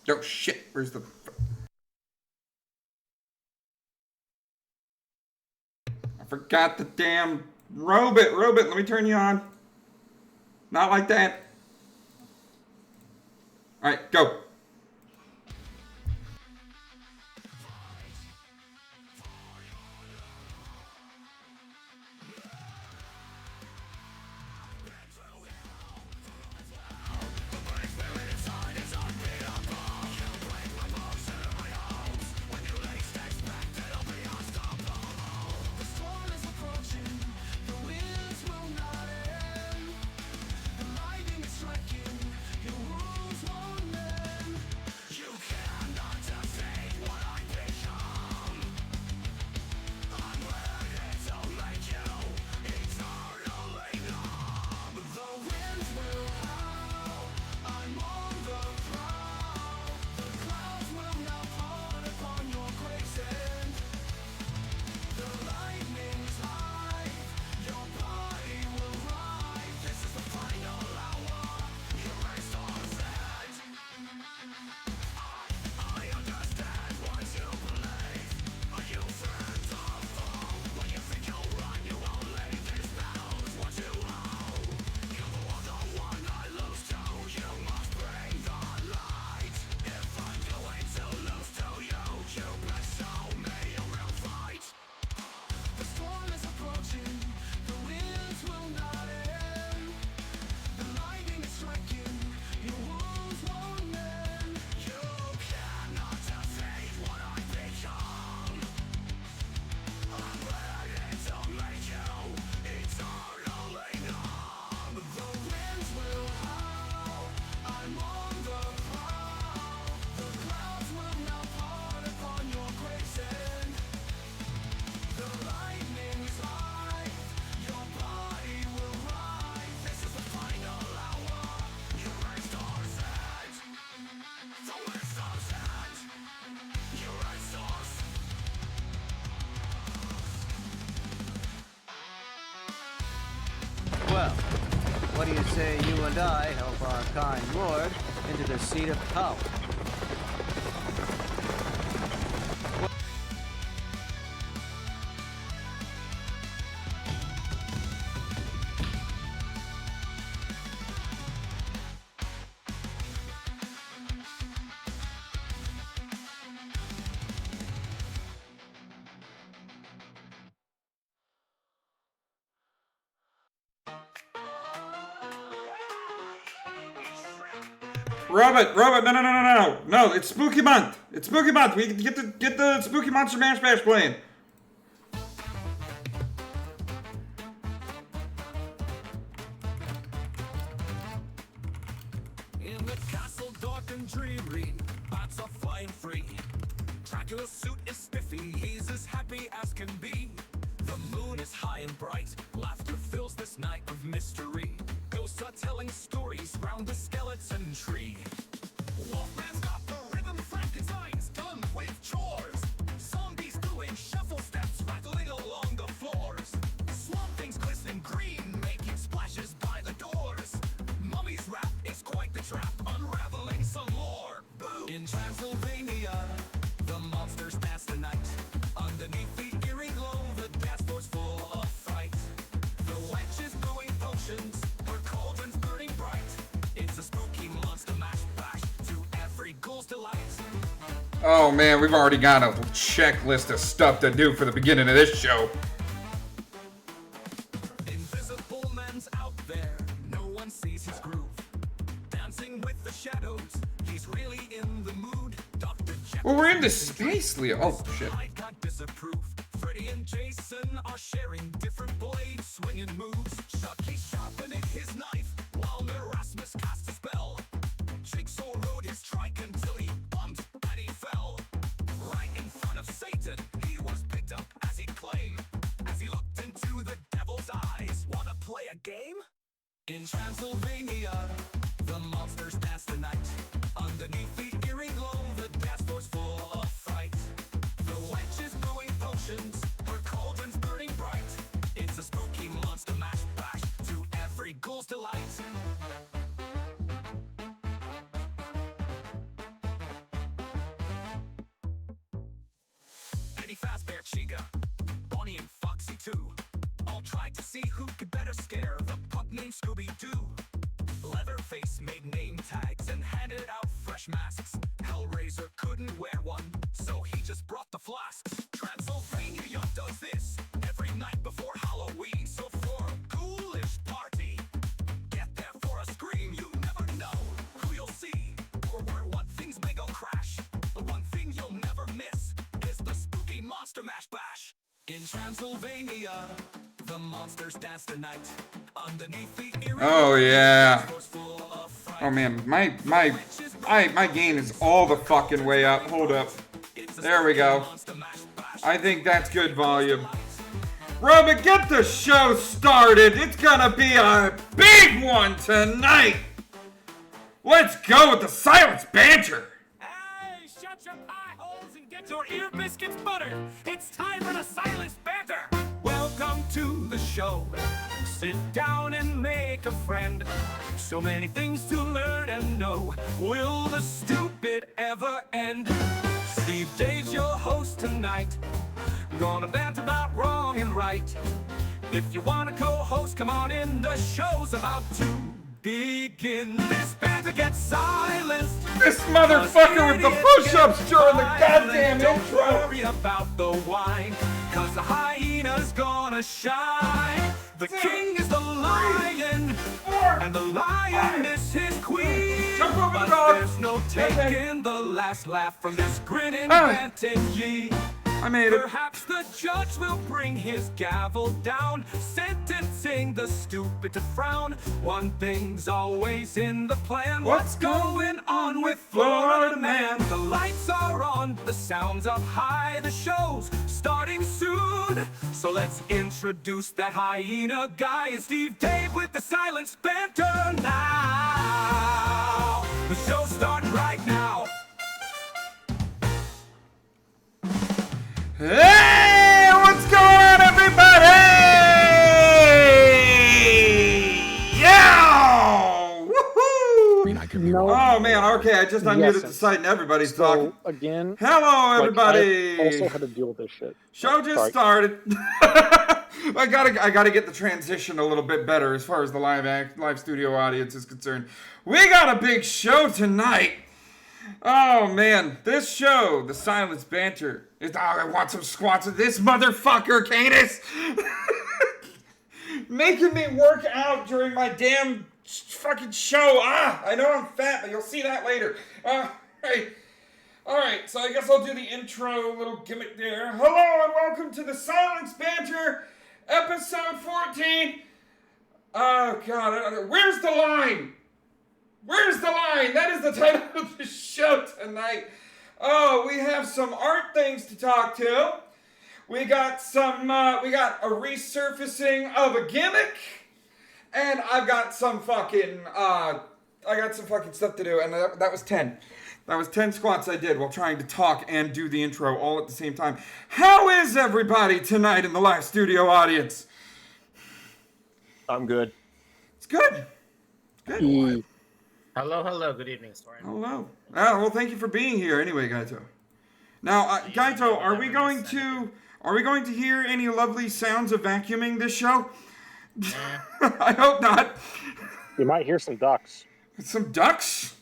Oh shit, where's the... I forgot the damn robot. Robot, let me turn you on. Not like that. Alright, go. Well, what do you say you and I help our kind lord into the seat of power? Robot, no, it's Spooky Month. It's Spooky Month. We get the Spooky Monster Mash Bash playing. In the castle dark and dreary, bats are flying free. Dracula's suit is spiffy, he's as happy as can be. The moon is high and bright, laughter fills this night of mystery. Ghosts are telling stories round the skeleton tree. Wolfman's got the rhythm, Frankenstein's done with chores. Zombies doing shuffle steps, rattling along the floors. Swamp Thing's glistening green, making splashes by the doors. Mummy's rap is quite the trap, unraveling some lore. Boom. In Transylvania, the monsters dance the night. Underneath the eerie glow, the dance floor's full of fright. The wench is brewing potions, her cauldron's burning bright. It's a spooky monster mash bash to every ghoul's delight. Oh man, we've already got a checklist of stuff to do for the beginning of this show. Invisible man's out there, no one sees his groove. Dancing with the shadows, he's really in the mood. Dr. Jekyll, Well, we're into space, Leo. Oh shit. I can't disapprove. Freddy and Jason are sharing different blade swinging moves. Chucky's sharpening his knife while Erasmus casts a spell. Jigsaw rode his trike until he bumped and he fell. Right in front of Satan, he was picked up as he claimed. As he looked into the devil's eyes, wanna play a game? In Transylvania, the monsters dance the night. Underneath the eerie glow, the dance floor's full of fright. The wench is brewing potions, her cauldron's burning bright. It's a spooky monster mash bash to every ghoul's delight. trash masks. Hellraiser couldn't wear one, so he just brought the flasks. Transylvania does this every night before Halloween. So for a ghoulish party, get there for a scream. You never know who you'll see or where what things may go crash. The one thing you'll never miss is the spooky Monster Mash Bash. In Transylvania, the monsters dance tonight underneath the eerie. Oh yeah. Oh man, my gain is all the fucking way up. Hold up. There we go. I think that's good volume. Robert, get the show started. It's gonna be a big one tonight. Let's go with the silence banter. Hey, shut your pie holes and get your ear biscuits buttered. It's time for the silence banter. Welcome to the show. Sit down and make a friend. So many things to learn and know. Will the stupid ever end? Steve Dave's your host tonight. Gonna banter about wrong and right. If you wanna co-host, come on in. The show's about to begin. This banter gets silenced. This motherfucker with the push-ups during the goddamn Don't intro. worry about the wine, cause the hyena's gonna shine. The king is the lion, and the lioness his queen. Jump over the But dog. there's no taking the last laugh from this grinning Bantan-G. I made it. Perhaps the judge will bring his gavel down, sentencing the stupid to frown. One thing's always in the plan. What's going on with Florida Man? The lights are on, the sounds up high, the show's starting soon. So let's introduce that hyena guy. It's Steve Dave with the silence banter now. The show's starting right now. Hey, what's going on, everybody? Yeah! Woohoo! Oh man, okay, I just unmuted the site and everybody's talking. Again, Hello, everybody. I also had to deal with this shit. Show just started. I gotta get the transition a little bit better as far as the live studio audience is concerned. We got a big show tonight. Oh man, this show, The Silence Banter, is I want some squats with this motherfucker, Canis! Making me work out during my damn fucking show. I know I'm fat, but you'll see that later. Alright, so I guess I'll do the intro little gimmick there. Hello and welcome to The Silence Banter, episode 14. Oh god, where's the line? Where's the line? That is the title of the show tonight. Oh, we have some art things to talk to. We got a resurfacing of a gimmick. And I've got some fucking, stuff to do. And that was 10. That was 10 squats I did while trying to talk and do the intro all at the same time. How is everybody tonight in the live studio audience? I'm good. It's good. It's good. Hello, good evening, Story. Hello. Well, thank you for being here anyway, Gaito. Now, Gaito, are we going to hear any lovely sounds of vacuuming this show? I hope not. You might hear some ducks. Some ducks?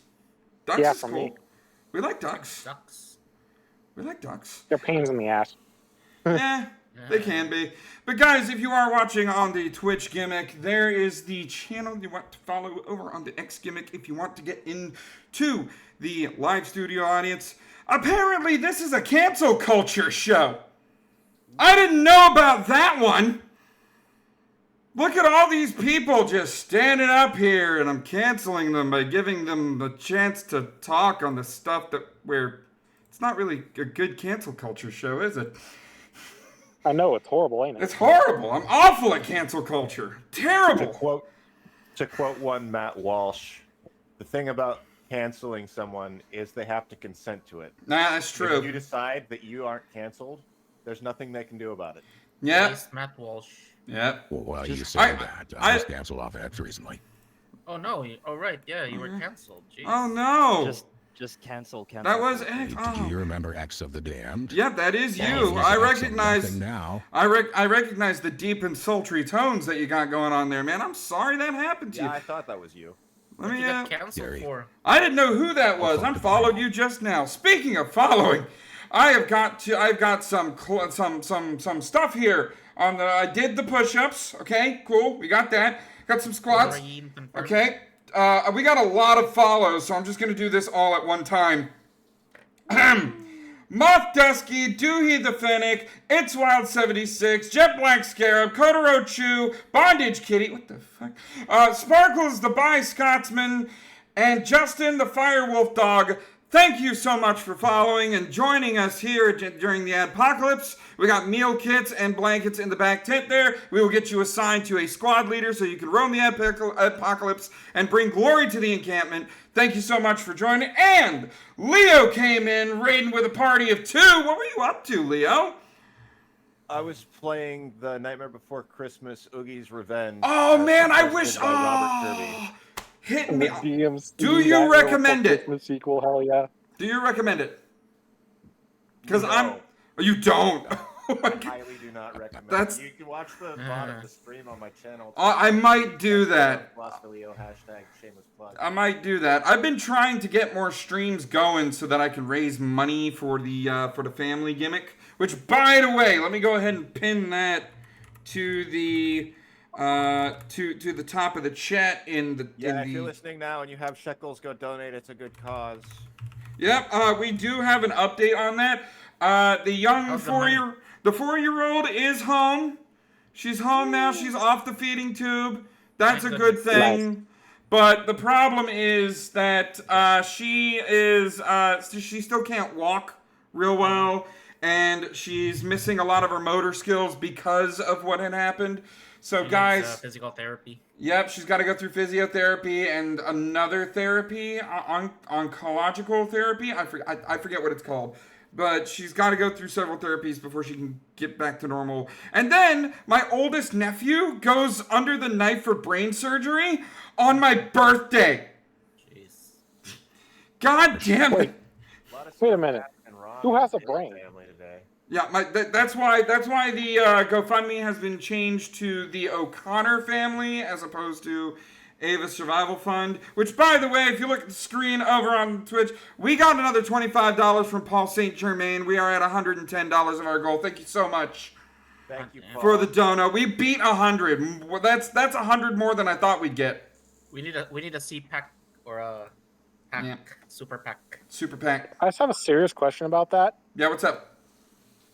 Ducks Yeah, is from cool. me. We like ducks. Ducks. We like ducks. They're pains in the ass. Yeah, they can be. But guys, if you are watching on the Twitch gimmick, there is the channel you want to follow over on the X gimmick if you want to get into the live studio audience. Apparently, this is a cancel culture show. I didn't know about that one. Look at all these people just standing up here, and I'm canceling them by giving them the chance to talk on the stuff where it's not really a good cancel culture show, is it? I know, it's horrible, ain't it? It's horrible. I'm awful at cancel culture. Terrible. To quote one Matt Walsh, the thing about canceling someone is they have to consent to it. Nah, that's true. If you decide that you aren't canceled, there's nothing they can do about it. Yeah. Yes, Matt Walsh. Yeah. Well, you said that. I I was canceled off X recently. Oh no! Right, yeah, you were canceled. Jeez. Oh no. Just cancel. That was X. Do you remember X of the Damned? Yep, that is Yeah, you. he's I X of recognize. nothing now. I recognize the deep and sultry tones that you got going on there, man. I'm sorry that happened to you. Yeah, I thought that was you. Let me. You got canceled Gary. for. I didn't know who that was. talk to Unfollowed Paul. you just now. Speaking of following, I've got some stuff here on the. I did the push-ups. Okay, cool. We got that. Got some squats. Green confirmed. Okay. We got a lot of follows, so I'm just gonna do this all at one time. Moth Dusky, Doohy the Fennec, It's Wild 76, Jet Black Scarab, Kotaro Chu, Bondage Kitty, what the fuck? Sparkles the Bi Scotsman, and Justin the Firewolf Dog. Thank you so much for following and joining us here during the apocalypse. We got meal kits and blankets in the back tent there. We will get you assigned to a squad leader so you can roam the apocalypse and bring glory to the encampment. Thank you so much for joining. And Leo came in raiding with a party of 2. What were you up to, Leo? I was playing the Nightmare Before Christmas Oogie's Revenge. Oh man, I wish. suggested by Robert Kirby. Hit And me. the DM's Do you recommend it? Christmas sequel, hell yeah. Do you recommend it? Because No. I'm. Oh, you don't. Oh my God. Highly do not recommend. That's- You can watch the VOD of the stream on my channel. I might do that. Leo, hashtag shameless plug. I might do that. I've been trying to get more streams going so that I can raise money for the family gimmick. Which, by the way, let me go ahead and pin that to the to the top of the chat in the. Yeah, in if the... you're listening now and you have shekels, go donate. It's a good cause. Yep, we do have an update on that. The young How's the money? the 4-year-old is home. She's home now. She's off the feeding tube. That's a Thank good goodness. thing. Nice. But the problem is that she still can't walk real well, and she's missing a lot of her motor skills because of what had happened. So, She needs, guys, physical therapy. yep, she's got to go through physiotherapy and another therapy, oncological therapy. I forget what it's called. But she's got to go through several therapies before she can get back to normal. And then my oldest nephew goes under the knife for brain surgery on my birthday. Jeez. God damn it. Wait. Wait a minute. Who has a brain? Family today. Yeah, that's why the GoFundMe has been changed to the O'Connor family as opposed to Ava Survival Fund. Which, by the way, if you look at the screen over on Twitch, we got another $25 from Paul St. Germain. We are at $110 of our goal. Thank you so much Thank you, Paul. for the dono. We beat 100. Well, that's 100 more than I thought we'd get. We need a C pack or a pack, Yeah. super pack. Super pack. I just have a serious question about that. Yeah, what's up?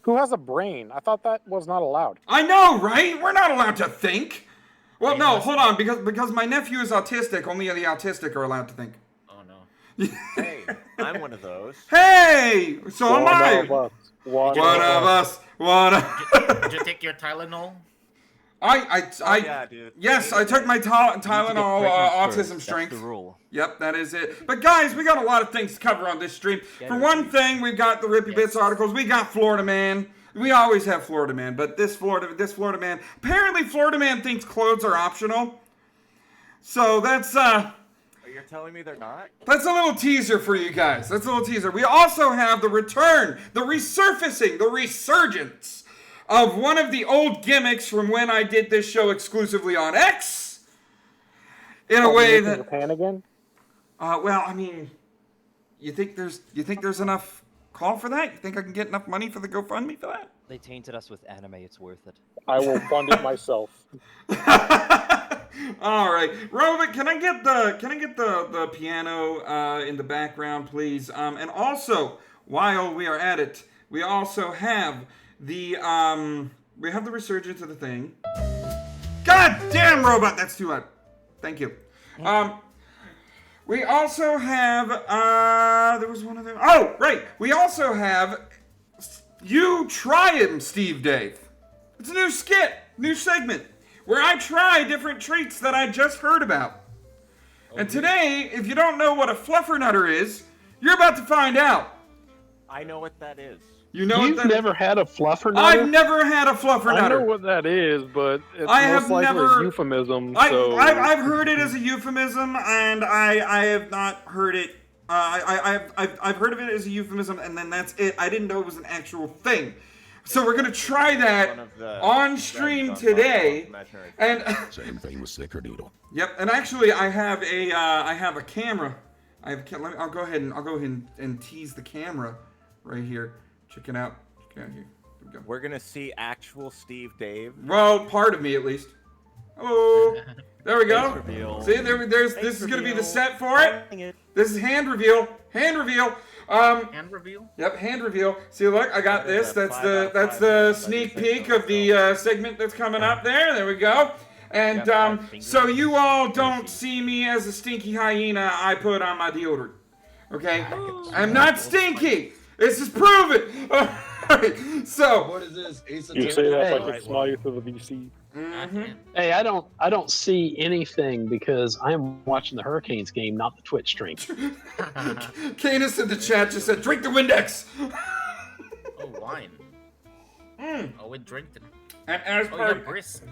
Who has a brain? I thought that was not allowed. I know, right? We're not allowed to think. Well, Hey, no, listen. hold on, because my nephew is autistic. Only the autistic are allowed to think. Oh no. Hey, I'm one of those. Hey, so am I. One of us. One One of us. One. Did you take your Tylenol? I Yeah, dude. yes, I took my Tylenol autism strength. That's the rule. Yep, that is it. But guys, we got a lot of things to cover on this stream. For one thing, we've got the Rippy Bits articles. We got Florida Man. We always have Florida Man, but this Florida Man. Apparently, Florida Man thinks clothes are optional. So that's You're telling me they're not? That's a little teaser for you guys. That's a little teaser. We also have the return, the resurfacing, the resurgence of one of the old gimmicks from when I did this show exclusively on X. In a way that, Japan again? well, I mean, you think there's enough call for that? You think I can get enough money for the GoFundMe for that? They tainted us with anime. It's worth it. I will fund it myself. All right, Robert, can I get the piano in the background, please? And also, while we are at it, we also have the resurgence of the thing. God damn, Robot, that's too loud. Thank you. We also have there was one of them. Oh, right. We also have You Try 'Em, Steve Dave. It's a new skit, new segment, where I try different treats that I just heard about. And today, if you don't know what a fluffernutter is, you're about to find out. I know what that is. You know You've what that never had a fluffernutter? I've never had a fluffernutter. I know what that is, but it's I have most likely never- a euphemism. I've heard it as a euphemism, and I have not heard it. I've heard of it as a euphemism, and then that's it. I didn't know it was an actual thing. So we're gonna try that One of the on stream guns on today, imaginary and Same thing with Snickerdoodle. yep. And actually, I have a camera. I'll go ahead and tease the camera right here. Check it out. Check it out here. Here we go. We're gonna see actual Steve Dave. Well, part of me at least. Hello. There we go. Face reveal. See, this Face is gonna be the reveal. set for it. This is hand reveal. Hand reveal. Hand reveal? Yep, hand reveal. See, look, I got That is this. a That's 5 the out of 5 sneak hand peek reveal. of the segment that's coming up there. There we go. And Got 5 fingers. so you all don't see me as a stinky hyena I put on my deodorant. Okay? I'm not stinky. This is proven. All right. So. What is this? Ace You say that Attorney? like I can smell you through the VC. Mhm. Hey, I don't see anything because I'm watching the Hurricanes game, not the Twitch stream. Canis in the chat just said, "Drink the Windex." Oh, wine. Oh, we drink it. And as Oh, you're per brisk.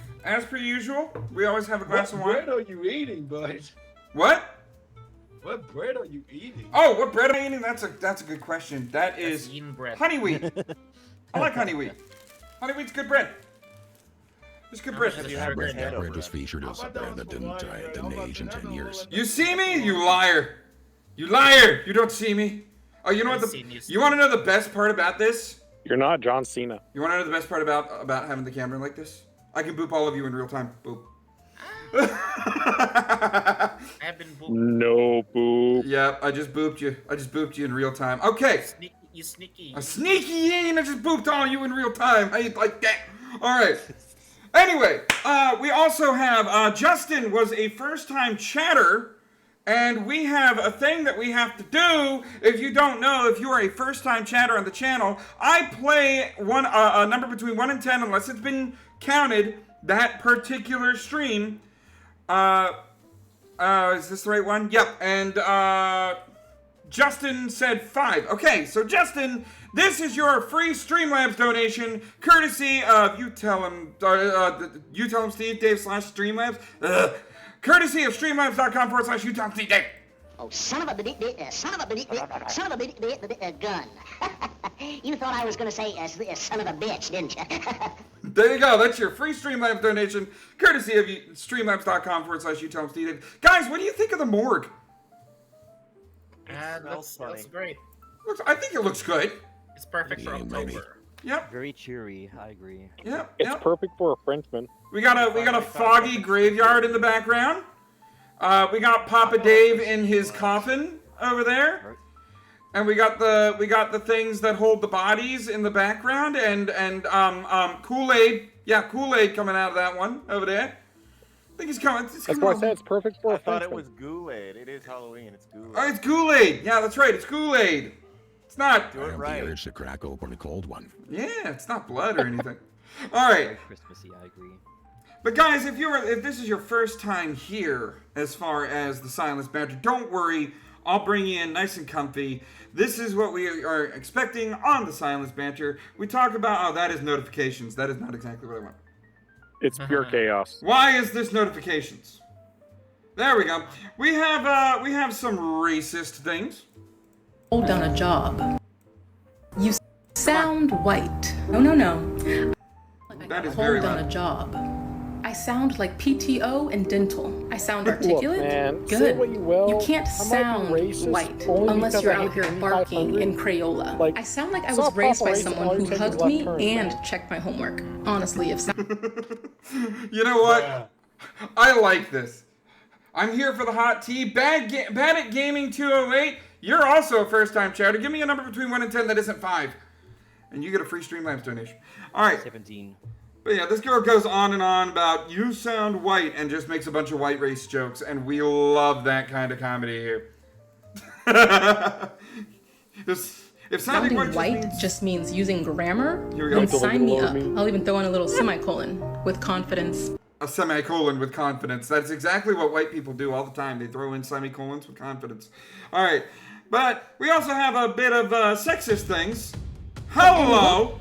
usual, we always have a glass What of wine. bread are you eating, bud? What? What bread are you eating? Oh, what bread am I eating? That's a good question. That is That's yin bread. honey wheat. I like honey wheat. Honey wheat's good bread. It's good bread. Have you you had heard bread? That Hand bread over is featured as a brand that didn't age in 10 years. You see me? You liar. You liar. You don't see me. Oh, you know what? I've seen you. You want to know the best part about this? You're not John Cena. You want to know the best part about having the camera like this? I can boop all of you in real time. Boop. I have been booked. No boop. Yep, I just booped you. I just booped you in real time. Okay. Sneaky, you sneaky. A sneaky in, I just booped all you in real time. How you like that? All right. Anyway, we also have Justin was a first-time chatter, and we have a thing that we have to do. If you don't know, if you are a first-time chatter on the channel, I play a number between 1 and 10 unless it's been counted that particular stream. Is this the right one? Yep. And Justin said 5. Okay, so Justin, this is your free Streamlabs donation, courtesy of you tell him Steve Dave /Streamlabs. Courtesy of streamlabs.com / you tell him Steve Dave. Oh, son of a gun. You thought I was gonna say son of a bitch, didn't you? There you go. That's your free Streamlabs donation, courtesy of you, streamlabs.com / you tell him Steve Dave. Guys, what do you think of the morgue? Looks great. I think it looks good. It's perfect for Yeah, maybe. October. Yep. Very cheery, I agree. Yep. It's Yep. perfect for a Frenchman. We got a foggy graveyard in the background. We got Papa Dave in his coffin over there, and we got the things that hold the bodies in the background, and Kool-Aid. Yeah, Kool-Aid coming out of that one over there. I think he's coming. That's why I said it's perfect for a I thought it Frenchman. was Kool-Aid. It is Halloween. It's Kool-Aid. Oh, it's Kool-Aid. Yeah, that's right. It's Kool-Aid. It's not. Do I it have right. the urge to crack open a cold one. Yeah, it's not blood or anything. All right. Very Christmassy, I agree. But guys, if this is your first time here, as far as the Silenced Banter, don't worry. I'll bring you in nice and comfy. This is what we are expecting on the Silenced Banter. We talk about that is notifications. That is not exactly what I want. It's pure chaos. Why is this notifications? There we go. We have some racist things. Hold on a job. You sound white. No. That is very Hold on loud. a job. I sound like PTO and dental. I sound Look, articulate. man, say Good. what you will, You can't I might be sound racist white only unless because you're I out here hate barking 500. in Crayola. Like, I sound like I it's was not raised by proper racist, someone all you who take is hugged left me turn. and checked my homework. Honestly, if You know what? I like this. I'm here for the hot tea. Bad at Gaming 208. You're also a first-time chatter. Give me a number between 1 and 10 that isn't 5. And you get a free Streamlabs donation. All right. 17. But yeah, this girl goes on and on about you sound white and just makes a bunch of white race jokes. And we love that kind of comedy here. If sounding white just means using grammar, Here we go. then sign me up. Me. I'll even throw in a little semicolon with confidence. a semicolon with confidence. That's exactly what white people do all the time. They throw in semicolons with confidence. All right. But we also have a bit of sexist things. Hello.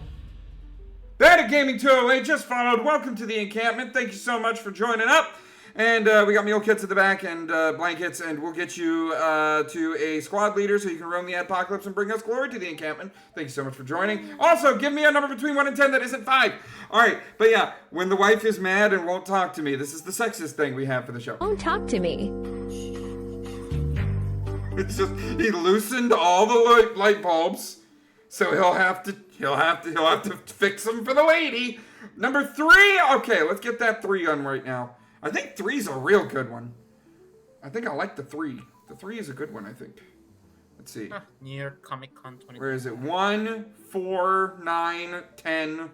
Bad at Gaming 208 just followed. Welcome to the encampment. Thank you so much for joining up. And we got meal kits at the back and blankets, and we'll get you to a squad leader so you can roam the apocalypse and bring us glory to the encampment. Thank you so much for joining. Also, give me a number between 1 and 10 that isn't 5. All right, but yeah, when the wife is mad and won't talk to me, this is the sexist thing we have for the show. Won't talk to me. It's just he loosened all the light bulbs, so he'll have to fix them for the lady. Number 3. Okay, let's get that 3 on right now. I think 3's a real good one. I think I like the 3. The 3 is a good one, I think. Let's see. Near Comic Con 20. Where is it? 1, 4, 9, 10,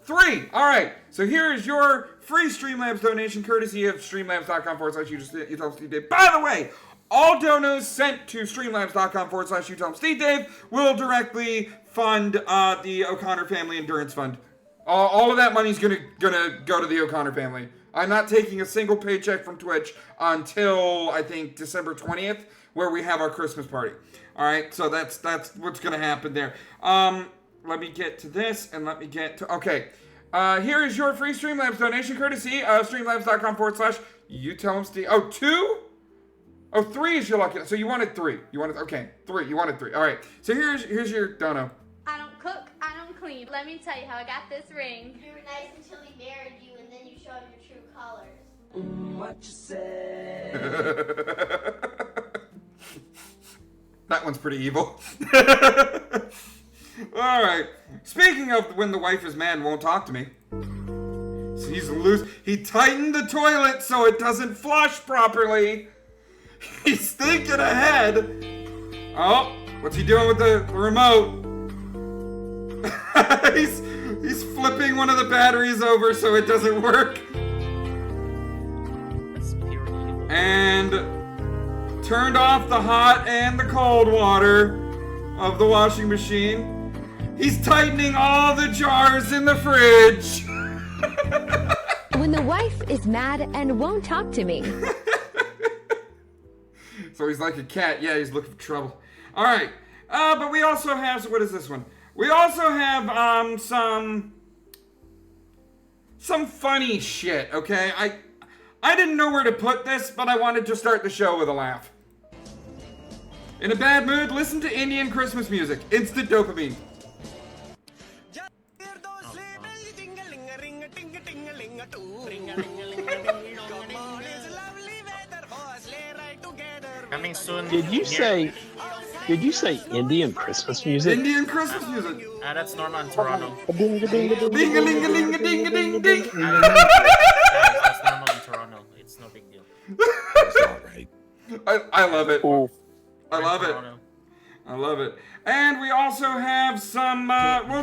3. All right. So here is your free Streamlabs donation, courtesy of streamlabs.com/YouTubeSteveDave. By the way, all donos sent to streamlabs.com/YouTubeSteveDave will directly fund the O'Connor Family Endurance Fund. All of that money's gonna go to the O'Connor family. I'm not taking a single paycheck from Twitch until I think December 20th, where we have our Christmas party. All right, so that's what's gonna happen there. Let me get to this, and let me get to okay. Here is your free Streamlabs donation, courtesy of streamlabs.com/YouTubeSteve. Oh, 2? Oh, 3 is your lucky. So you wanted 3. You wanted 3. You wanted 3. All right. So here's your dono. I don't cook, I don't clean. Let me tell you how I got this ring. You were nice until he married you, and then you showed your true colors. What you say? That one's pretty evil. All right. Speaking of when the wife is mad and won't talk to me. So he's loose. He tightened the toilet so it doesn't flush properly. He's thinking ahead. Oh, what's he doing with the remote? he's flipping one of the batteries over so it doesn't work. And turned off the hot and the cold water of the washing machine. He's tightening all the jars in the fridge. When the wife is mad and won't talk to me. So he's like a cat. Yeah, he's looking for trouble. All right. But we also have, so what is this one? We also have some funny shit, okay? I didn't know where to put this, but I wanted to start the show with a laugh. In a bad mood, listen to Indian Christmas music. Instant dopamine. Coming soon. Did you say Indian Christmas music? Indian Christmas music. That's normal in Toronto. Ding-a-ling-a-ling-a-ding-a-ding-a-ding. That's normal in Toronto. It's no big deal. I love it. Ooh. I love it. I love it. And we also have some,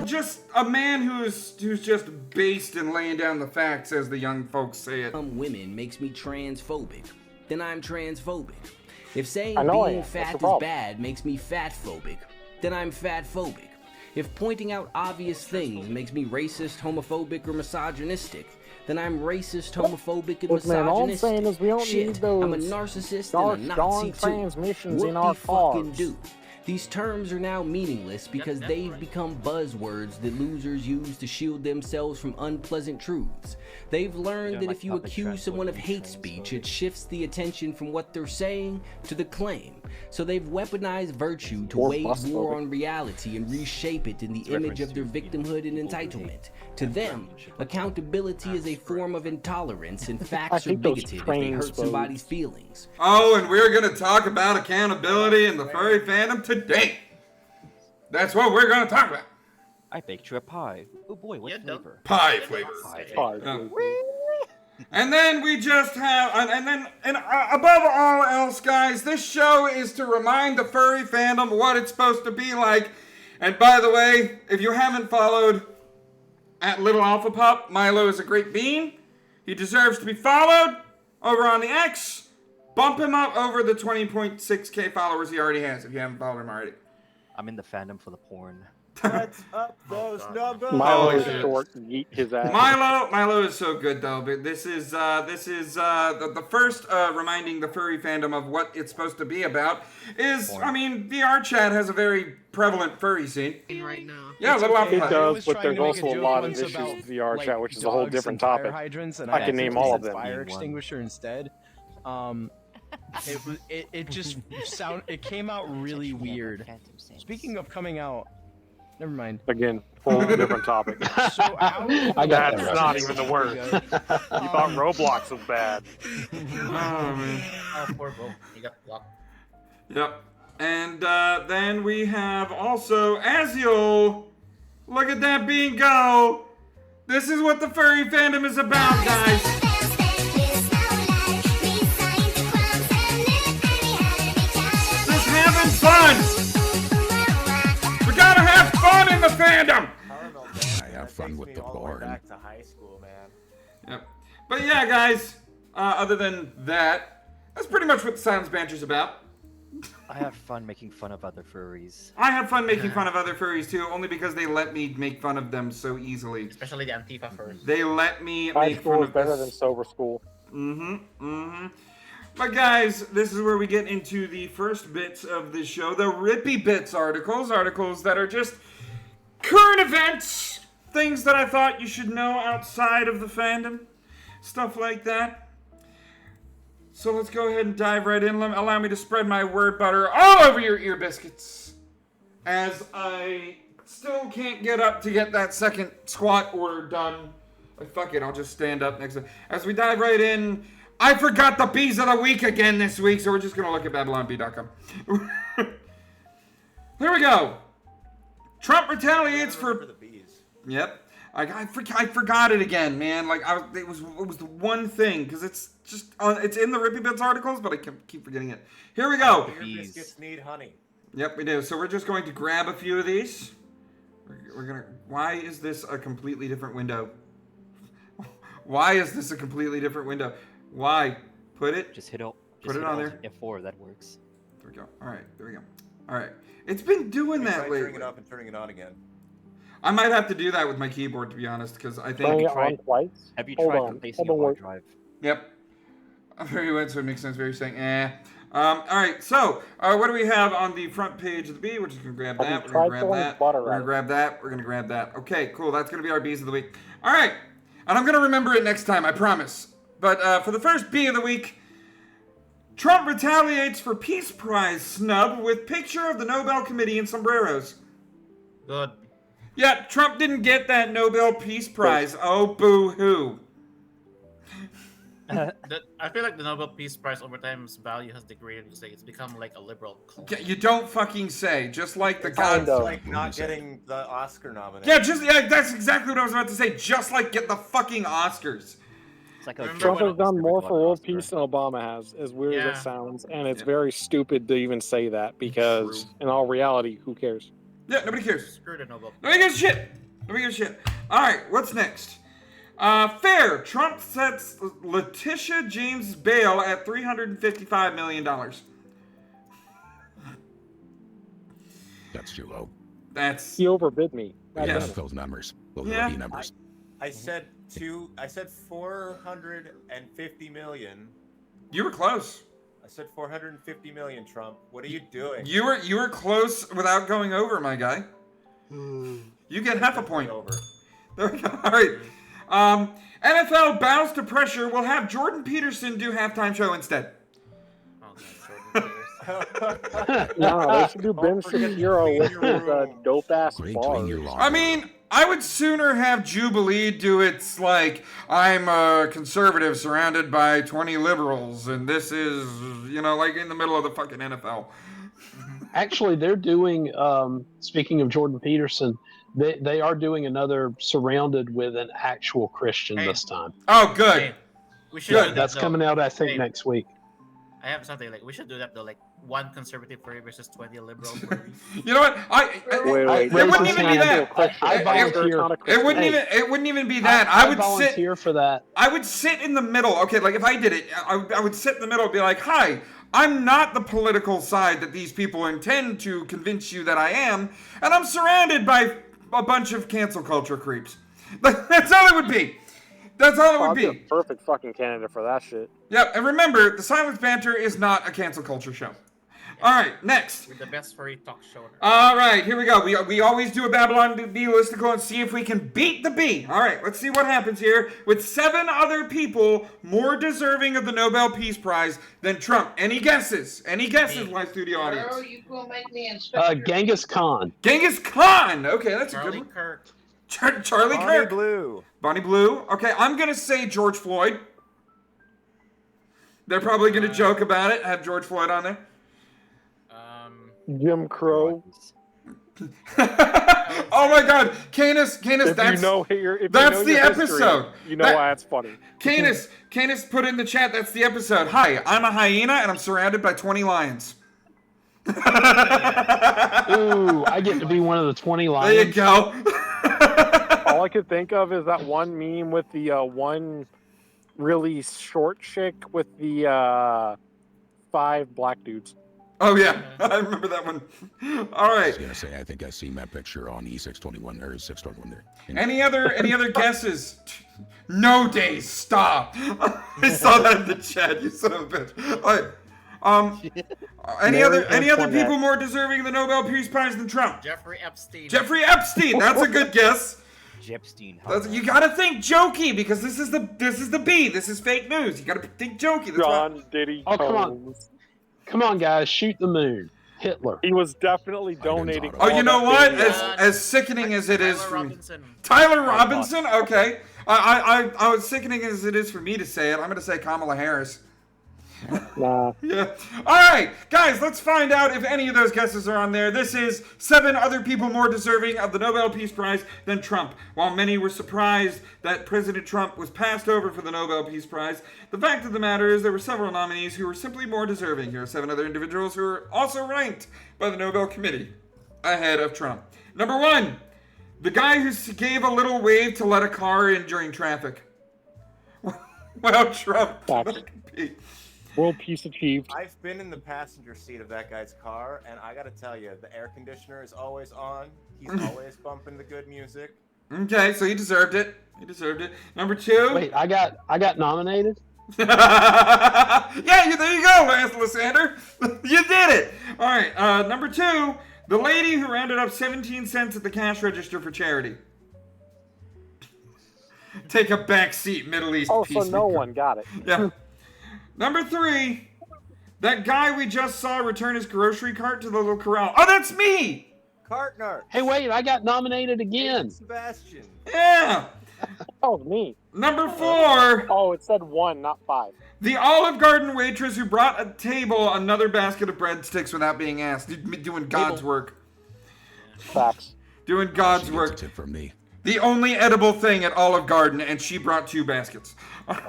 just a man who's just based in laying down the facts, as the young folks say it. Some women makes me transphobic. Then I'm transphobic. If saying Annoying. being What's fat the is problem? bad makes me fatphobic, then I'm fatphobic. If pointing out obvious things makes me racist, homophobic, or misogynistic, then I'm racist, homophobic, and Look, man, all I'm misogynistic. saying is we don't Shit, need those I'm a narcissist dark, and a darn Nazi too. transmissions in our Whoop-de-fucking cars. do. These terms are now meaningless because they've become buzzwords that losers use to shield themselves from unpleasant truths. They've learned that if you accuse someone of hate speech, it shifts the attention from what they're saying to the claim. So they've weaponized virtue to Or wage bust war phobic. on reality and reshape it in the image of their victimhood and entitlement. To them, accountability is a form of intolerance and facts are hate those bigoted if they hurt trains, somebody's feelings. Oh, and we're going to talk about accountability in the furry fandom today. That's what we're going to talk about. I baked you a pie. Oh boy, what flavor? Pie flavor. And then we just have, and above all else, guys, this show is to remind the furry fandom what it's supposed to be like. And by the way, if you haven't followed at Little Alpha Pup, Milo is a great bean. He deserves to be followed over on the X. Bump him up over the 20.6k followers he already has if you haven't followed him already. I'm in the fandom for the porn. Let's up those numbers. Milo is shit. short. Yeet his ass. Milo is so good though. But this is the first reminding the furry fandom of what it's supposed to be about. I mean, VR chat has a very prevalent furry scene. Right now. Yeah, little It alpha. does, but there's also a lot of issues with VR chat, which is a whole different topic. I can name all of them. Fire extinguisher instead. It just it came out really weird. Speaking of coming out, never mind. Again, whole different topic. So That's not even the word. You thought Roblox was bad. Oh man. Oh, poor Bo. He got blocked. Yep. And then we have also Aziel. Look at that bean go. This is what the furry fandom is about, guys. Just having fun. We gotta have fun in the fandom. I have fun with the porn. Back to high school, man. Yep. But yeah, guys. Other than that, that's pretty much what the Silence Banter's about. I have fun making fun of other furries. I have fun making fun of other furries too, only because they let me make fun of them so easily. Especially the Antifa furries. They let me High make school fun is of better this. than sober school. But guys, this is where we get into the first bits of this show, the Rippy Bits articles that are just current events, things that I thought you should know outside of the fandom, stuff like that. So let's go ahead and dive right in. Allow me to spread my word butter all over your ear biscuits, as I still can't get up to get that second squat order done. Fuck it, I'll just stand up next to it. As we dive right in, I forgot the bees of the week again this week, so we're just going to look at BabylonBee.com. Here we go. Trump retaliates for the bees. Yep. I forgot it again, man. Like it was the one thing, because it's just it's in the Rippy Bits articles, but I keep forgetting it. Here we go. Beer biscuits need honey. Yep, we do. So we're just going to grab a few of these. We're gonna. Why is this a completely different window? Why is this a completely different window? Why? Put it. Just hit it. Put it on there. F4. That works. There we go. All right. There we go. All right. It's been doing that lately. Turning it off and turning it on again. I might have to do that with my keyboard, to be honest, because I think. Have you tried replacing your hard drive? Yep. Very wet, so it makes sense. Very saying, all right, so what do we have on the front page of the bee? We're just gonna grab that. We're gonna grab that. We're gonna grab that. We're gonna grab that. Okay, cool. That's gonna be our bees of the week. All right, and I'm gonna remember it next time. I promise. But for the first bee of the week, Trump retaliates for Peace Prize snub with picture of the Nobel Committee in sombreros. Good. Yeah, Trump didn't get that Nobel Peace Prize. Oh, boo-hoo. I feel like the Nobel Peace Prize over time's value has degraded because it's become like a liberal cult. You don't fucking say. Just like the It's God. like not getting the Oscar nomination. Yeah, that's exactly what I was about to say. Just like get the fucking Oscars. It's like a Trump has done more for world peace than Obama has, as weird as it sounds, and it's very stupid to even say that because, in all reality, who cares? Yeah, nobody cares. Screw the Nobel. Nobody gives a shit. Nobody gives a shit. All right, what's next? Fair. Trump sets Letitia James' bail at $355 million. That's too low. He overbid me. Those numbers. Those are the numbers. I said 450 million. You were close. I said 450 million, Trump. What are you doing? You were close without going over, my guy. You get half a point. There we go. All right. NFL bows to pressure. We'll have Jordan Peterson do halftime show instead. No, they should do Ben Shapiro with his dope ass bars. I mean, I would sooner have Jubilee do it's like, I'm a conservative surrounded by 20 liberals, and this is, like in the middle of the fucking NFL. Actually, they're doing, speaking of Jordan Peterson, they are doing another surrounded with an actual Christian this time. Oh, good. Hey, we should do that, That's though. coming out, I think, next week. I have something like we should do that though, like one conservative furry versus 20 liberal furries. You know what? It wouldn't even be that. I volunteer. It wouldn't even be that. I would volunteer for that. I would sit in the middle. Okay, like if I did it, I would sit in the middle and be like, "Hi, I'm not the political side that these people intend to convince you that I am, and I'm surrounded by a bunch of cancel culture creeps. That's all it would be. That's all it would be. I'd be a perfect fucking candidate for that shit. Yep, and remember, the Silence Banter is not a cancel culture show. All right, next. We're the best furry talk show. All right, here we go. We always do a Babylon Bee listicle and see if we can beat the bee. All right, let's see what happens here with 7 other people more deserving of the Nobel Peace Prize than Trump. Any guesses? Any guesses, live studio audience? Girl, you gonna make me inspector. Genghis Khan. Genghis Khan. Okay, that's Charlie a good one. Kirk. Charlie Bonnie Kirk. Blue. Bonnie Blue. Okay, I'm gonna say George Floyd. They're probably gonna joke about it. Have George Floyd on there. Jim Crow. Oh my God, Canis, If that's you know your, if that's you know the your history, episode. you know why it's funny. Canis put in the chat. That's the episode. Hi, I'm a hyena and I'm surrounded by 20 lions. Ooh, I get to be one of the 20 lions. There you go. All I could think of is that one meme with the one really short chick with the 5 black dudes. Oh yeah, I remember that one. All right. I was gonna say, I think I seen that picture on E621 or 621 there. Any other guesses? No days. Stop. I saw that in the chat. You son of a bitch. All right. Any other people more deserving of the Nobel Peace Prize than Trump? Jeffrey Epstein. Jeffrey Epstein. That's a good guess. Jepstein. You gotta think jokey because this is the B. This is fake news. You gotta think jokey. John Diddy. Oh, come on. Come on, guys. Shoot the moon. Hitler. He was definitely donating. Oh, you know what? As sickening as it is for me. Tyler Robinson? Okay. I was sickening as it is for me to say it. I'm going to say Kamala Harris. Nah. Yeah. All right, guys, let's find out if any of those guesses are on there. This is 7 other people more deserving of the Nobel Peace Prize than Trump. While many were surprised that President Trump was passed over for the Nobel Peace Prize, the fact of the matter is there were several nominees who were simply more deserving. Here are 7 other individuals who are also ranked by the Nobel Committee ahead of Trump. Number 1, the guy who gave a little wave to let a car in during traffic. Well, Trump cannot compete. World peace achieved. I've been in the passenger seat of that guy's car, and I gotta tell you, the air conditioner is always on. He's always bumping the good music. Okay, so he deserved it. He deserved it. Number 2. Wait, I got nominated? Yeah, there you go, Lysander. You did it. All right, number 2, the lady who rounded up 17 cents at the cash register for charity. Take a back seat, Middle East Oh, so no one got it. Yeah. Number 3, that guy we just saw return his grocery cart to the little corral. Oh, that's me! Cartner. Hey, wait, I got nominated again. Sebastian. Yeah. Oh, me. Number 4. Oh, it said 1, not 5. The Olive Garden waitress who brought a table another basket of breadsticks without being asked. Doing God's work. Facts. Doing God's work. That's it from me. The only edible thing at Olive Garden, and she brought 2 baskets.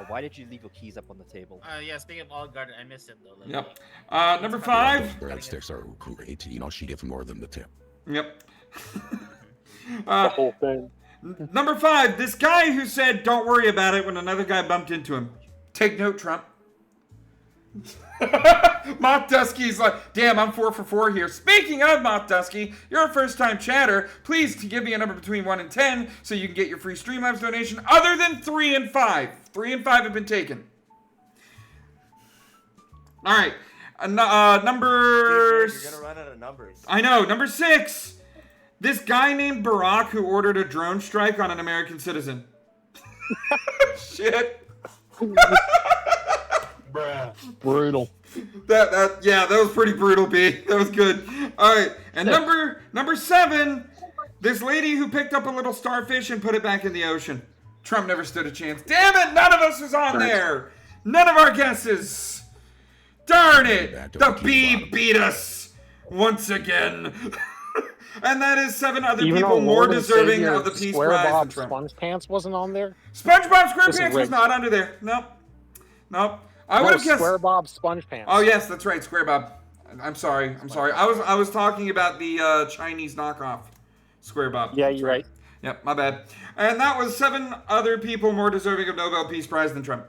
Why did you leave your keys up on the table? Yeah, speaking of Olive Garden, I missed it though. Yep. Number 5. Breadsticks are great. You know, she gave more than the tip. Yep. The whole thing. Number 5. This guy who said, "Don't worry about it," when another guy bumped into him. Take note, Trump. Moth Dusky's like, damn, I'm 4 for 4 here. Speaking of Moth Dusky, you're a first-time chatter. Please to give me a number between 1 and 10 so you can get your free Streamlabs donation other than 3 and 5. 3 and 5 have been taken. All right. Number... You're gonna run out of numbers. I know. Number 6. This guy named Barack who ordered a drone strike on an American citizen. Shit. Bruh. Brutal. That was pretty brutal, B. That was good. All right, and number 7, this lady who picked up a little starfish and put it back in the ocean. Trump never stood a chance. Damn it! None of us was on there. None of our guesses. Darn it! The B beat us once again. And that is 7 other people more deserving of the Peace Prize than Trump. SpongePants wasn't on there. SpongeBob SquarePants was not under there. Nope. I would have guessed SquareBob SpongePants. Oh yes, that's right, SquareBob. I'm sorry. I was talking about the Chinese knockoff SquareBob. Yeah, you're right. Yep, my bad. And that was 7 other people more deserving of Nobel Peace Prize than Trump.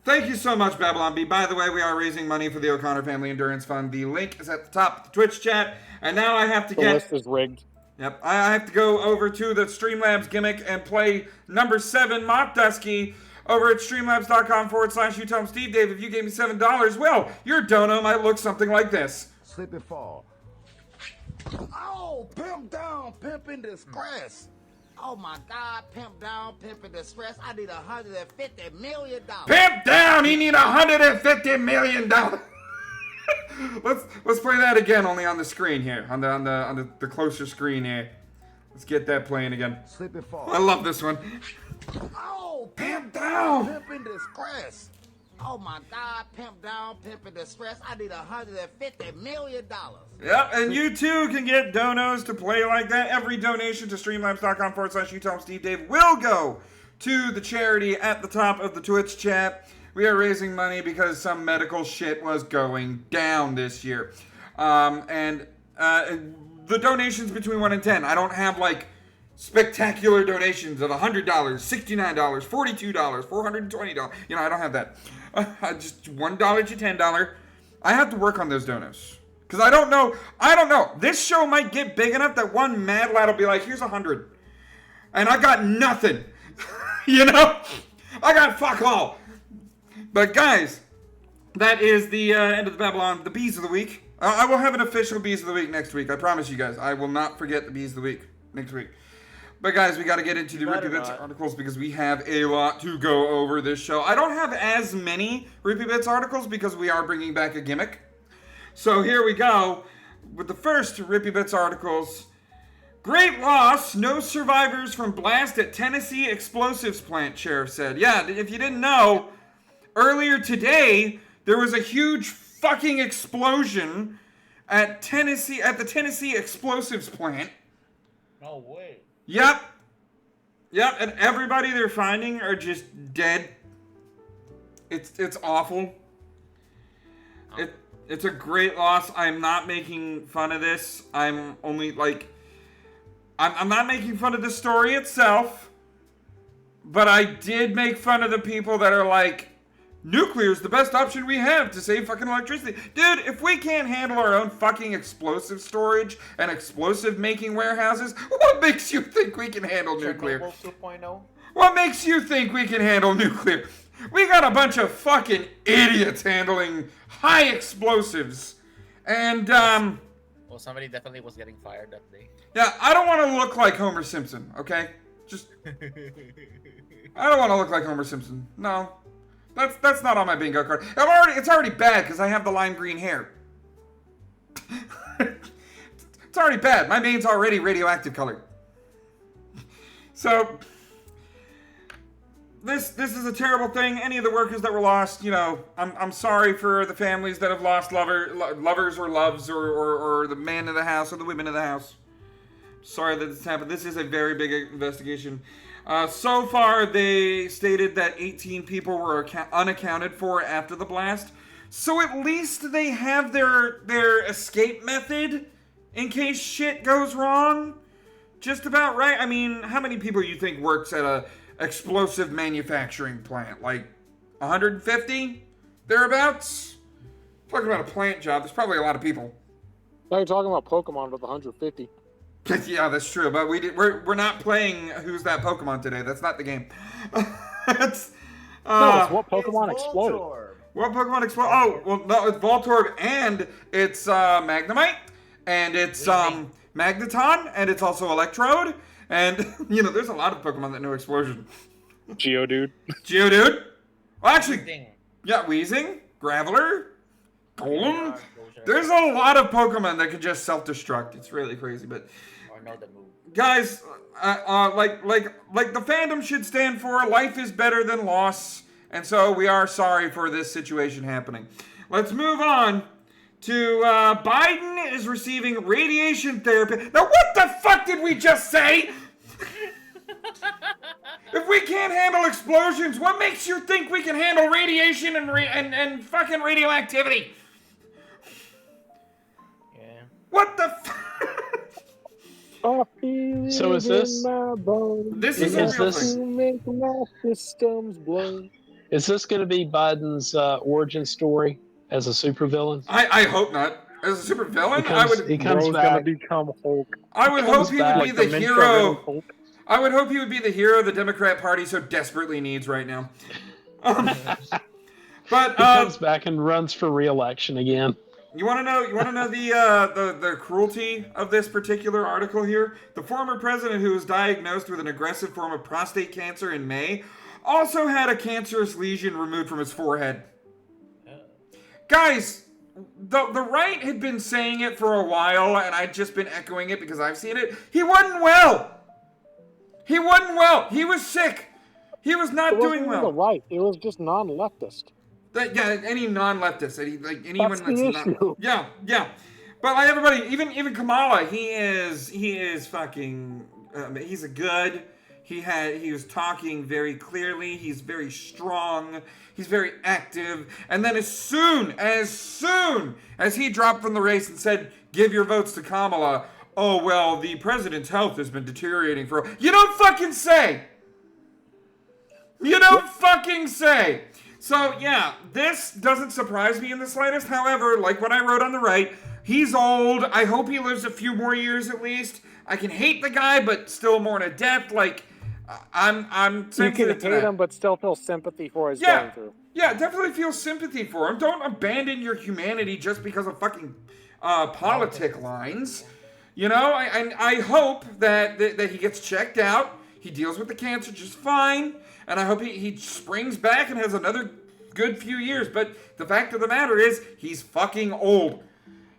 Thank you so much, Babylon B. By the way, we are raising money for the O'Connor Family Endurance Fund. The link is at the top of the Twitch chat. And now I have to The list is rigged. Yep, I have to go over to the Streamlabs gimmick and play number 7, Mock Dusky, over at streamlabs.com/you tell him, Steve Dave, if you gave me $7, well, your dono might look something like this. Slip and fall. Oh, pimp down, pimp in distress. Oh my God, pimp down, pimp in distress. I need $150 million. Pimp down, he need $150 million. Let's play that again, only on the screen here, on the closer screen here. Let's get that playing again. Slip and fall. I love this one. Oh, pimp down, pimp in distress. Oh my God, pimp down, pimp in distress. I need $150 million. Yep, and you too can get donos to play like that. Every donation to streamlabs.com/you tell him Steve Dave will go to the charity at the top of the Twitch chat. We are raising money because some medical shit was going down this year. And the donations between 1 and 10, I don't have like spectacular donations of $100, $69, $42, $420. You know, I don't have that. Just $1 to $10. I have to work on those donos. Because I don't know. This show might get big enough that one mad lad will be like, here's 100. And I got nothing. You know? I got fuck all. But guys, that is the end of the Babylon, the Bees of the Week. I will have an official Bees of the Week next week. I promise you guys. I will not forget the Bees of the Week next week. But guys, we got to get into the Rippy Bits articles because we have a lot to go over this show. I don't have as many Rippy Bits articles because we are bringing back a gimmick. So here we go with the first Rippy Bits articles. Great loss, no survivors from blast at Tennessee explosives plant, sheriff said. Yeah, if you didn't know, earlier today, there was a huge fucking explosion at the Tennessee explosives plant. No way. Yep, and everybody they're finding are just dead. It's awful. It's a great loss. I'm not making fun of this. I'm only like, I'm not making fun of the story itself, but I did make fun of the people that are like, nuclear's the best option we have to save fucking electricity. Dude, if we can't handle our own fucking explosive storage and explosive making warehouses, what makes you think we can handle nuclear? Chernobyl 2.0? What makes you think we can handle nuclear? We got a bunch of fucking idiots handling high explosives. And, Well, somebody definitely was getting fired that day. yeah, I don't want to look like Homer Simpson, okay? I don't want to look like Homer Simpson. No. That's not on my bingo card. It's already bad because I have the lime green hair. It's already bad. My main's already radioactive color. So this is a terrible thing. Any of the workers that were lost, you know, I'm sorry for the families that have lost lovers or loves or the man of the house or the women of the house. Sorry that this happened. This is a very big investigation. So far, they stated that 18 people were unaccounted for after the blast. So at least they have their escape method in case shit goes wrong. Just about right. I mean, how many people you think works at a explosive manufacturing plant? Like 150? Thereabouts? Talking about a plant job, there's probably a lot of people. Now you're talking about Pokemon with 150. Yeah, that's true, but we're not playing Who's That Pokemon today. That's not the game. No, it's what Pokemon exploded. What Pokemon exploded? Oh, well, no, it's Voltorb, and it's Magnemite, and it's Magneton, and it's also Electrode, and, you know, there's a lot of Pokemon that know Explosion. Geodude. Well, actually, yeah, Weezing, Graveler, Golem. There's a lot of Pokemon that can just self-destruct. It's really crazy, but guys, like the fandom should stand for life is better than loss, and so we are sorry for this situation happening. Let's move on to Biden is receiving radiation therapy. Now, what the fuck did we just say? If we can't handle explosions, what makes you think we can handle radiation and fucking radioactivity? What the So is this? This is a real thing. Make my systems blow. Is this going to be Biden's origin story as a supervillain? I hope not. As a supervillain, He comes back. Gonna become Hulk. I would hope he would be the dementia hero. Hulk. I would hope he would be the hero the Democrat Party so desperately needs right now. But He comes back and runs for re-election again. You want to know? The cruelty of this particular article here? The former president, who was diagnosed with an aggressive form of prostate cancer in May, also had a cancerous lesion removed from his forehead. Guys, the right had been saying it for a while, and I'd just been echoing it because I've seen it. He wasn't well. He wasn't well. He was sick. He was not doing well. The right. It was just non-leftist. Any non-leftist, anyone That's that's the not, issue. yeah. But like everybody, even Kamala, he is fucking. He's a good. He was talking very clearly. He's very strong. He's very active. And then as soon as he dropped from the race and said, "Give your votes to Kamala," oh well, the president's health has been deteriorating for. You don't fucking say. You don't fucking say. So, yeah, this doesn't surprise me in the slightest. However, like what I wrote on the right, he's old. I hope he lives a few more years at least. I can hate the guy, but still mourn a death. Like, I'm sensitive You to can hate that. him, but still feel sympathy for his going through. Yeah, definitely feel sympathy for him. Don't abandon your humanity just because of fucking politic lines. You know, I hope that he gets checked out. He deals with the cancer just fine. And I hope he springs back and has another good few years. But the fact of the matter is, he's fucking old.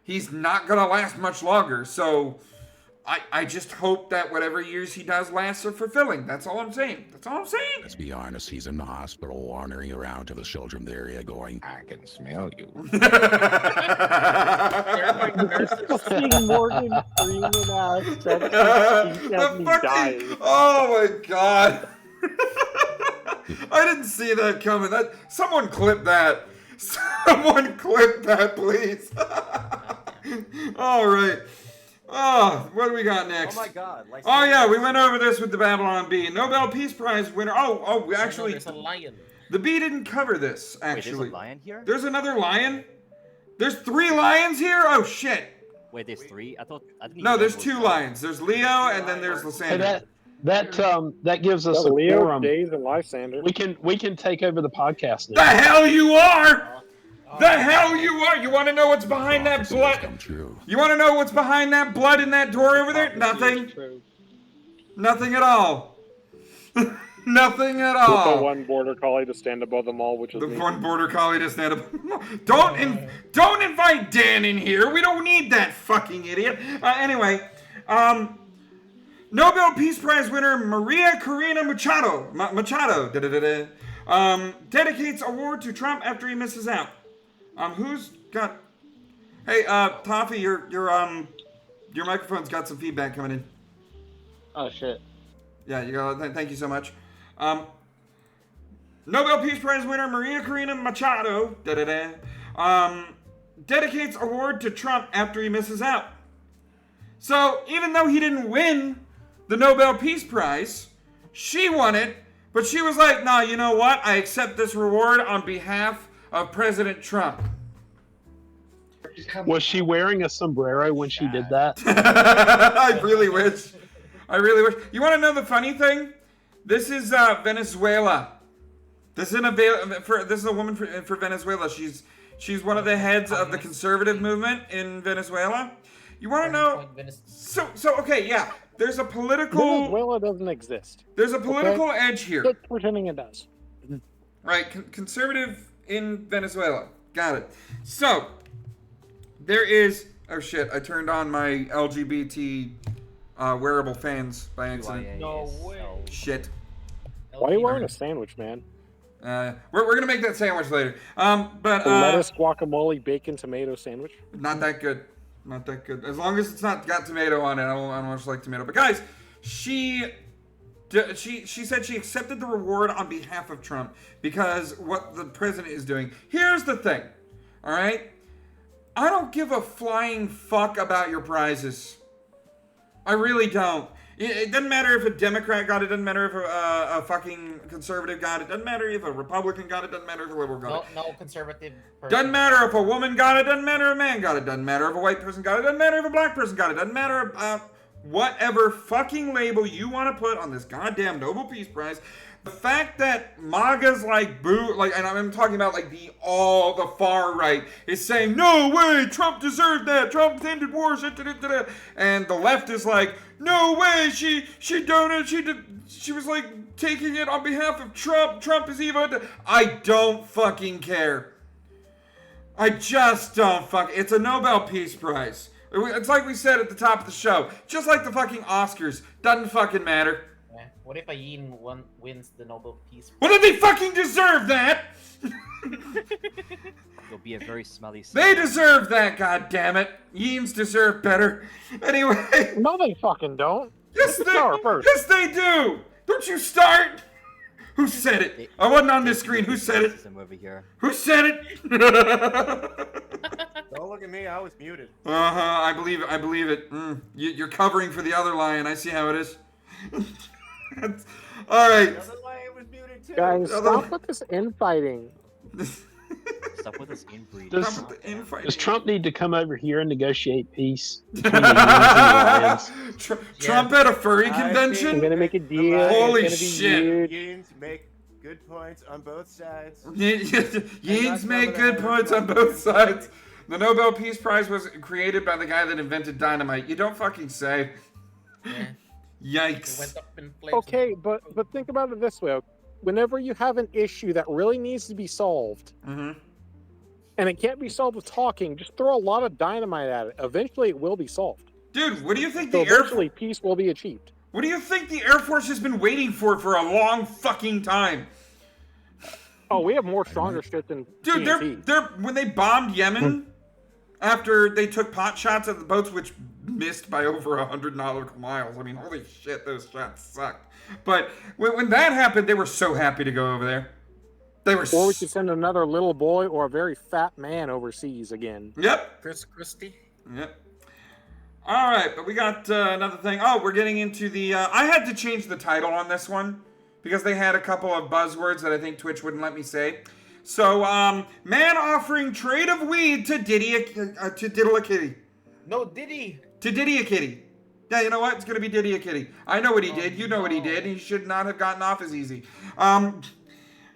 He's not going to last much longer. So I just hope that whatever years he does last are fulfilling. That's all I'm saying. Let's be honest, he's in the hospital wandering around to the children's area going, I can smell you. Seeing Morgan screaming out. Oh my god. I didn't see that coming. Someone clip that. Someone clip that, please. All right. Oh, what do we got next? Oh my god. Oh yeah, we went over this with the Babylon Bee. Nobel Peace Prize winner. Actually, there's a lion. The Bee didn't cover this, actually. Wait, there's a lion here? There's another lion? There's 3 lions here? Oh shit. Wait, there's 3? I didn't No, even there's know 2 lions. There's Leo and then there's Lysander. Hey, that gives us a Leo, forum. Dave, and Lysander. We can take over the podcast The now. hell you are! The hell you are! You want to know what's behind that blood? You want to know what's behind that blood in that door over there? Nothing. Nothing at all. Nothing at all. The one border collie to stand above them all, which is The me. one border collie to stand up. Don't invite Dan in here. We don't need that fucking idiot. Anyway, Nobel Peace Prize winner Maria Corina Machado dedicates award to Trump after he misses out. Who's got? Hey, Toffee, your microphone's got some feedback coming in. Oh shit. Yeah, you go. Thank you so much. Nobel Peace Prize winner Maria Corina Machado dedicates award to Trump after he misses out. So even though he didn't win the Nobel Peace Prize, she won it, but she was like, "Nah, you know what? I accept this reward on behalf of President Trump." Was she wearing a sombrero when she did that? I really wish. You want to know the funny thing? This is Venezuela. This is a woman for Venezuela. She's one of the heads of the conservative movement in Venezuela. You want to know? So okay, yeah. There's a political. Venezuela doesn't exist. There's a political edge here. Quit pretending it does. Right, conservative in Venezuela. Got it. So there is. Oh shit! I turned on my LGBT wearable fans by accident. No way. Shit. Why are you wearing a sandwich, man? We're gonna make that sandwich later. But Lettuce, guacamole, bacon, tomato sandwich. Not that good. Not that good. As long as it's not got tomato on it, I don't much like tomato. But guys, she said she accepted the reward on behalf of Trump because what the president is doing. Here's the thing, all right? I don't give a flying fuck about your prizes. I really don't. It doesn't matter if a Democrat got it. Doesn't matter if a fucking conservative got it. Doesn't matter if a Republican got it. Doesn't matter if a liberal got it. No conservative person. Doesn't matter if a woman got it. Doesn't matter if a man got it. Doesn't matter if a white person got it. Doesn't matter if a black person got it. Doesn't matter whatever fucking label you want to put on this goddamn Nobel Peace Prize. The fact that MAGA's and I'm talking about like the far right is saying, no way, Trump deserved that, Trump ended war, and the left is like, no way, she was like taking it on behalf of Trump is evil. I don't fucking care. I just don't it's a Nobel Peace Prize. It's like we said at the top of the show, just like the fucking Oscars, doesn't fucking matter. What if a yin wins the Nobel Peace Prize? Well, then they fucking deserve that! You'll be a very smelly. They deserve that, goddammit. Yins deserve better. Anyway. No, they fucking don't. Yes, they do! Don't you start! Who said it? I wasn't on this screen. Who said it? Over here. Who said it? Don't look at me. I was muted. I believe it. You're covering for the other lion. I see how it is. All right. The other lion was muted too. Guys, stop with this infighting. Stop with this inbreeding. Does Trump need to come over here and negotiate peace between the Yins and the Lions? Trump at a furry convention? I'm gonna make a deal. Holy shit. Yins make good points on both sides. Yins make good points on both sides. The Nobel Peace Prize was created by the guy that invented dynamite. You don't fucking say. Yeah. Yikes. It went up in flames. Okay, but think about it this way. Whenever you have an issue that really needs to be solved, and it can't be solved with talking, just throw a lot of dynamite at it. Eventually, it will be solved. Dude, what do you think eventually peace will be achieved? What do you think the Air Force has been waiting for a long fucking time? Oh, we have more stronger shit than Dude, they're when they bombed Yemen, after they took pot shots at the boats, which missed by over 100 nautical miles. I mean, holy shit, those shots sucked. But when that happened, they were so happy to go over there. Or we could send another little boy or a very fat man overseas again. Yep. Chris Christie. Yep. All right, but we got another thing. Oh, we're getting into the... I had to change the title on this one because they had a couple of buzzwords that I think Twitch wouldn't let me say. So, man offering trade of weed to diddle a kitty. No, Diddy. To Diddy a kitty. Yeah, you know what? It's going to be Diddy a kitty. I know what he did. You know what he did. He should not have gotten off as easy.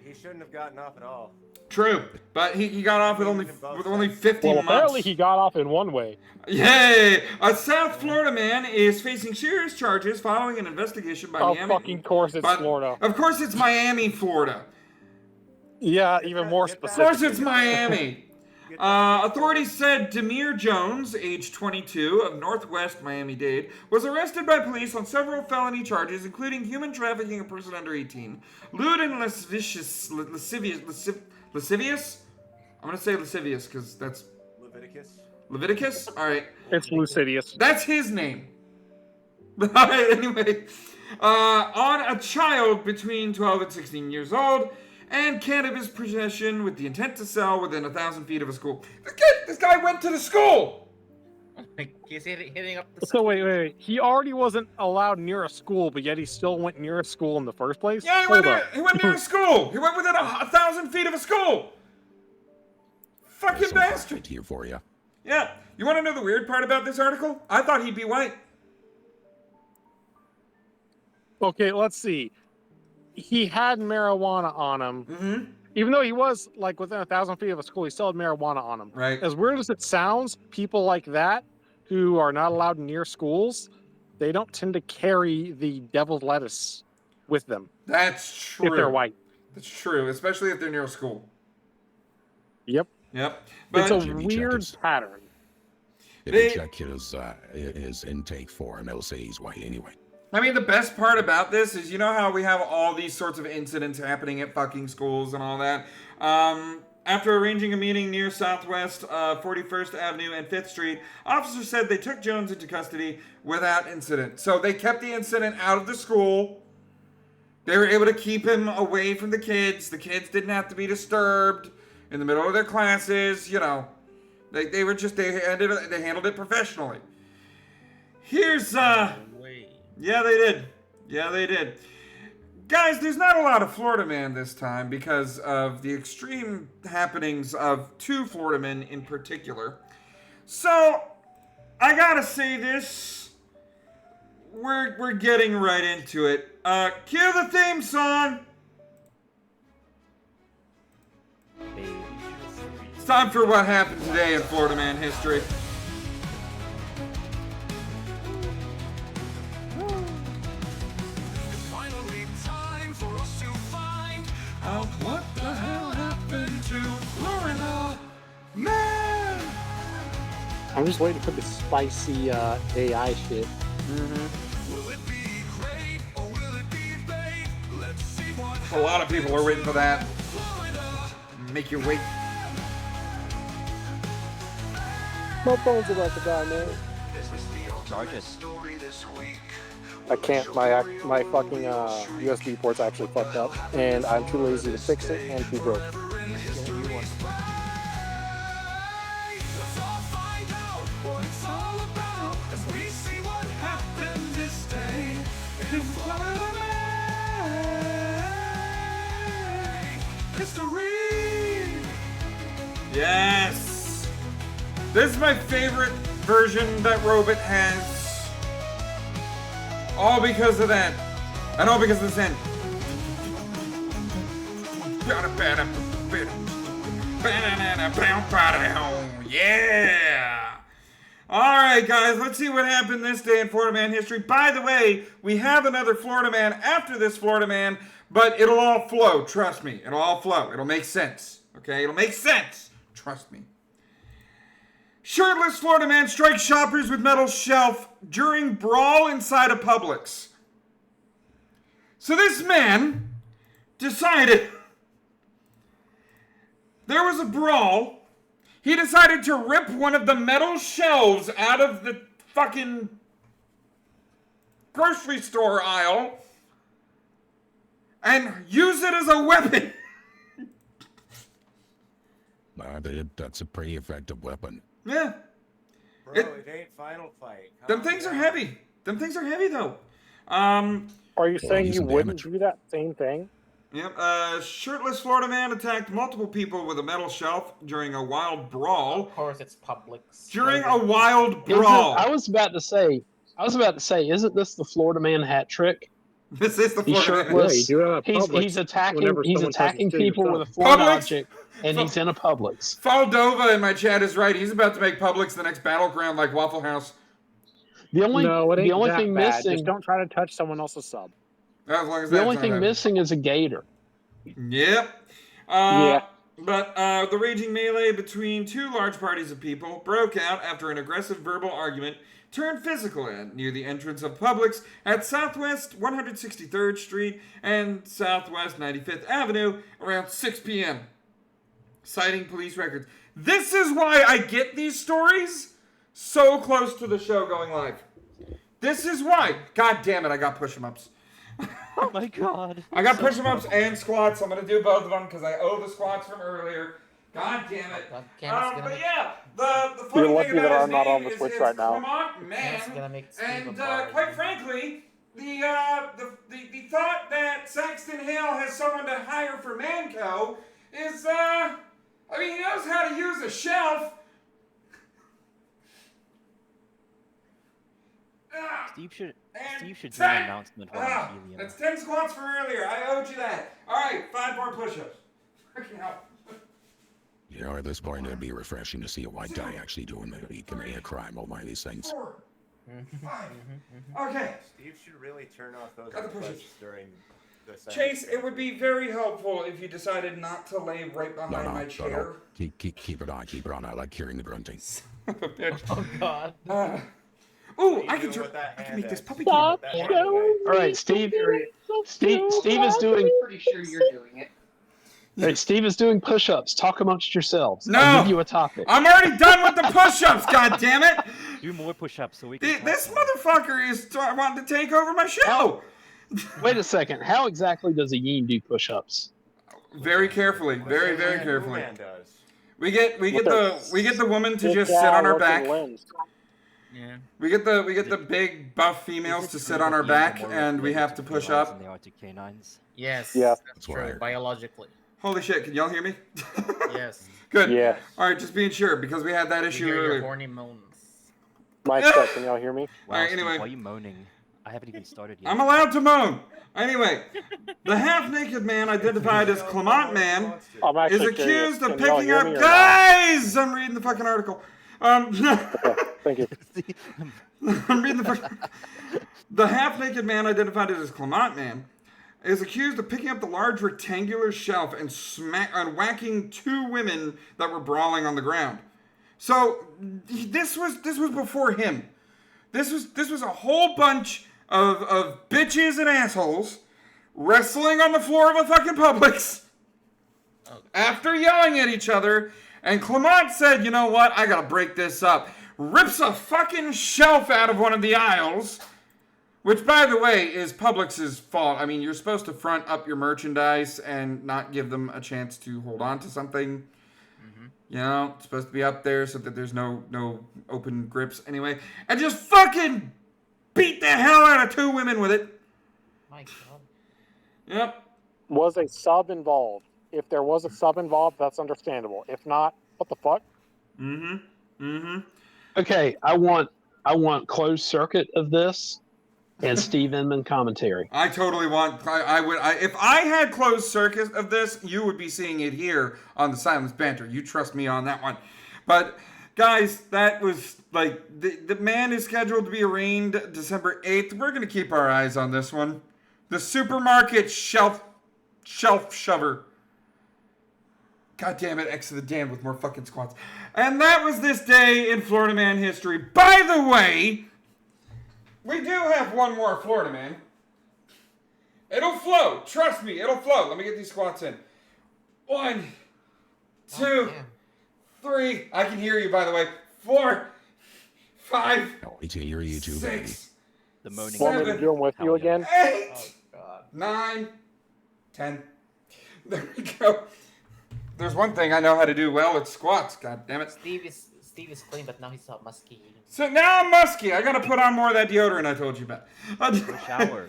He shouldn't have gotten off at all. True, but he got off with only 15 months. Apparently he got off in one way. Yay! A South Florida man is facing serious charges following an investigation by Miami. Of fucking course it's Florida. Of course it's Miami, Florida. Yeah, even more specific. Of course it's Miami. Authorities said Demir Jones, age 22, of Northwest Miami-Dade, was arrested by police on several felony charges, including human trafficking a person under 18, lewd and lascivious. I'm going to say lascivious because that's... Leviticus? All right. It's Lucidius. That's his name. All right, anyway. On a child between 12 and 16 years old, and cannabis possession with the intent to sell within 1,000 feet of a school. This guy went to the school! He's hitting up the school. So wait. He already wasn't allowed near a school, but yet he still went near a school in the first place? Yeah, he went near a school. He went within 1,000 feet of a school. Fucking bastard. Here for you. Yeah. You want to know the weird part about this article? I thought he'd be white. Okay, let's see. He had marijuana on him. Mm-hmm. Even though he was like within 1,000 feet of a school, he still had marijuana on him. Right. As weird as it sounds, people like that who are not allowed near schools, they don't tend to carry the devil's lettuce with them. That's true. If they're white. That's true, especially if they're near a school. Yep. But it's a weird pattern. If you check his intake form, it'll say he's white anyway. I mean, the best part about this is, you know how we have all these sorts of incidents happening at fucking schools and all that? After arranging a meeting near Southwest 41st Avenue and 5th Street, officers said they took Jones into custody without incident. So they kept the incident out of the school. They were able to keep him away from the kids. The kids didn't have to be disturbed in the middle of their classes, you know. They handled it professionally. Here's Yeah, they did. Yeah, they did. Guys, there's not a lot of Florida Man this time because of the extreme happenings of two Florida men in particular. So, I gotta say this. We're getting right into it. Cue the theme song. It's time for what happened today in Florida Man history. What the hell happened to Florida Man? I'm just waiting for the spicy AI shit. A lot of people are waiting for that. Make you wait. My phone's about to die, man. Charges. I can't. My fucking USB port's actually fucked up, and I'm too lazy to fix it and too broke. Yes! This is my favorite version that Robot has. All because of that. And all because of this end. Yeah! Alright, guys, let's see what happened this day in Florida Man history. By the way, we have another Florida Man after this Florida Man, but it'll all flow. Trust me. It'll all flow. It'll make sense. Okay? It'll make sense. Trust me. Shirtless Florida man strikes shoppers with metal shelf during brawl inside a Publix. So this man decided there was a brawl. He decided to rip one of the metal shelves out of the fucking grocery store aisle and use it as a weapon. That's a pretty effective weapon. Yeah. Bro, it ain't Final Fight. Them things are heavy. Them things are heavy, though. Are you saying you wouldn't do that same thing? Yep. Shirtless Florida man attacked multiple people with a metal shelf during a wild brawl. Of course, it's Publix. During a wild brawl. I was about to say, isn't this the Florida Man hat trick? This is the He's Florida shirtless. man. He's attacking people with a foreign object, and he's in a Publix. Faldova in my chat is right. He's about to make Publix the next battleground like Waffle House. The only thing missing. Just don't try to touch someone else's sub. As long as the only thing missing is a gator. Yep. Yeah. But the raging melee between two large parties of people broke out after an aggressive verbal argument turned physical near the entrance of Publix at Southwest 163rd Street and Southwest 95th Avenue around 6 p.m. Citing police records. This is why I get these stories so close to the show going live. This is why. God damn it, I got push-em-ups. Oh my god. I got push-em-ups and squats. I'm going to do both of them because I owe the squats from earlier. God damn it. But yeah, the funny You're lucky thing that about I'm his not on name the is Switch right now. Vermont Man. And quite frankly, the thought that Saxton Hale has someone to hire for Manco is, I mean, he knows how to use a shelf. Steve should do an announcement on helium. That's 10 squats from earlier. I owed you that. All right, 5 more push-ups. Freaking hell. You know, at this point, it'd be refreshing to see a white guy actually doing committing a crime over these things. 4, 5. Okay. Steve should really turn off those Got the push-ups. requests during the session. Chase, it would be very helpful if you decided not to lay right behind my chair. Keep it on. I like hearing the grunting. Oh god. I can make this puppy cam. All right, Steve is doing. Pretty sure you're doing it. All right, Steve is doing push-ups. Talk amongst yourselves. No, I'll give you a topic. I'm already done with the push-ups. God damn it! Do more push-ups so we can. This motherfucker is wanting to take over my show. Wait a second. How exactly does a yin do push-ups? Very carefully. Very carefully. We get the woman to just sit on her back. Yeah. We get the big buff females to sit on our back, and we have to push up. They are to canines. Yes. Yeah. That's true. Biologically. Holy shit! Can y'all hear me? Yes. Good. Yeah. All right, just being sure because we had that You issue hear your earlier. horny moans. Mike, can y'all hear me? Wow, Alright, Steve, anyway. why are you moaning? I haven't even started yet. I'm allowed to moan. Anyway, the half-naked man identified as Clement Man I'm is actually curious. accused of Can y'all picking hear up me or not? guys. I'm reading the fucking article. Thank you. I'm reading the half-naked man identified as Clement Man is accused of picking up the large rectangular shelf and whacking 2 women that were brawling on the ground. So this was before him. This was a whole bunch of bitches and assholes wrestling on the floor of a fucking Publix after yelling at each other. And Clement said, you know what? I gotta break this up. Rips a fucking shelf out of one of the aisles. Which, by the way, is Publix's fault. I mean, you're supposed to front up your merchandise and not give them a chance to hold on to something. You know, it's supposed to be up there so that there's no open grips anyway. And just fucking beat the hell out of 2 women with it. My God. Yep. Was a sub involved? If there was a sub involved, that's understandable. If not, what the fuck? Okay, I want closed circuit of this and Steve Inman commentary. I totally want. I would. If I had closed circuit of this, you would be seeing it here on the Silence Banter. You trust me on that one. But guys, that was like the man is scheduled to be arraigned December 8th. We're gonna keep our eyes on this one. The supermarket shelf shover. God damn it, X to the damned with more fucking squats. And that was this day in Florida Man history. By the way, we do have one more Florida Man. It'll flow. Trust me, it'll flow. Let me get these squats in. 1, 2, 3. I can hear you, by the way. 4, 5, It's a hear you too, baby. 6, The moaning. 7, Doing with you again? 8, 9, 10. There we go. There's one thing I know how to do well. It's squats. God damn it. Steve is clean, but now he's all musky. So now I'm musky. I gotta put on more of that deodorant I told you about. Shower.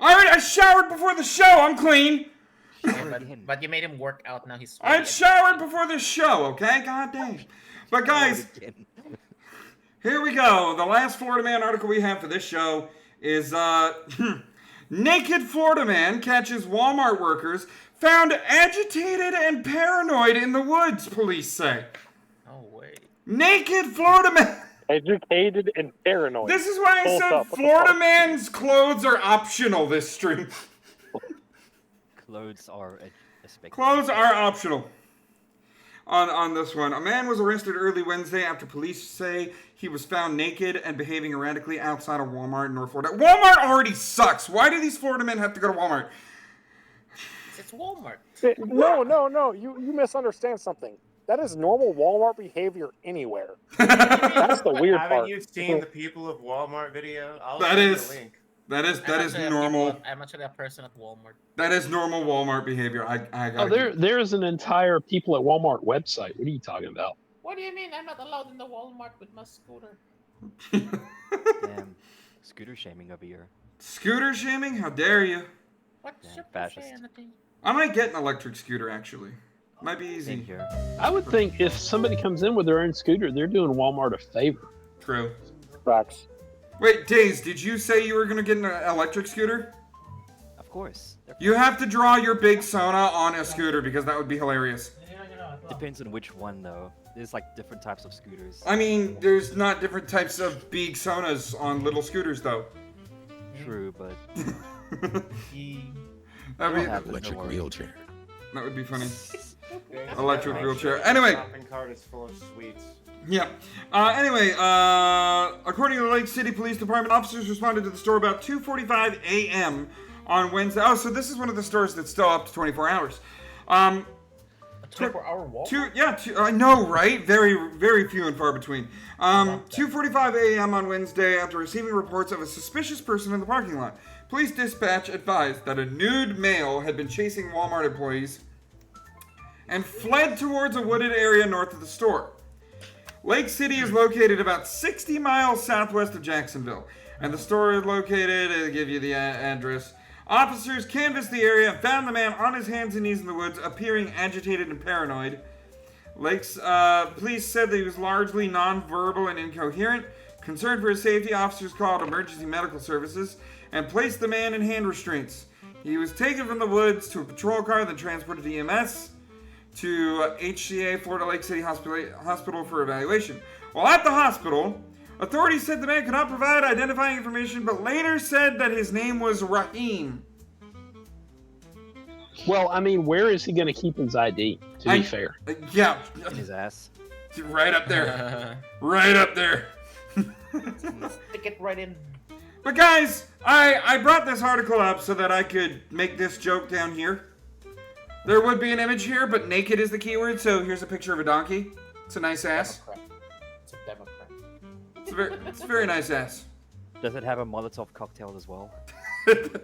I showered before the show. I'm clean. But you made him work out. Now he's. I showered before the show. Okay. God damn. But guys, here we go. The last Florida Man article we have for this show is naked Florida man catches Walmart workers found agitated and paranoid in the woods, police say. No way. Naked Florida man. Educated and paranoid. This is why I Both said up. Florida man's clothes are optional this stream. Clothes are a spectacle. Clothes are optional. On this one, a man was arrested early Wednesday after police say he was found naked and behaving erratically outside of Walmart in North Florida. Walmart already sucks. Why do these Florida men have to go to Walmart? It's Walmart. No. You misunderstand something. That is normal Walmart behavior anywhere. That's the weird part. Haven't you seen the People of Walmart video? I'll That send you is- a link. That is normal. I'm actually a person at Walmart. That is normal Walmart behavior. I Oh, there's an entire People at Walmart website. What are you talking about? What do you mean? I'm not allowed in the Walmart with my scooter. Damn. Scooter shaming over here. Scooter shaming? How dare you? What's Yeah, your fascist. profanity? I might get an electric scooter actually. Might be easy. Same here. I would think if somebody comes in with their own scooter, they're doing Walmart a favor. True. Facts. Wait, Daze, did you say you were gonna get an electric scooter? Of course. You have to draw your big Sona on a scooter because that would be hilarious. Depends on which one though. There's like different types of scooters. I mean, there's not different types of big Sonas on little scooters though. True, but That'd be, Electric wheelchair. that would be funny. Okay, Electric make wheelchair. sure Anyway. The shopping cart is full of sweets. Yeah. Anyway, according to the Lake City Police Department, officers responded to the store about 2:45 a.m. on Wednesday. Oh, so this is one of the stores that's still up to 24 hours. A 24-hour Walmart? I know, right? Very, very few and far between. 2:45 a.m. on Wednesday, after receiving reports of a suspicious person in the parking lot, police dispatch advised that a nude male had been chasing Walmart employees and fled towards a wooded area north of the store. Lake City is located about 60 miles southwest of Jacksonville. And the store is located, they give you the address. Officers canvassed the area and found the man on his hands and knees in the woods, appearing agitated and paranoid. Lake's police said that he was largely non-verbal and incoherent. Concerned for his safety, officers called emergency medical services and placed the man in hand restraints. He was taken from the woods to a patrol car, then transported to EMS to HCA Florida Lake City Hospital for evaluation. While at the hospital, authorities said the man could not provide identifying information, but later said that his name was Raheem. Well, I mean, where is he going to keep his ID, to be fair? Yeah. In his ass. Right up there. Right up there. Stick it right in. But guys, I brought this article up so that I could make this joke down here. There would be an image here, but naked is the keyword, so here's a picture of a donkey. It's a nice ass. It's a Democrat. It's a very nice ass. Does it have a Molotov cocktail as well? That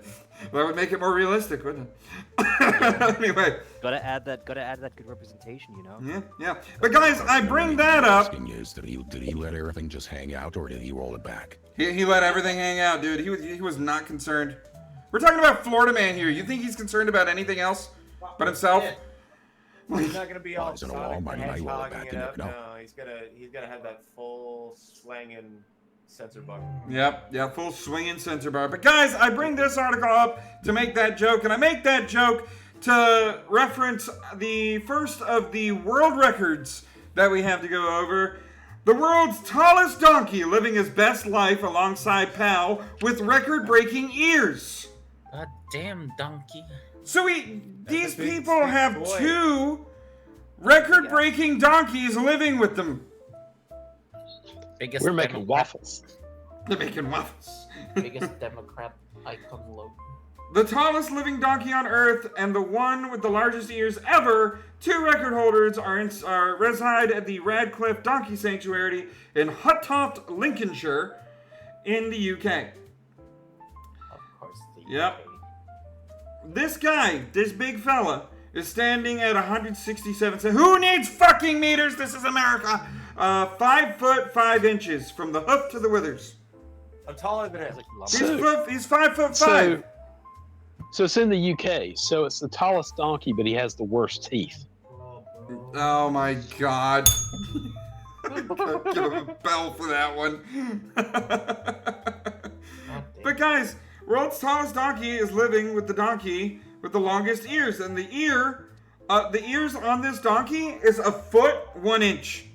would make it more realistic, wouldn't it? Anyway. Gotta add that good representation, you know? Yeah. But guys, I bring that up. Is, did he let everything just hang out, or did he roll it back? He let everything hang out, dude. He was not concerned. We're talking about Florida man here. You think he's concerned about anything else but himself? He's not gonna be all Is it Sonic the almighty night roll it Hedgehogging back it in up. there? No. No, he's gonna have that full swanging sensor bar. Yep, full swinging sensor bar. But guys, I bring this article up to make that joke, and I make that joke to reference the first of the world records that we have to go over. The world's tallest donkey living his best life alongside Pal with record-breaking ears. A damn donkey. So these people have two record-breaking donkeys living with them. We're making waffles. They're making waffles. Biggest Democrat icon logo. The tallest living donkey on Earth and the one with the largest ears ever, two record holders reside at the Radcliffe Donkey Sanctuary in Huttoft, Lincolnshire, in the UK. Of course, the Yep. UK. This guy, this big fella, is standing at 167 centimeters. Who needs fucking meters? This is America. 5 foot 5 inches from the hoof to the withers. I'm taller than him. He's 5 foot 5. So it's in the UK. So it's the tallest donkey, but he has the worst teeth. Oh my God. Give him a bell for that one. But guys, world's tallest donkey is living with the donkey with the longest ears, and the ears on this donkey is 1 foot 1 inch.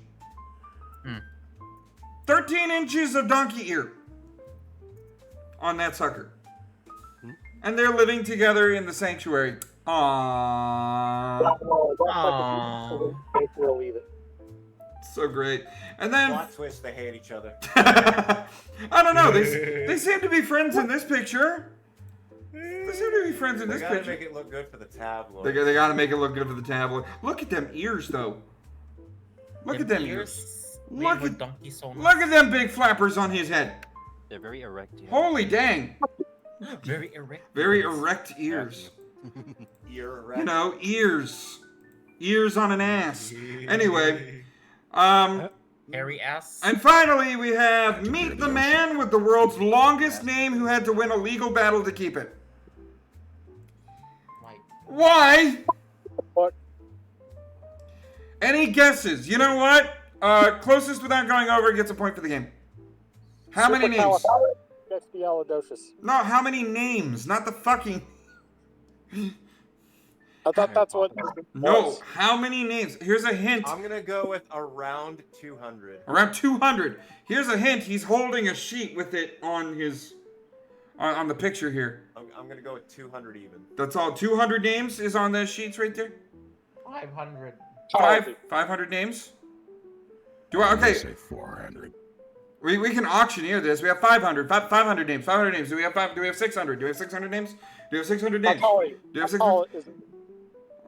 13 inches of donkey ear on that sucker. And they're living together in the sanctuary. Aww. We'll leave it. So great. And then Plot twist, they hate each other. I don't know. They seem to be friends in this picture. They seem to be friends in this They gotta picture. make it look good for the tabloid. They gotta make it look good for the tabloid. Look at them ears, though. Look at them ears. Look at them big flappers on his head. They're very erect. Yeah. Holy dang. Very erect. Very erect ears. Ear erect. You know, ears. Ears on an ass. Anyway, hairy ass. and finally we have meet the man with the world's longest name who had to win a legal battle to keep it. Why? What? Any guesses? You know what? Closest without going over gets a point for the game. How many names? Supercalifragilisticexpialidocious. No, how many names? Not the fucking... I thought that's what. No, how many names? Here's a hint. I'm gonna go with around 200. Around 200. Here's a hint. He's holding a sheet with it on his... on the picture here. I'm gonna go with 200 even. That's all. 200 names is on those sheets right there? 500. 500 names? Okay. Say 400. We can auctioneer this. We have 500. 500 names. 500 names. Do we have 600? Do we have 600 names? Do we have 600 names? Do you have 600?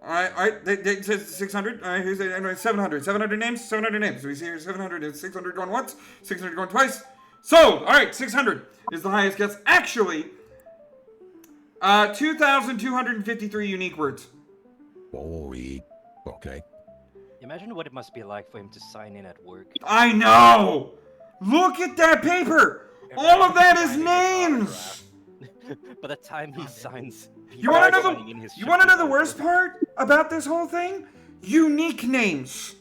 Alright. They said 600. Alright, here's 700. 700 names? 700 names. Do we see here 700? Is 600 going once? 600 going twice? Sold! Alright, 600 is the highest guess. Actually, 2,253 unique words. Holy. Okay. Imagine what it must be like for him to sign in at work. I know! Look at that paper! All of that is names! By the time he signs... You want to know the worst part about this whole thing? Unique names.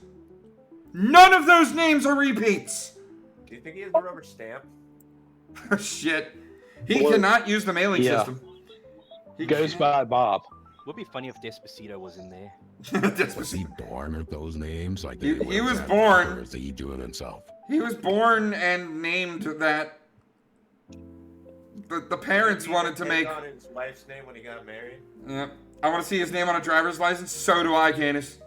None of those names are repeats. Do you think he has a rubber stamp? Shit. He cannot use the mailing system. He goes by Bob. Would be funny if Despacito was in there. Was he born with those names? Like he was born. Or does he do it himself? He was born and named that. The parents wanted to make. On his wife's name when he got married. Yep. I want to see his name on a driver's license. So do I, Candace.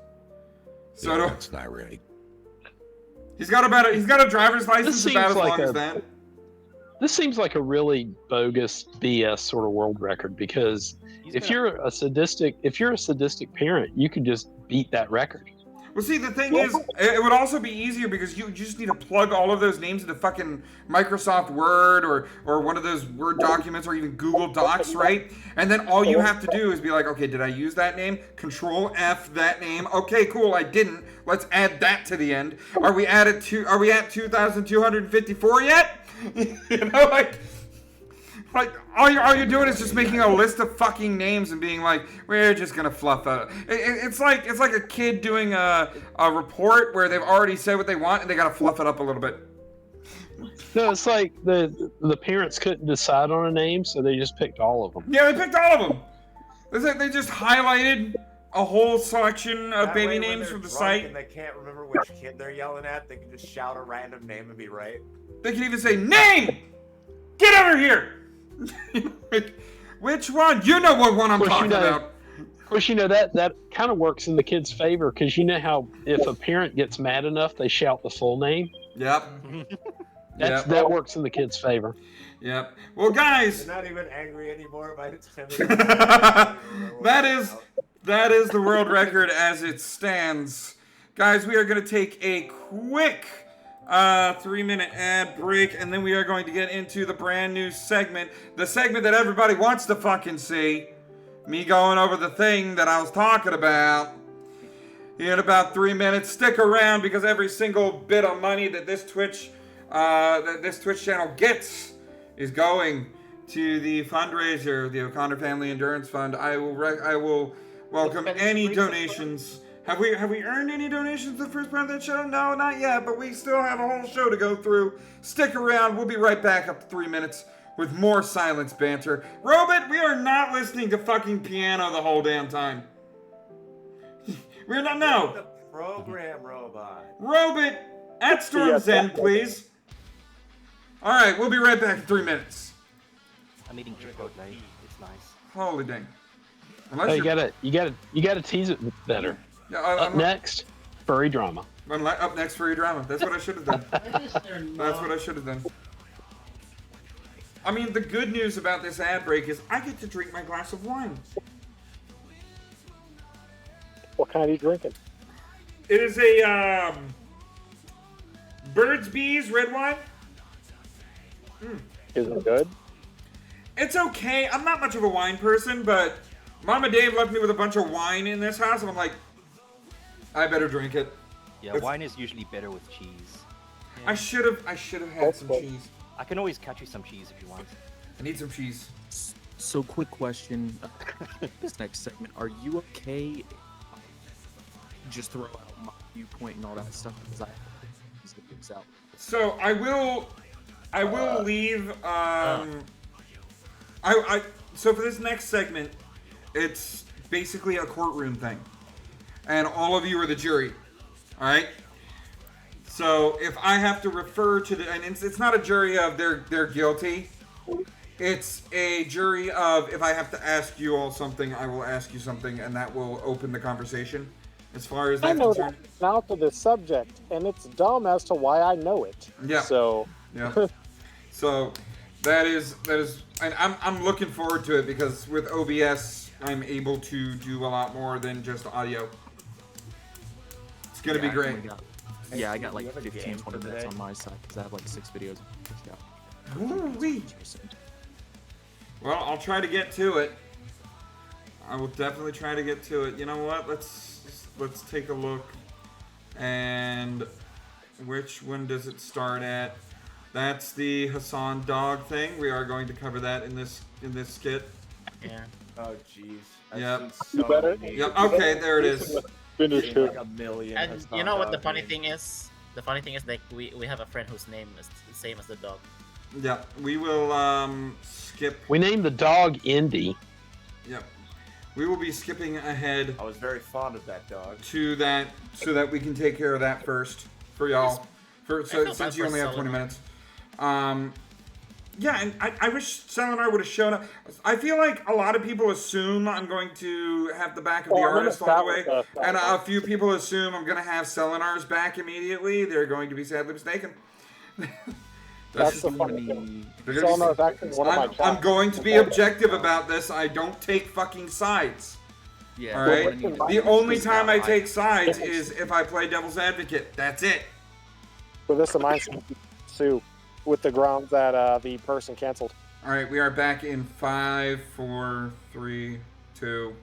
So do I. That's not really. He's got a driver's license about as long as that. This seems like a really bogus BS sort of world record because if you're a sadistic parent, you could just beat that record. Well, see, the thing is, it would also be easier because you just need to plug all of those names into fucking Microsoft Word or one of those Word documents or even Google Docs, right? And then all you have to do is be like, okay, did I use that name? Control F that name. Okay, cool, I didn't. Let's add that to the end. Are we at 2,254 yet? You know, like all you're doing is just making a list of fucking names and being like, we're just gonna fluff that up. It's like a kid doing a report where they've already said what they want and they gotta fluff it up a little bit. No, it's like the parents couldn't decide on a name, so they just picked all of them. Yeah, they picked all of them. They just highlighted a whole selection of baby names from the site. And they can't remember which kid they're yelling at. They can just shout a random name and be right. They can even say, name! Get over here! Which one? You know what one I'm talking about. Of course, that kind of works in the kid's favor because you know how if a parent gets mad enough, they shout the full name. Yep. That works in the kid's favor. Yep. Well, guys, they're not even angry anymore by the time. that is the world record as it stands, guys. We are going to take a quick 3-minute ad break, and then we are going to get into the brand new segment, the segment that everybody wants to fucking see, me going over the thing that I was talking about in about 3 minutes. Stick around because every single bit of money that this Twitch channel gets is going to the fundraiser, the O'Connor Family Endurance Fund. I will welcome any donations. Have we earned any donations the first part of that show? No, not yet, but we still have a whole show to go through. Stick around. We'll be right back up to 3 minutes with more Silence Banter. Robot, we are not listening to fucking piano the whole damn time. We're not, no. The program robot. Robot, at Storm's End, please. All right, we'll be right back in 3 minutes. I'm eating Chipotle. It's nice. Holy dang. You gotta tease it better. Yeah, up next, furry drama. Up next, furry drama. That's what I should have done. That's what I should have done. I mean, the good news about this ad break is I get to drink my glass of wine. What kind are you drinking? It is a Bird's Bees red wine. Is it good? It's okay. I'm not much of a wine person, but Mama Dave left me with a bunch of wine in this house, and I'm like, I better drink it. Yeah, wine is usually better with cheese. Yeah. I should have had some cheese. I can always cut you some cheese if you want. I need some cheese. So, quick question. This next segment, are you okay? Just throw out my viewpoint and all that stuff because I just get things out. So I will leave. So for this next segment, it's basically a courtroom thing, and all of you are the jury. All right. So if I have to refer to and it's not a jury of they're guilty. It's a jury of if I have to ask you all something, I will ask you something, and that will open the conversation. As far as that's concerned. Now to the subject, and it's dumb as to why I know it. Yeah. So. Yeah. So that is, and I'm looking forward to it because with OBS, I'm able to do a lot more than just audio. It's gonna be great. I got like 15, 20 minutes on my side because I have like 6 videos. Ooh-wee. Well, I'll try to get to it. I will definitely try to get to it. You know what? Let's take a look. And which one does it start at? That's the Hassan dog thing. We are going to cover that in this skit. Yeah. Oh jeez. Yep. Yep. Okay, there it is. Finish Like it. a million. And Hassan you know what the dog funny memes. thing is? The funny thing is like we have a friend whose name is the same as the dog. Yep. We will skip. We named the dog Indy. Yep. We will be skipping ahead I was very fond of that dog. to that so that we can take care of that first for y'all. Since you only have 20 minutes. Yeah, and I wish Selenar would have shown up. I feel like a lot of people assume I'm going to have the back of the artist all the way, and a few people assume I'm going to have Selenar's back immediately. They're going to be sadly mistaken. That's the funny thing. Selenar's actually one of my cats. I'm going to be objective about this. I don't take fucking sides. Yeah. All right. The only time I take sides is if I play devil's advocate. That's it. So this reminds me of Sue with the grounds that the person canceled. All right, we are back in 5, 4, 3, 2.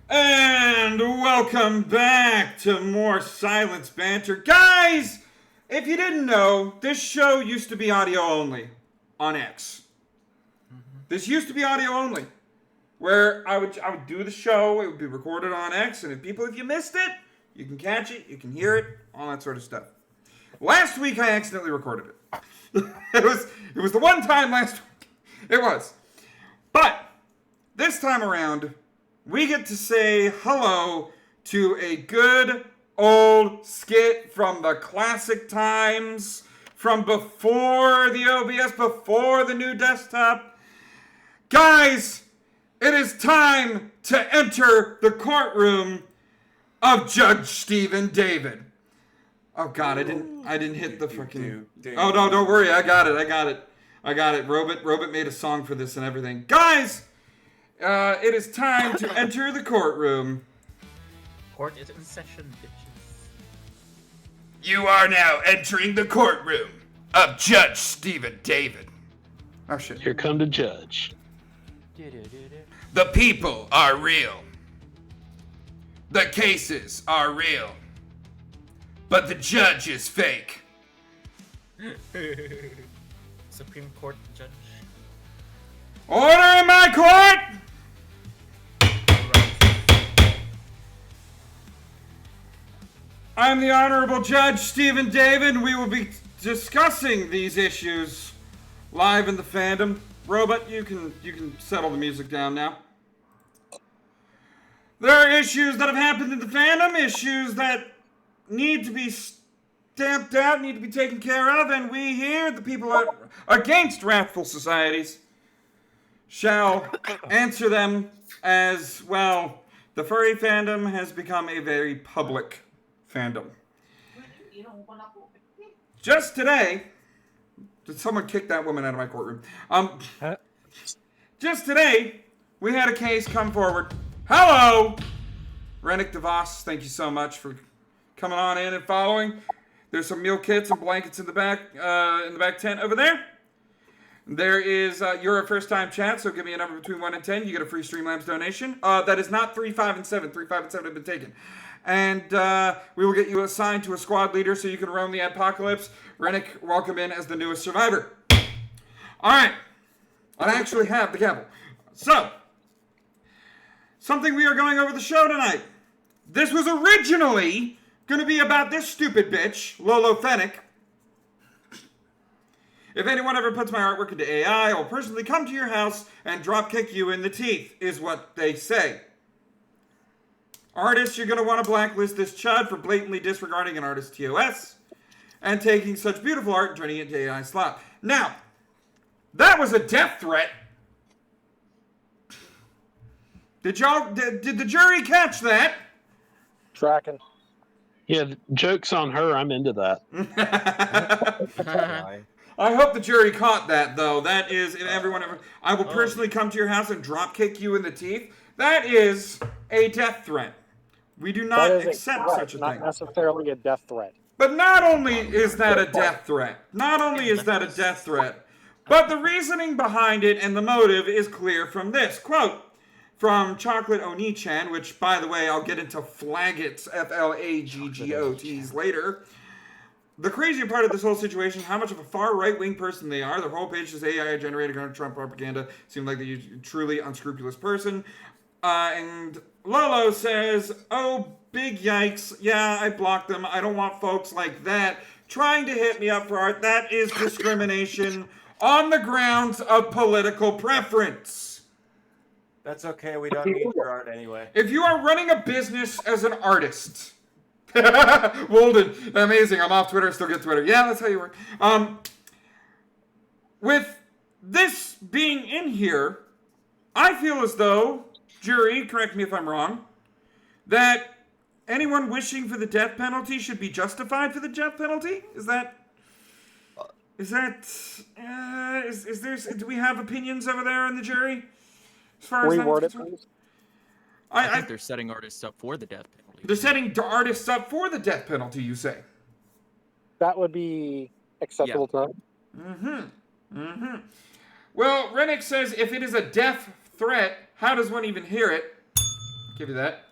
And welcome back to more Silence Banter. Guys, if you didn't know, this show used to be audio only on X. This used to be audio only, where I would do the show, it would be recorded on X, and if you missed it, you can catch it, you can hear it, all that sort of stuff. Last week I accidentally recorded it. it was the one time last week. It was. But this time around, we get to say hello to a good old skit from the classic times, from before the OBS, before the new desktop. Guys, it is time to enter the courtroom of Judge Stephen David. Oh God, I didn't hit the freaking. Oh no, don't worry, I got it. Robot made a song for this and everything. Guys, it is time to enter the courtroom. Court is in session, bitches. You are now entering the courtroom of Judge Stephen David. Oh shit. Here come the judge. The people are real. The cases are real. But the judge is fake. Supreme Court judge. Order in my court! I'm the Honorable Judge Stephen David. We will be discussing these issues live in the fandom. Robot, you can settle the music down now. There are issues that have happened in the fandom, issues that need to be stamped out, need to be taken care of, and we here, the people against wrathful societies, shall answer them as, well, the furry fandom has become a very public fandom. Just today, did someone kick that woman out of my courtroom? Just today, we had a case come forward. Hello! Rennick DeVos, thank you so much for coming on in and following. There's some meal kits and blankets in the back tent over there. There is, you're a first-time chat, so give me a number between 1 and 10. You get a free Streamlabs donation. That is not 3, 5, and 7. 3, 5, and 7 have been taken. And we will get you assigned to a squad leader so you can roam the apocalypse. Rennick, welcome in as the newest survivor. All right. I actually have the gavel. So, something we are going over the show tonight. This was originally going to be about this stupid bitch, Lolo Fennec. If anyone ever puts my artwork into AI, I'll personally come to your house and dropkick you in the teeth, is what they say. Artists, you're going to want to blacklist this chud for blatantly disregarding an artist's TOS and taking such beautiful art and turning it into AI slop. Now, that was a death threat. Did the jury catch that? Tracking. Yeah, joke's on her. I'm into that. I hope the jury caught that, though. That is, if everyone ever... I will personally come to your house and dropkick you in the teeth. That is a death threat. We do not accept such a thing. Not necessarily a death threat. But not only is that a death threat, but the reasoning behind it and the motive is clear from this. Quote, from Chocolate Oni-chan, which, by the way, I'll get into Flaggots, Flaggots later. The crazier part of this whole situation, how much of a far right-wing person they are. Their whole page is AI-generated Trump propaganda. Seemed like a truly unscrupulous person. And Lolo says, oh, big yikes. Yeah, I blocked them. I don't want folks like that trying to hit me up for art. That is discrimination on the grounds of political preference. That's okay. We don't need your art anyway. If you are running a business as an artist... Walden, amazing. I'm off Twitter, still get Twitter. Yeah, that's how you work. With this being in here, I feel as though, jury, correct me if I'm wrong, that anyone wishing for the death penalty should be justified for the death penalty? Is there, do we have opinions over there in the jury? As far as Reword it, please. I think they're setting artists up for the death penalty. They're setting artists up for the death penalty, you say? That would be acceptable to them. Well, Rennick says, if it is a death threat, how does one even hear it? Give you that.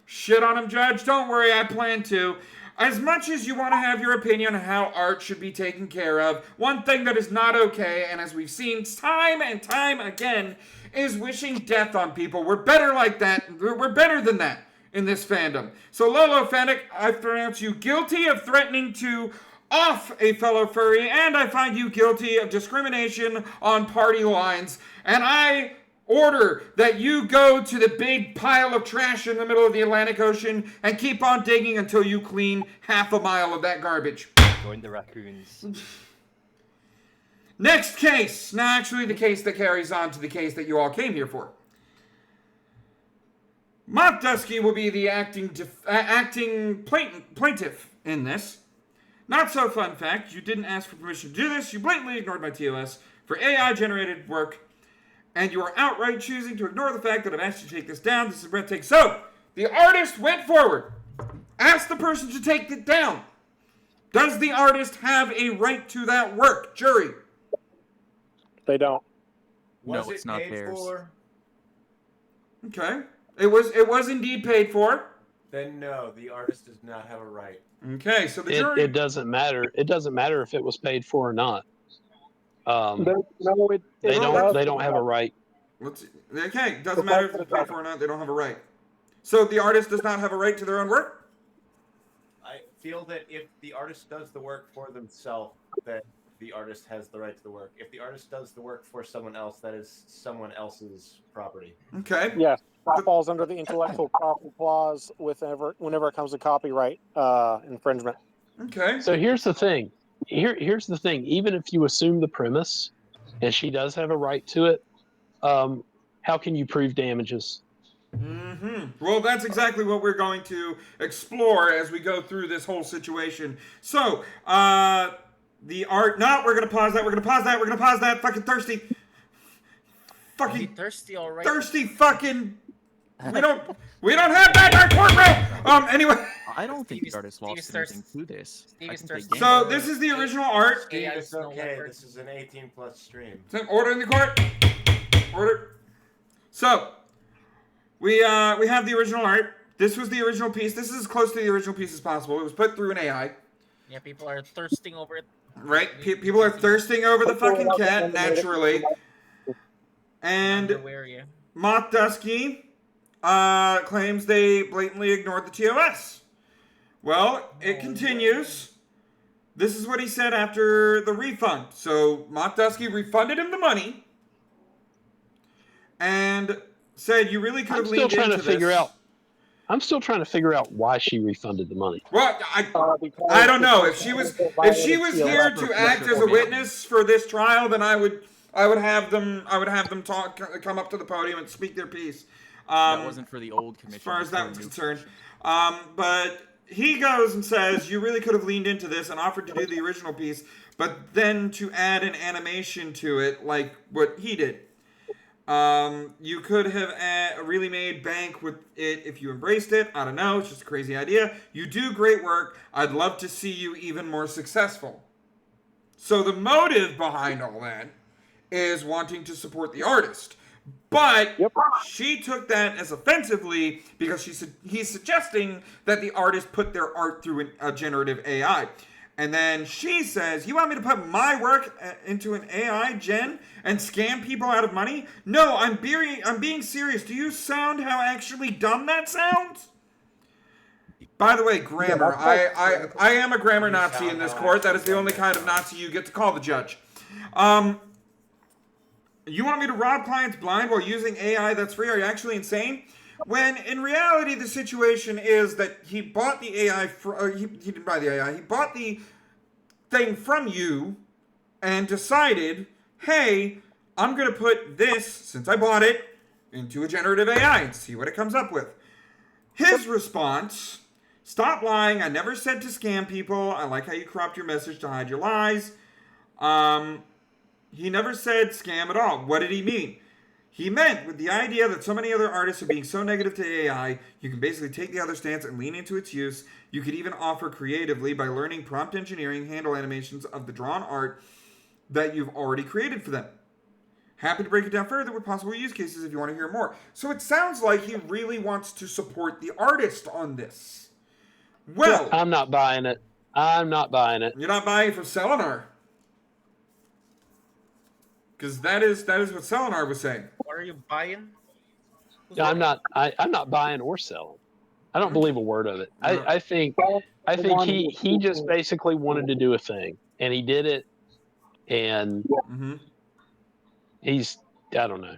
Shit on him, Judge. Don't worry, I plan to. As much as you want to have your opinion on how art should be taken care of, one thing that is not okay, and as we've seen time and time again, is wishing death on people. We're better like that. We're better than that in this fandom. So Lolo Fennec, I pronounce you guilty of threatening to off a fellow furry, and I find you guilty of discrimination on party lines, and I order that you go to the big pile of trash in the middle of the Atlantic Ocean and keep on digging until you clean half a mile of that garbage. Join the raccoons. Next case. Now, actually, the case that carries on to the case that you all came here for. Mock Dusky will be the acting plaintiff in this. Not so fun fact, you didn't ask for permission to do this. You blatantly ignored my TOS for AI-generated work. And you are outright choosing to ignore the fact that I've asked you to take this down. This is breathtaking. So, the artist went forward. Asked the person to take it down. Does the artist have a right to that work? Jury. They don't. No, it's not theirs. Okay. It was indeed paid for. Then no, the artist does not have a right. Okay, so the jury... It doesn't matter. It doesn't matter if it was paid for or not. They don't have a right. Okay, doesn't matter if it's paid for or not. They don't have a right. So the artist does not have a right to their own work? I feel that if the artist does the work for themselves, that the artist has the right to the work. If the artist does the work for someone else, that is someone else's property. Okay. Yes, that falls under the intellectual property clause whenever it comes to copyright infringement. Okay. So here's the thing. Here's the thing. Even if you assume the premise, and she does have a right to it, how can you prove damages? Well, that's exactly what we're going to explore as we go through this whole situation. So, the art... No, we're going to pause that. We're going to pause that. We're going to pause that. Fucking thirsty. Fucking thirsty, all right. Thirsty fucking... We don't have that in our courtroom! Anyway... I don't think the artist lost anything to this. So this is the original art. Steve, it's okay. This is an 18+ stream. Order in the court. Order. So we have the original art. This was the original piece. This is as close to the original piece as possible. It was put through an AI. Yeah, people are thirsting over it. Right. People are thirsting over the fucking cat naturally. And Mock Dusky claims they blatantly ignored the TOS. Well, it continues. This is what he said after the refund. So, Mock Dusky refunded him the money and said, you really could have leaned into this. I'm still trying to figure out why she refunded the money. Well, I don't know. If she was here to act as a witness for this trial, then I would have them come up to the podium and speak their piece. That wasn't for the old commission. As far as that was concerned. But he goes and says, you really could have leaned into this and offered to do the original piece, but then to add an animation to it like what he did. You could have really made bank with it if you embraced it. I don't know. It's just a crazy idea. You do great work. I'd love to see you even more successful. So the motive behind all that is wanting to support the artist. But she took that as offensively because he's suggesting that the artist put their art through a generative AI. And then she says, you want me to put my work into an AI gen and scam people out of money? No, I'm being serious. Do you sound how actually dumb that sounds? By the way, grammar. I am a grammar Nazi in this court. That is the only kind of Nazi you get to call the judge. You want me to rob clients blind while using AI that's free? Are you actually insane? When in reality, the situation is that he bought the AI. He didn't buy the AI. He bought the thing from you and decided, hey, I'm going to put this, since I bought it, into a generative AI and see what it comes up with. His response, stop lying. I never said to scam people. I like how you cropped your message to hide your lies. He never said scam at all. What did he mean? He meant with the idea that so many other artists are being so negative to AI, you can basically take the other stance and lean into its use. You could even offer creatively by learning prompt engineering, handle animations of the drawn art that you've already created for them. Happy to break it down further with possible use cases if you want to hear more. So it sounds like he really wants to support the artist on this. Well, I'm not buying it. I'm not buying it. You're not buying it for Selenar. Because that is what Selenar was saying. What are you buying? No, I'm not buying or selling. I don't believe a word of it. I think he just basically wanted to do a thing, and he did it, and he's, I don't know,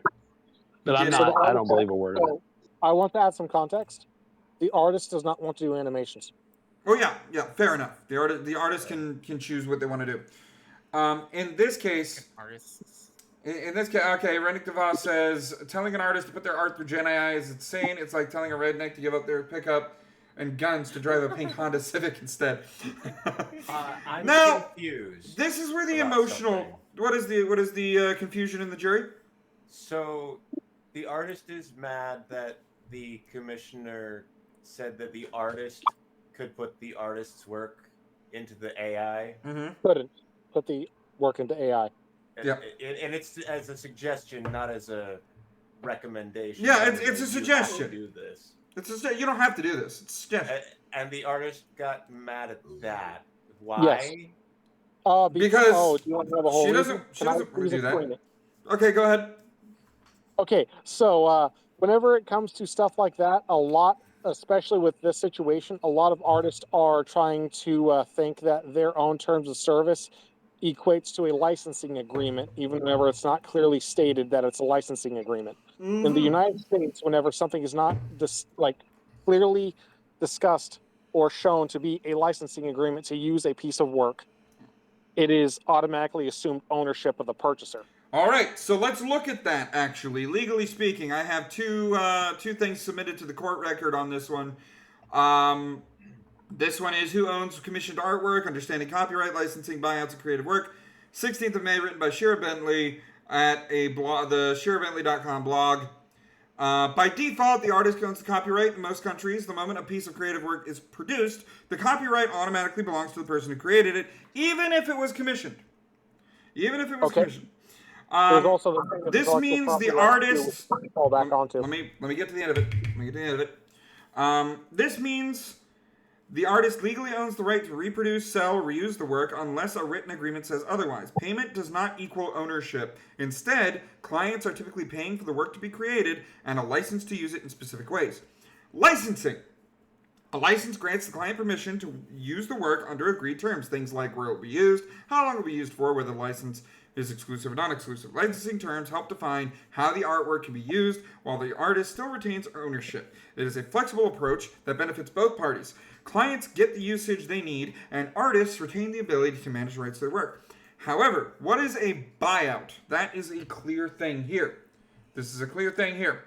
but I don't believe a word of it. I want to add some context. The artist does not want to do animations. Oh yeah, fair enough. The artist can choose what they want to do. In this case, okay, Rennick DeVos says, telling an artist to put their art through Gen AI is insane. It's like telling a redneck to give up their pickup and guns to drive a pink Honda Civic instead. I'm now, confused. This is where the emotional... What is the confusion in the jury? So, the artist is mad that the commissioner said that the artist could put the artist's work into the AI. Couldn't put the work into AI. Yeah, and it's as a suggestion, not as a recommendation. Yeah, it's a suggestion. Do this. You don't have to do this. It's a suggestion. And the artist got mad at that. Why? Yes. Because she doesn't do that. Okay, go ahead. Okay, so whenever it comes to stuff like that, a lot, especially with this situation, a lot of artists are trying to think that their own terms of service equates to a licensing agreement, even whenever it's not clearly stated that it's a licensing agreement. In the United States, whenever something is not clearly discussed or shown to be a licensing agreement to use a piece of work, it is automatically assumed ownership of the purchaser. All right, so let's look at that, actually. Legally speaking, I have two things submitted to the court record on this one. This one is who owns commissioned artwork, understanding copyright, licensing, buyouts, and creative work. 16th of May, written by Shira Bentley at the ShiraBentley.com blog. By default, the artist owns the copyright in most countries. The moment a piece of creative work is produced, the copyright automatically belongs to the person who created it, even if it was commissioned. Commissioned. This means the artist... Let me get to the end of it. This means the artist legally owns the right to reproduce, sell, or reuse the work unless a written agreement says otherwise. Payment does not equal ownership. Instead, clients are typically paying for the work to be created and a license to use it in specific ways. Licensing. A license grants the client permission to use the work under agreed terms. Things like where it will be used, how long it will be used for, whether the license is exclusive or non-exclusive. Licensing terms help define how the artwork can be used while the artist still retains ownership. It is a flexible approach that benefits both parties. Clients get the usage they need, and artists retain the ability to manage the rights to their work. However, what is a buyout? That is a clear thing here. This is a clear thing here.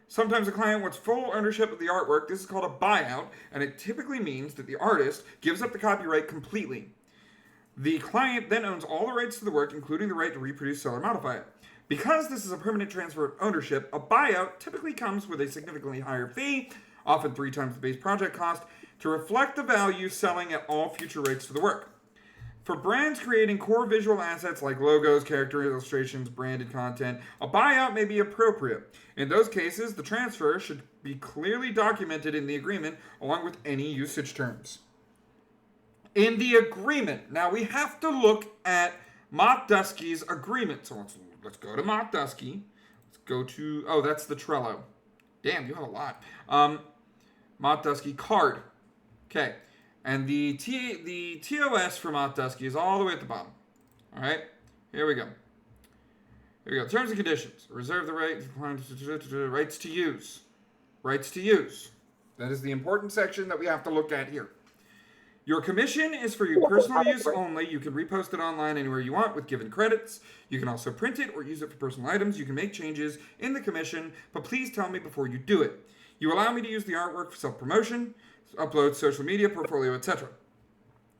Sometimes a client wants full ownership of the artwork. This is called a buyout, and it typically means that the artist gives up the copyright completely. The client then owns all the rights to the work, including the right to reproduce, sell, or modify it. Because this is a permanent transfer of ownership, a buyout typically comes with a significantly higher fee, often 3 times the base project cost, to reflect the value selling at all future rates to the work. For brands creating core visual assets like logos, character illustrations, branded content, a buyout may be appropriate. In those cases, the transfer should be clearly documented in the agreement along with any usage terms. In the agreement, now we have to look at Mock Dusky's agreement. So let's go to Mock Dusky. Let's go to, oh, that's the Trello. Damn, you have a lot. Mock Dusky card. Okay. And the TOS for Mock Dusky is all the way at the bottom. All right. Here we go. Here we go. Terms and conditions. Reserve the right rights to use. Rights to use. That is the important section that we have to look at here. Your commission is for your personal use only. You can repost it online anywhere you want with given credits. You can also print it or use it for personal items. You can make changes in the commission, but please tell me before you do it. You allow me to use the artwork for self-promotion, upload, social media, portfolio, etc.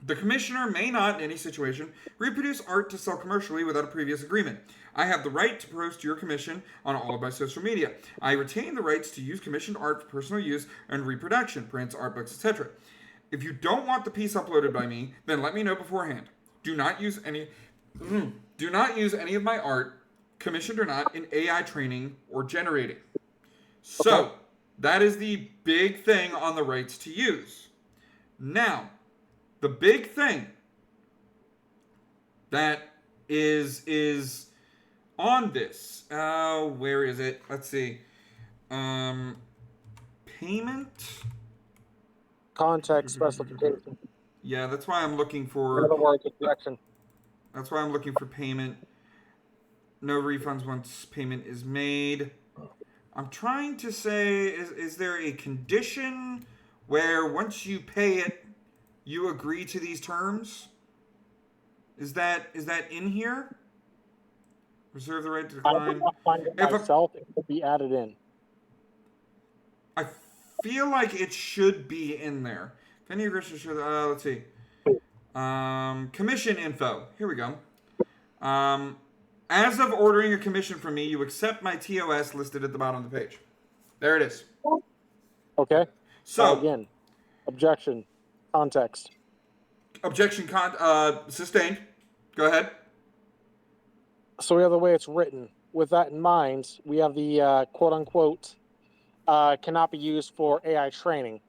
The commissioner may not, in any situation, reproduce art to sell commercially without a previous agreement. I have the right to post your commission on all of my social media. I retain the rights to use commissioned art for personal use and reproduction, prints, art books, etc. If you don't want the piece uploaded by me, then let me know beforehand. Do not use any of my art, commissioned or not, in AI training or generating. So, that is the big thing on the rights to use. Now, the big thing that is on this, where is it? Let's see. Payment? Context specification. Yeah, that's why I'm looking for... In other words, objection. That's why I'm looking for payment. No refunds once payment is made. I'm trying to say, is there a condition where once you pay it, you agree to these terms? Is that in here? Reserve the right to decline. I cannot find it myself. It could be added in. I feel like it should be in there. If any agreement should, let's see. Commission info. Here we go. As of ordering a commission from me, you accept my TOS listed at the bottom of the page. There it is. Okay. So again, objection, context. Objection, sustained. Go ahead. So we have the way it's written. With that in mind, we have the quote-unquote cannot be used for AI training.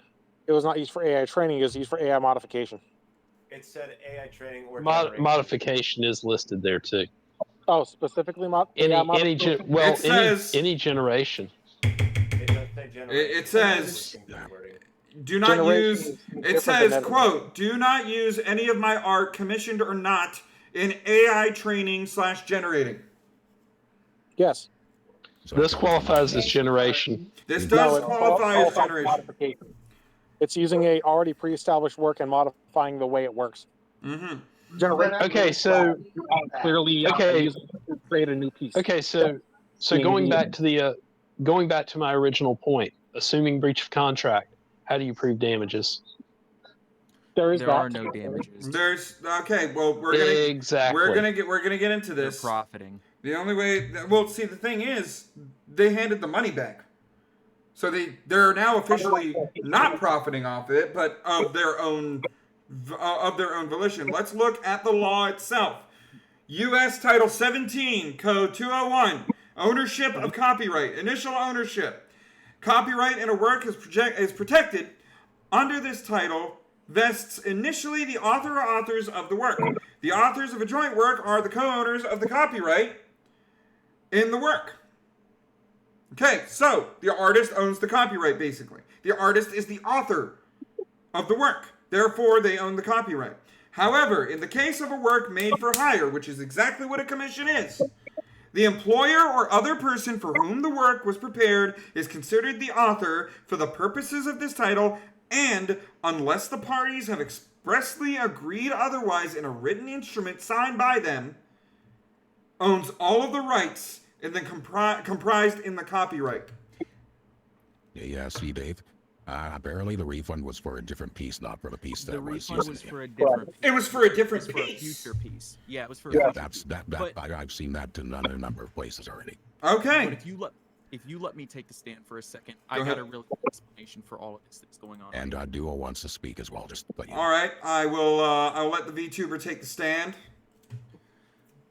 It was not used for AI training. It was used for AI modification. It said AI training or modification is listed there too. Oh, specifically any generation. It says do not use. It says quote, do not use any of my art, commissioned or not, in AI training / generating. Yes. This qualifies as generation. This does qualify as generation. Modification. It's using a already pre-established work and modifying the way it works. Mm-hmm. Okay, so clearly, create a new piece. Okay, so going back to my original point, assuming breach of contract, how do you prove damages? There are no damages. Okay. Well, we're gonna get into this. They're profiting. The only way. Well, see, the thing is, they handed the money back, so they're now officially not profiting off it, but of their own volition. Let's look at the law itself. U.S. Title 17, Code 201, ownership of copyright, initial ownership. Copyright in a work is protected under this title vests initially the author or authors of the work. The authors of a joint work are the co-owners of the copyright in the work. Okay, so the artist owns the copyright, basically. The artist is the author of the work. Therefore, they own the copyright. However, in the case of a work made for hire, which is exactly what a commission is, the employer or other person for whom the work was prepared is considered the author for the purposes of this title, and unless the parties have expressly agreed otherwise in a written instrument signed by them, owns all of the rights and then comprised in the copyright. Yeah, see, Dave. Apparently the refund was for a different piece, not for the piece that was refund was for a different. It was for a different piece. For a future piece. Yeah, it was for. A future I've seen that in a number of places already. Okay. But if you let me take the stand for a second, Go I got ahead. a really good explanation for all of this that's going on. And Duo wants to speak as well. Just let you. All right, I will. I'll let the VTuber take the stand.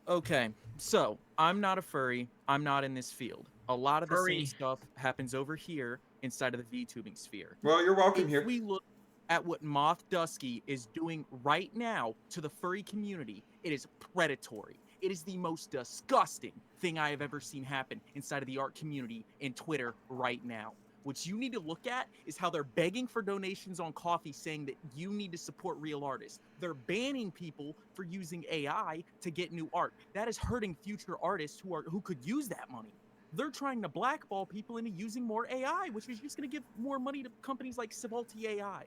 Okay, so I'm not a furry. I'm not in this field. A lot of the same stuff happens over here inside of the VTubing sphere. Well, you're welcome if here. If we look at what Moth Dusky is doing right now to the furry community, it is predatory. It is the most disgusting thing I have ever seen happen inside of the art community in Twitter right now. What you need to look at is how they're begging for donations on Coffee, saying that you need to support real artists. They're banning people for using AI to get new art. That is hurting future artists who could use that money. They're trying to blackball people into using more AI, which is just going to give more money to companies like Civalti AI.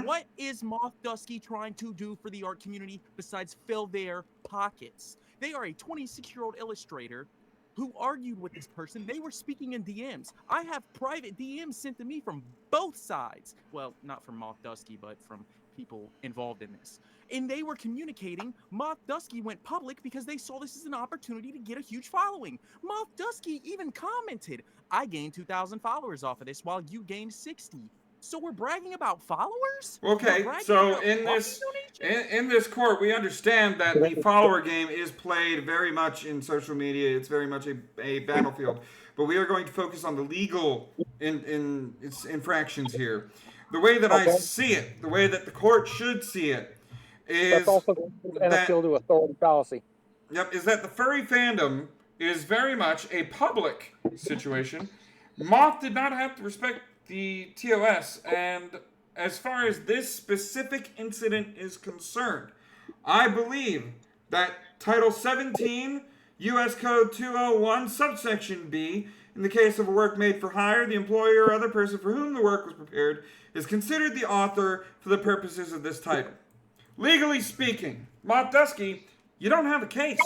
What is Moth Dusky trying to do for the art community besides fill their pockets? They are a 26-year-old illustrator who argued with this person. They were speaking in DMs. I have private DMs sent to me from both sides. Well, not from Moth Dusky, but from people involved in this. And they were communicating. Moth Dusky went public because they saw this as an opportunity to get a huge following. Moth Dusky even commented, I gained 2,000 followers off of this while you gained 60. So we're bragging about followers? Okay, so in this court, we understand that the follower game is played very much in social media. It's very much a battlefield. But we are going to focus on the legal infractions here. The way that I see it, the way that the court should see it, is that's also an appeal to authority fallacy. Yep, is that the furry fandom is very much a public situation. Moth did not have to respect the TOS, and as far as this specific incident is concerned, I believe that Title 17, U.S. Code 201, subsection B, in the case of a work made for hire, the employer or other person for whom the work was prepared is considered the author for the purposes of this title. Legally speaking, Moth Dusky, you don't have a case.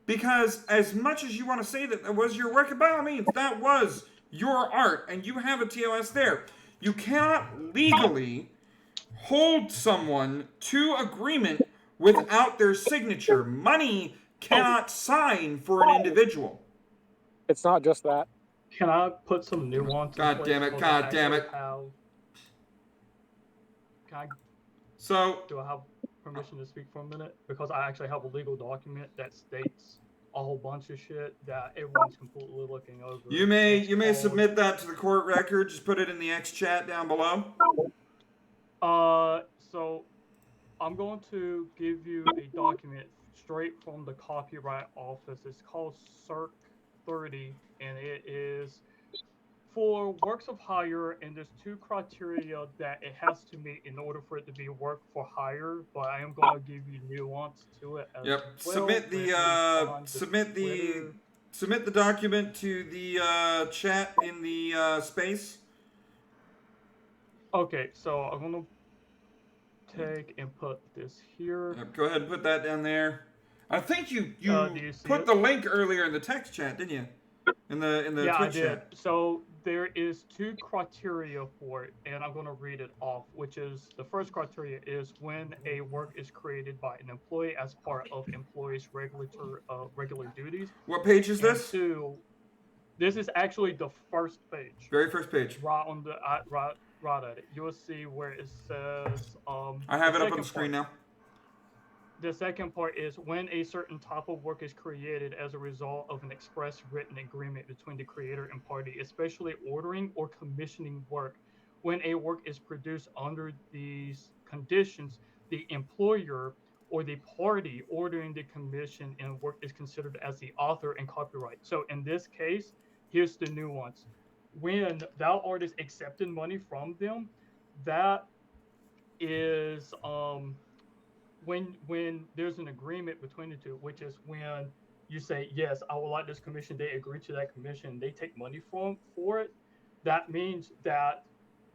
Because as much as you want to say that that was your work, and by all means, that was your art, and you have a TOS there. You cannot legally hold someone to agreement without their signature. Money cannot sign for an individual. It's not just that. Can I put some nuance? God damn it! God damn it! Do I have permission to speak for a minute? Because I actually have a legal document that states a whole bunch of shit that everyone's completely looking over. You may submit that to the court record. Just put it in the X chat down below. So I'm going to give you a document straight from the Copyright Office. It's called Circ 30, and it is for works of hire, and there's two criteria that it has to meet in order for it to be work for hire, but I am going to give you nuance to it as well. Submit the document to the chat in the space. Okay, so I'm going to take and put this here. Yep, go ahead and put that down there. I think you put the link earlier in the text chat, didn't you? In the yeah, Twitch I did. chat. So there is two criteria for it, and I'm going to read it off, which is the first criteria is when a work is created by an employee as part of employee's regular duties. What page is this? Two, this is actually the first page. Very first page. Right on the right at it. You'll see where it says. I have it up on the screen now. The second part is when a certain type of work is created as a result of an express written agreement between the creator and party, especially ordering or commissioning work. When a work is produced under these conditions, the employer or the party ordering the commission and work is considered as the author and copyright. So in this case, here's the nuance. When that artist accepted money from them, that is when there's an agreement between the two, which is when you say, yes, I would like this commission, they agree to that commission, they take money for it, that means that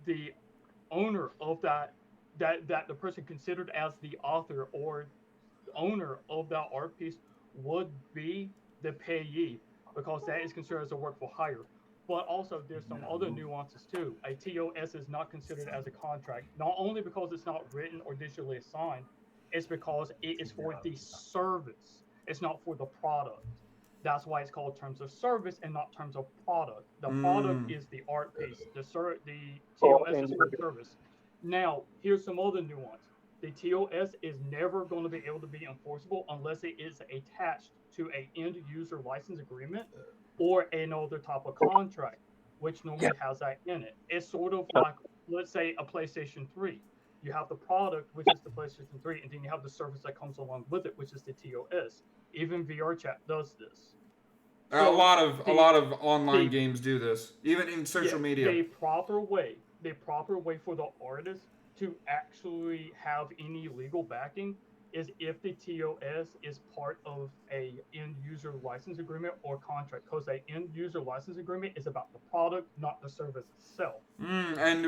the owner of that the person considered as the author or the owner of that art piece would be the payee, because that is considered as a work for hire. But also there's some other nuances too. A TOS is not considered as a contract, not only because it's not written or digitally assigned, it's because it is for the service. It's not for the product. That's why it's called terms of service and not terms of product. The product is the art piece. The TOS is for service. Now, here's some other nuance. The TOS is never going to be able to be enforceable unless it is attached to a end user license agreement or another type of contract, which normally has that in it. It's sort of like, let's say, a PlayStation 3. You have the product, which is the PlayStation 3, and then you have the service that comes along with it, which is the TOS. Even VRChat does this. A lot of online games do this, even in social media. The proper way for the artist to actually have any legal backing is if the TOS is part of a end user license agreement or contract, because a end user license agreement is about the product, not the service itself. And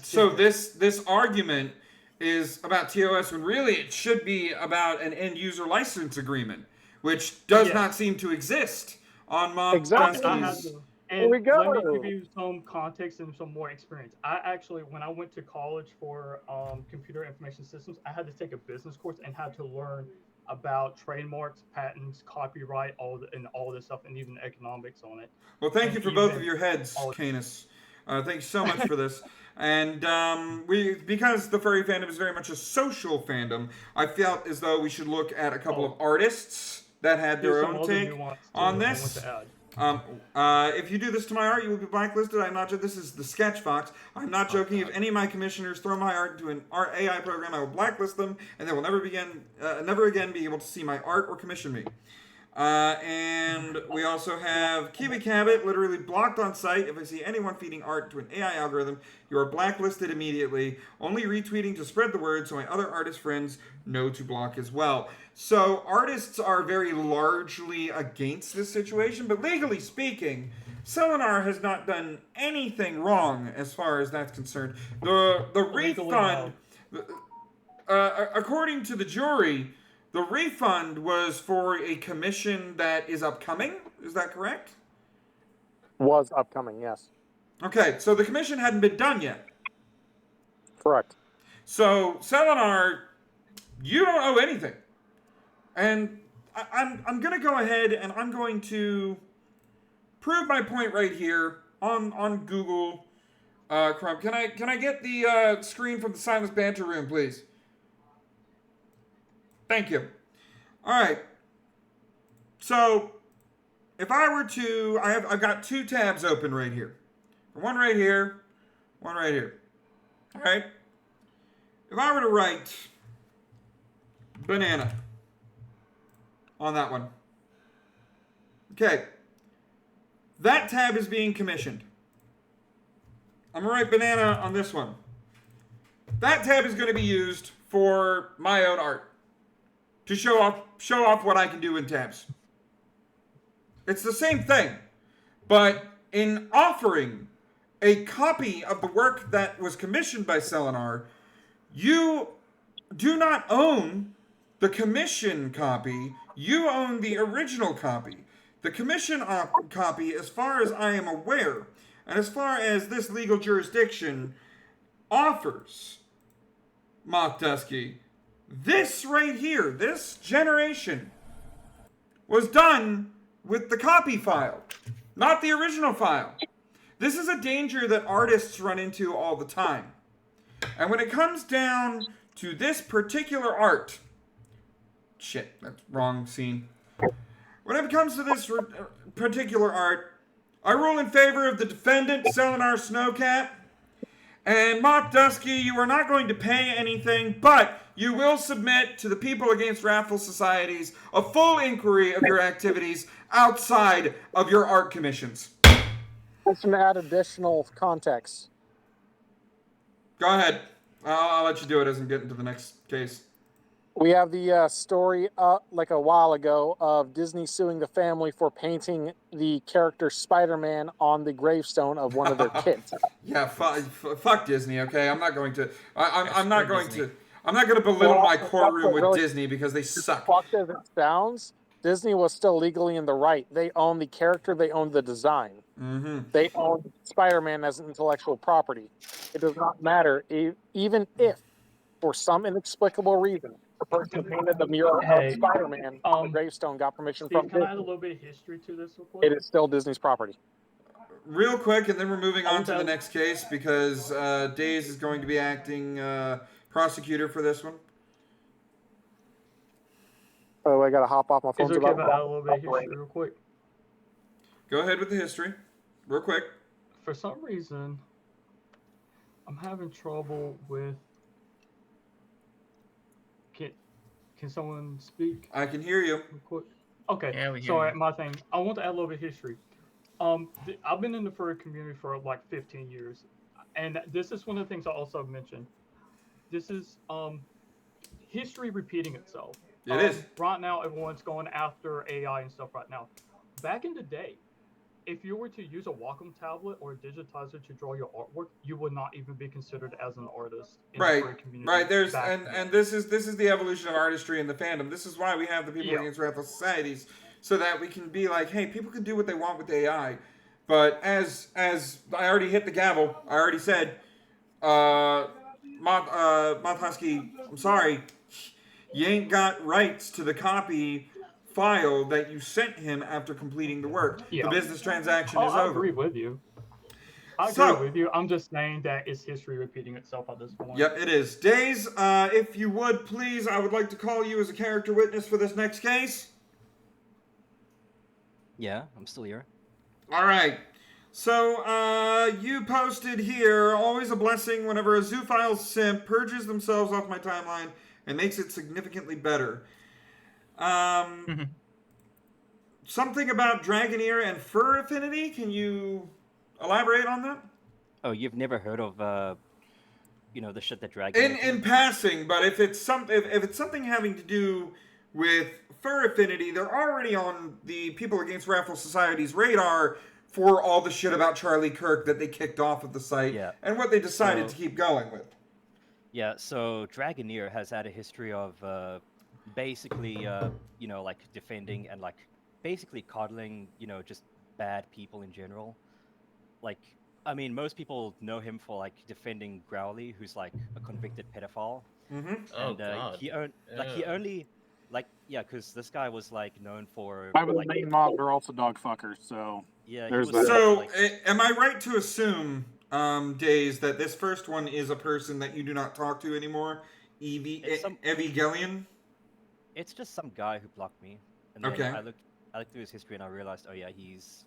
so this argument is about TOS when really it should be about an end user license agreement, which does not seem to exist on Mock Dusky's. And let me give you some context and some more experience. I actually, when I went to college for computer information systems, I had to take a business course and had to learn about trademarks, patents, copyright, all this stuff, and even economics on it. Well, thank you for both of your heads, Canis. Thank you so much for this. And because the furry fandom is very much a social fandom, I felt as though we should look at a couple of artists that had their own take on this. If you do this to my art, you will be blacklisted. I'm not. This is the Sketch Fox. I'm not joking. If any of my commissioners throw my art into an art AI program, I will blacklist them, and they will never again be able to see my art or commission me. And we also have Kiwi Cabot, literally blocked on site. If I see anyone feeding art to an AI algorithm, you are blacklisted immediately. Only retweeting to spread the word so my other artist friends know to block as well. So artists are very largely against this situation, but legally speaking, Selenar has not done anything wrong as far as that's concerned. The refund, according to the jury, the refund was for a commission that is upcoming. Is that correct? Was upcoming, yes. Okay, so the commission hadn't been done yet. Correct. So, Selenar, you don't owe anything. And I'm going to go ahead and I'm going to prove my point right here on Google Chrome. Can I get the screen from the Silenced Banter room, please? Thank you. All right. So, if I were to, I've got two tabs open right here. One right here, one right here. All right. If I were to write banana on that one. Okay. That tab is being commissioned. I'm going to write banana on this one. That tab is going to be used for my own art. To show off what I can do in tabs. It's the same thing, but in offering a copy of the work that was commissioned by Selenar, you do not own the commission copy, you own the original copy. The commission copy, as far as I am aware, and as far as this legal jurisdiction offers, Mock Dusky, this right here, this generation, was done with the copy file, not the original file. This is a danger that artists run into all the time. And when it comes down to this particular art, shit, that's wrong scene. When it comes to this particular art, I rule in favor of the defendant, Selenar Snowcat. And Mock Dusky, you are not going to pay anything, but you will submit to the People Against Wrathful Societies a full inquiry of your activities outside of your art commissions. Just to add additional context. Go ahead. I'll let you do it as I'm getting to the next case. We have the story like a while ago of Disney suing the family for painting the character Spider-Man on the gravestone of one of their kids. Yeah, fuck Disney. Okay, I'm not going to. I'm not going to. I'm not going to belittle my courtroom with Disney because they suck. Fucked as it sounds, Disney was still legally in the right. They own the character. They own the design. Mm-hmm. They own Spider-Man as intellectual property. It does not matter, even if, for some inexplicable reason, The person who painted the mural Hey, of Spider-Man on the gravestone got permission Steve, from can I add a Disney. little bit of history to this real quick? It is still Disney's property. Real quick, and then we're moving I on want to the to- next case because Days is going to be acting prosecutor for this one. Oh, I gotta hop off my phone. Is it okay if I add a little bit of history real quick? Go ahead with the history, real quick. For some reason, I'm having trouble with. Can someone speak? I can hear you. Real quick. Okay. Yeah, we hear So you. my thing, I want to add a little bit of history. I've been in the furry community for like 15 years, and this is one of the things I also mentioned. This is history repeating itself. It is. Right now, everyone's going after AI and stuff right now. Back in the day, if you were to use a Wacom tablet or a digitizer to draw your artwork, you would not even be considered as an artist in the furry community. Right. There's back and then. and this is the evolution of artistry in the fandom. This is why we have the People Yeah. Against Wrathful Societies, so that we can be like, hey, people can do what they want with AI. But as I already hit the gavel, I already said, Mathusky, I'm sorry, you ain't got rights to the copy file that you sent him after completing the work. Yeah. The business transaction is I over. agree with you. I So- agree with you. I'm just saying that it's history repeating itself at this point. Yep, it is. Days, if you would, please, I would like to call you as a character witness for this next case. Yeah, I'm still here. All right. So, you posted here, always a blessing whenever a Zoophile simp purges themselves off my timeline and makes it significantly better. Something about Dragoneer and fur affinity. Can you elaborate on that? Oh, you've never heard of, the shit that Dragon. In passing, but if it's something having to do with fur affinity, they're already on the People Against Wrathful Society's radar for all the shit about Charlie Kirk that they kicked off of the site and what they decided to keep going with. Yeah, so Dragoneer has had a history of basically, defending and basically coddling, just bad people in general. I mean, most people know him for defending Growly, who's a convicted pedophile. Mm-hmm. Oh, And God. he only because this guy was known for. By the main mob, they're also dog fuckers. So yeah, there's he was, that. So, am I right to assume, Days, that this first one is a person that you do not talk to anymore? Evie Gellion? It's just some guy who blocked me. And then Okay. I looked through his history and I realized, oh yeah, he's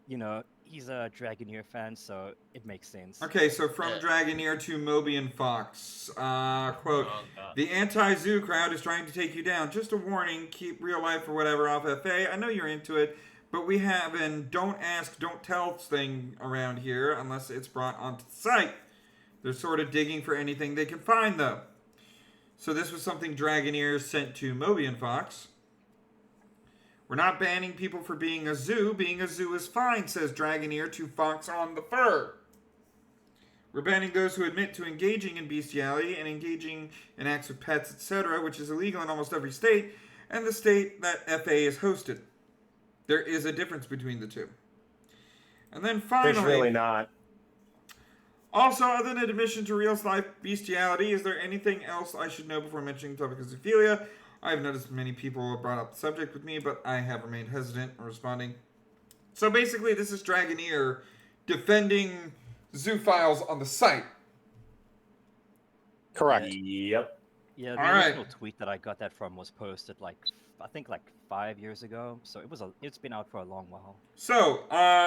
a Dragoneer fan, so it makes sense. Okay, so from Dragoneer to Moby and Fox. Quote, the anti-zoo crowd is trying to take you down. Just a warning, keep real life or whatever off FA. I know you're into it, but we have an don't ask, don't tell thing around here unless it's brought onto the site. They're sort of digging for anything they can find, though. So this was something Dragoneer sent to Moby and Fox. We're not banning people for being a zoo. Being a zoo is fine, says Dragoneer to Fox on the Fur. We're banning those who admit to engaging in bestiality and engaging in acts with pets, etc., which is illegal in almost every state, and the state that FA is hosted. There is a difference between the two. And then finally... There's really not. Also, other than admission to real-life bestiality, is there anything else I should know before mentioning the topic of zoophilia? I have noticed many people have brought up the subject with me, but I have remained hesitant in responding. So basically, this is Dragoneer defending zoophiles on the site. Correct. Yep. Yeah, the All right. original tweet that I got that from was posted I think 5 years ago. So it's been out for a long while. So,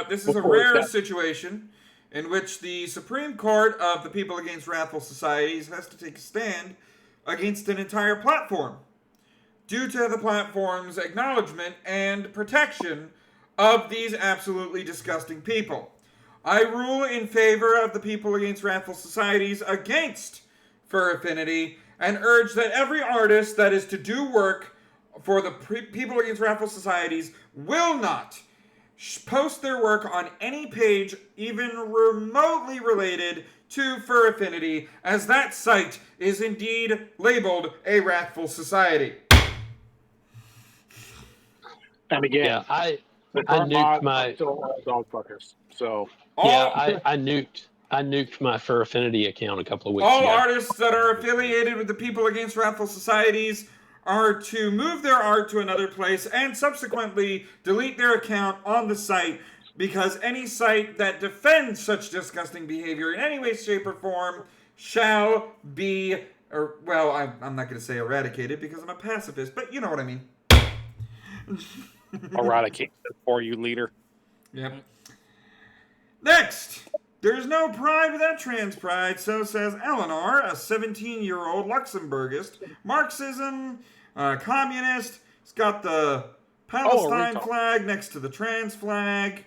this is a rare situation in which the Supreme Court of the People Against Wrathful Societies has to take a stand against an entire platform due to the platform's acknowledgement and protection of these absolutely disgusting people. I rule in favor of the People Against Wrathful Societies against fur affinity and urge that every artist that is to do work for the People Against Wrathful Societies will not post their work on any page even remotely related to fur affinity, as that site is indeed labeled a wrathful society. And again, Yeah, I the nuked mob my still dog fuckers. So I nuked I nuked my Fur Affinity account a couple of weeks All ago. artists that are affiliated with the People Against Wrathful Societies are to move their art to another place and subsequently delete their account on the site, because any site that defends such disgusting behavior in any way, shape, or form shall be, or, well, I'm not going to say eradicated because I'm a pacifist, but you know what I mean. Eradicate it for you, leader. Yep. Next! There's no pride without trans pride, so says Eleanor, a 17-year-old Luxembourgist, Marxism, communist. It's got the Palestine flag next to the trans flag.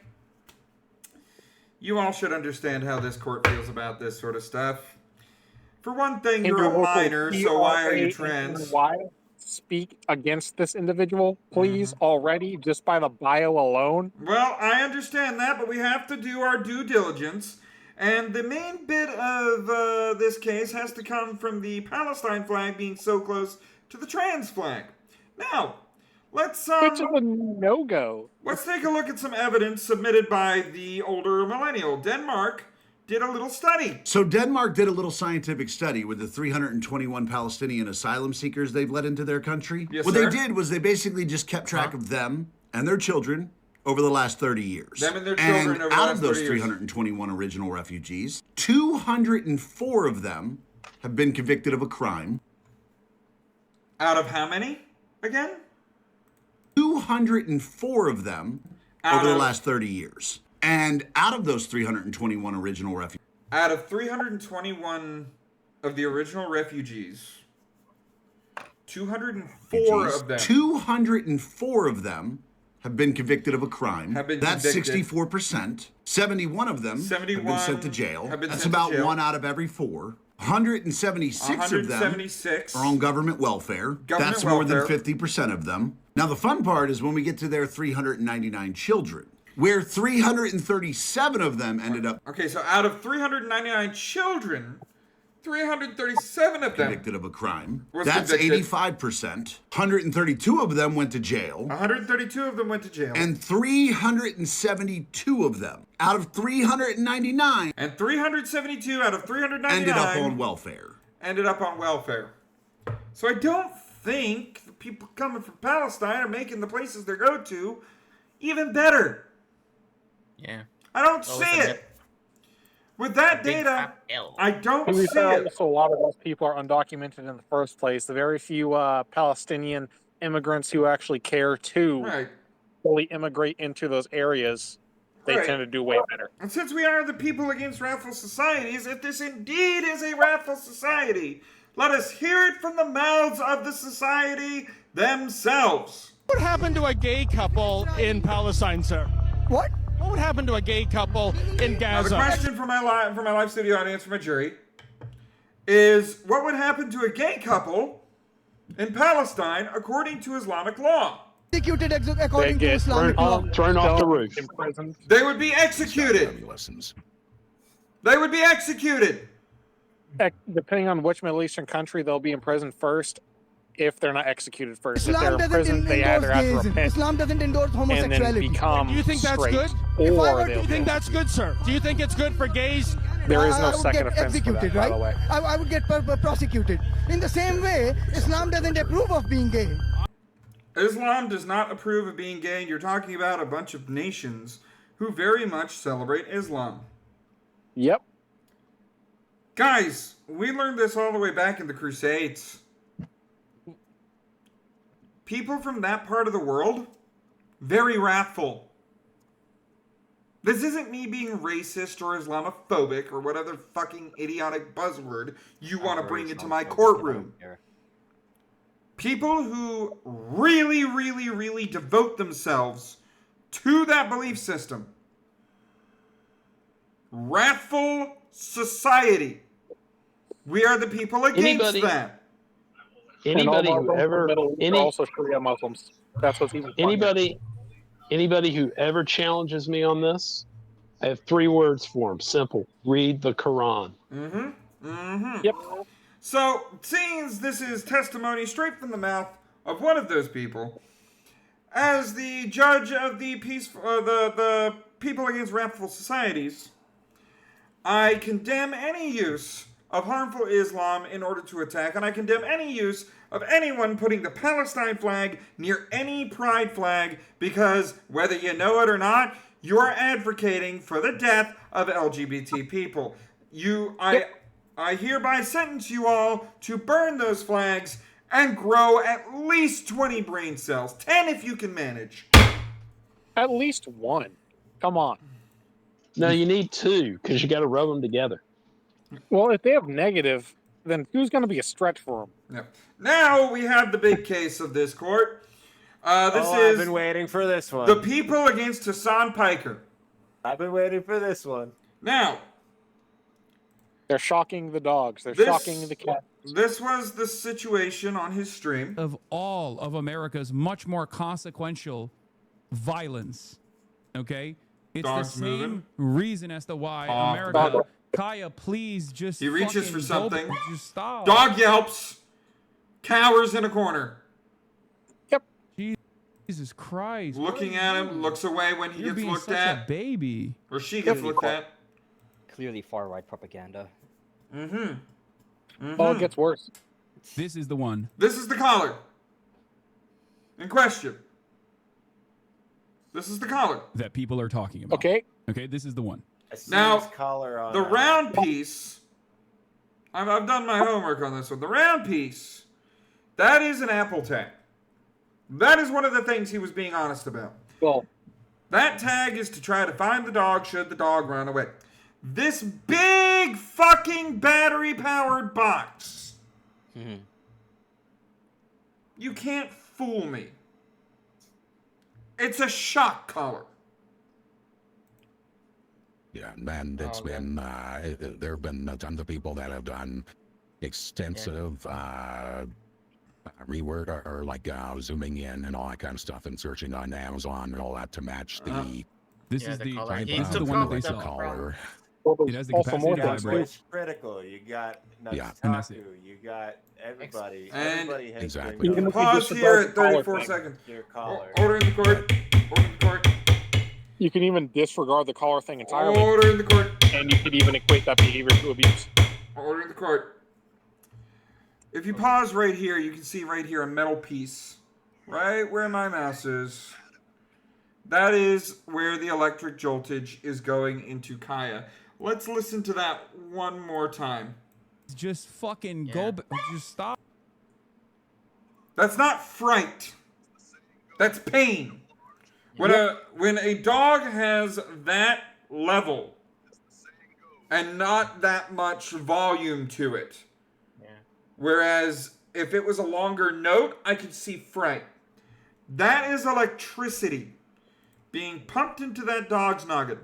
You all should understand how this court feels about this sort of stuff. For one thing, you're a minor, so why are you trans? Why speak against this individual, please, already, just by the bio alone? Well, I understand that, but we have to do our due diligence. And the main bit of this case has to come from the Palestine flag being so close to the trans flag. Now, let's which is a no-go. Let's take a look at some evidence submitted by the older millennial. Denmark did a little study. So Denmark did a little scientific study with the 321 Palestinian asylum seekers they've let into their country. Yes, what sir. they did was they basically just kept track of them and their children over the last 30 years. Them and their children over the out last of those 30 years. 321 original refugees, 204 of them have been convicted of a crime. Out of how many, again? 204 of them over the last 30 years. And out of those 321 original refugees. Out of 321 of the original refugees, 204 of them. 204 of them have been convicted of a crime. That's convicted. 64%. 71 of them have been sent to jail. have been That's sent to about jail. 1 out of every 4. 176 of them 176 are on government welfare. That's more than 50% of them. Now, the fun part is when we get to their 399 children, where 337 of them ended up Okay, so out of 399 children, 337 of them convicted of a crime. was That's convicted. 85%. 132 of them went to jail. 132 of them went to jail. And 372 of them out of 399 And 372 out of 399 ended up on welfare. So I don't think the people coming from Palestine are making the places they go to even better. Yeah. I don't see it. With that data, I don't see it. Also, a lot of those people are undocumented in the first place. The very few Palestinian immigrants who actually care to fully immigrate into those areas, they Right. tend to do way better. And since we are the People Against Wrathful Societies, if this indeed is a wrathful society, let us hear it from the mouths of the society themselves. What would happen to a gay couple in Palestine, sir? What? What would happen to a gay couple in Now, Gaza? the question for my live studio audience, for my jury, is what would happen to a gay couple in Palestine according to Islamic law? Executed according to Islamic law. Thrown off the roof. Imprisoned. They would be executed. They would be executed. Depending on which Middle Eastern country, they'll be imprisoned first. If they're not executed first, Islam if they're in doesn't prison, they either have to endorse repent Islam doesn't endorse and homosexuality. then become Do you think that's straight, good? If I or were they'll to think that's good, sir. Do you think it's good for gays? There is no I would second get offense for that, executed, by right? the way. I would get prosecuted. In the same way, Islam doesn't approve of being gay. Islam does not approve of being gay. You're talking about a bunch of nations who very much celebrate Islam. Yep. Guys, we learned this all the way back in the Crusades. People from that part of the world, very wrathful. This isn't me being racist or Islamophobic or what other fucking idiotic buzzword you want to bring into my courtroom. People who really, really, really devote themselves to that belief system. Wrathful society. We are the people against that. Anybody who ever also Sharia Muslims. That's what's even funnier. Anybody who ever challenges me on this, I have 3 words for them. Simple. Read the Quran. Yep. So, seeing as this is testimony straight from the mouth of one of those people, as the judge of the People Against Wrathful Societies, I condemn any use of harmful Islam in order to attack, and I condemn any use of anyone putting the Palestine flag near any pride flag, because whether you know it or not, you are advocating for the death of LGBT people. I hereby sentence you all to burn those flags and grow at least 20 brain cells. 10 if you can manage. At least one. Come on. No, you need 2 because you got to rub them together. Well, if they have negative, then 2's going to be a stretch for them. Yep. Now we have the big case of this court. I've been waiting for this one. The people against Hassan Piker. I've been waiting for this one. Now, they're shocking the dogs. They're shocking the cats. This was the situation on his stream. Of all of America's much more consequential violence, okay? It's Dogs the same moving. reason as to why America... Kaya, please just He reaches for something. Just stop. Dog yelps. Cowers in a corner. Yep. Jesus Christ. Looking at him, looks away when he You're gets being looked such at. a baby. Or she gets looked at. Clearly far-right propaganda. Oh, it gets worse. This is the one. This is the collar. In question. This is the collar. That people are talking about. Okay. Okay, this is the one. Now, collar on the round piece, I've done my homework on this one. The round piece, that is an Apple tag. That is one of the things he was being honest about. Well, that tag is to try to find the dog should the dog run away. This big fucking battery-powered box. You can't fool me. It's a shock collar. Yeah, and it's been, there have been tons of people that have done extensive rework or like zooming in and all that kind of stuff and searching on Amazon and all that to match the... This is the the one that they sell. collar. It has the capacity to vibrate. It's critical. You got Yeah, and that's Nutsaku, you got everybody. And everybody has exactly. been- Pause here at 34 seconds. Your collar. Order in the court. Order in the court. You can even disregard the collar thing entirely. Order in the court. And you can even equate that behavior to abuse. Order in the court. If you pause right here, you can see right here a metal piece. Right where my mouse is. That is where the electric joltage is going into Kaya. Let's listen to that one more time. Just fucking go. Just stop. That's not fright. That's pain. When a dog has that level and not that much volume to it. Whereas if it was a longer note, I could see fright. That is electricity being pumped into that dog's noggin.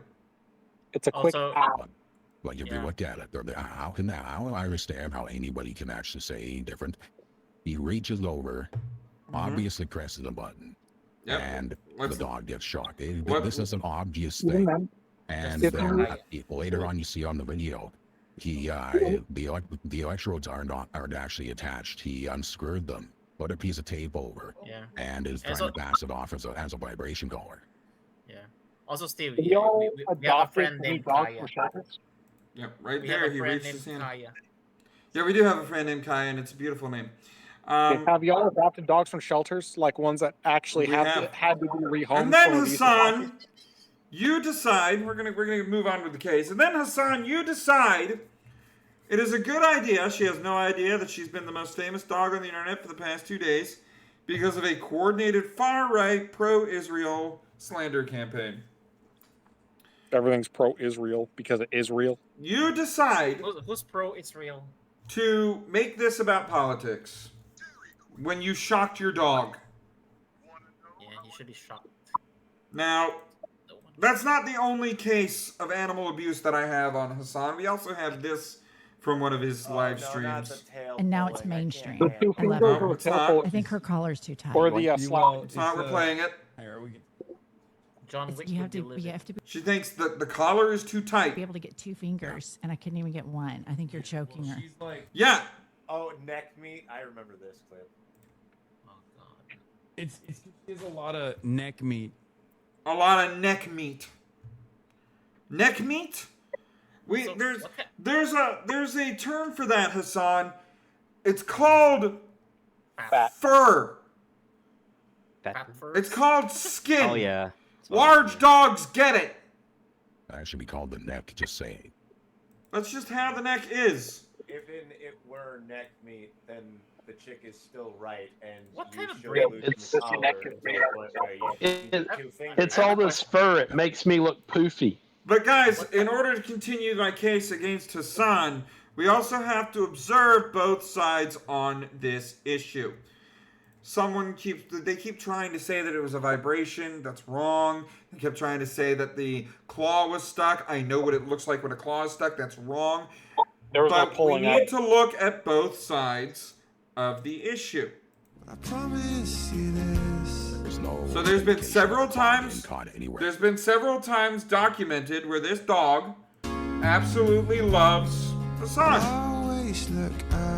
It's a quick Well, if you look at it, how I understand how anybody can actually say any different. He reaches over, obviously presses a button, and the dog gets shocked. This is an obvious thing. And later on, you see on the video, the electrodes aren't actually attached. He unscrewed them, put a piece of tape over, and is trying to pass it off as a vibration collar. Yeah. Also, Steve, Did we y'all have a adopt friend any named dogs Kaya. for shelters? Yep, right We there. have a He friend reached named his hand. Kaya. Yeah, we do have a friend named Kaya, and it's a beautiful name. Have y'all adopted dogs from shelters, like ones that actually We had have. to be rehomed? And then for these Hassan, dogs? you decide. We're gonna move on with the case. And then Hassan, you decide it is a good idea. She has no idea that she's been the most famous dog on the internet for the past 2 days because of a coordinated far-right pro-Israel slander campaign. Everything's pro-Israel because it is real. You decide Who's pro-Israel? to make this about politics when you shocked your dog. Yeah, you should be shocked. Now, that's not the only case of animal abuse that I have on Hassan. We also have this from one of his live streams. And now it's mainstream. The two I love fingers it. or tail I think her collar's too tight. Or the slap. It's not, we're playing it. John Wick You have would to. deliver. You have to She thinks that the collar is too tight. be able to get 2 fingers, and I couldn't even get one. I think you're choking her. Yeah. Oh, neck meat. I remember this clip. Oh god. It's a lot of neck meat. A lot of neck meat. Neck meat? There's a term for that, Hassan. It's called fur. It's called skin. Oh yeah. Large dogs get it. That should be called the neck, just saying. That's just how the neck is. If it were neck meat, then the chick is still right, and what you kind of should breed? lose the collar to the point where you need 2 fingers. It's all this fur. It makes me look poofy. But guys, in order to continue my case against Hassan, we also have to observe both sides on this issue. They keep trying to say that it was a vibration. That's wrong. They kept trying to say that the claw was stuck. I know what it looks like when a claw is stuck. That's wrong. There was no But we pulling need up. to look at both sides of the issue. I promise you this. So there's been several times. There's been several times documented where this dog absolutely loves Hassan.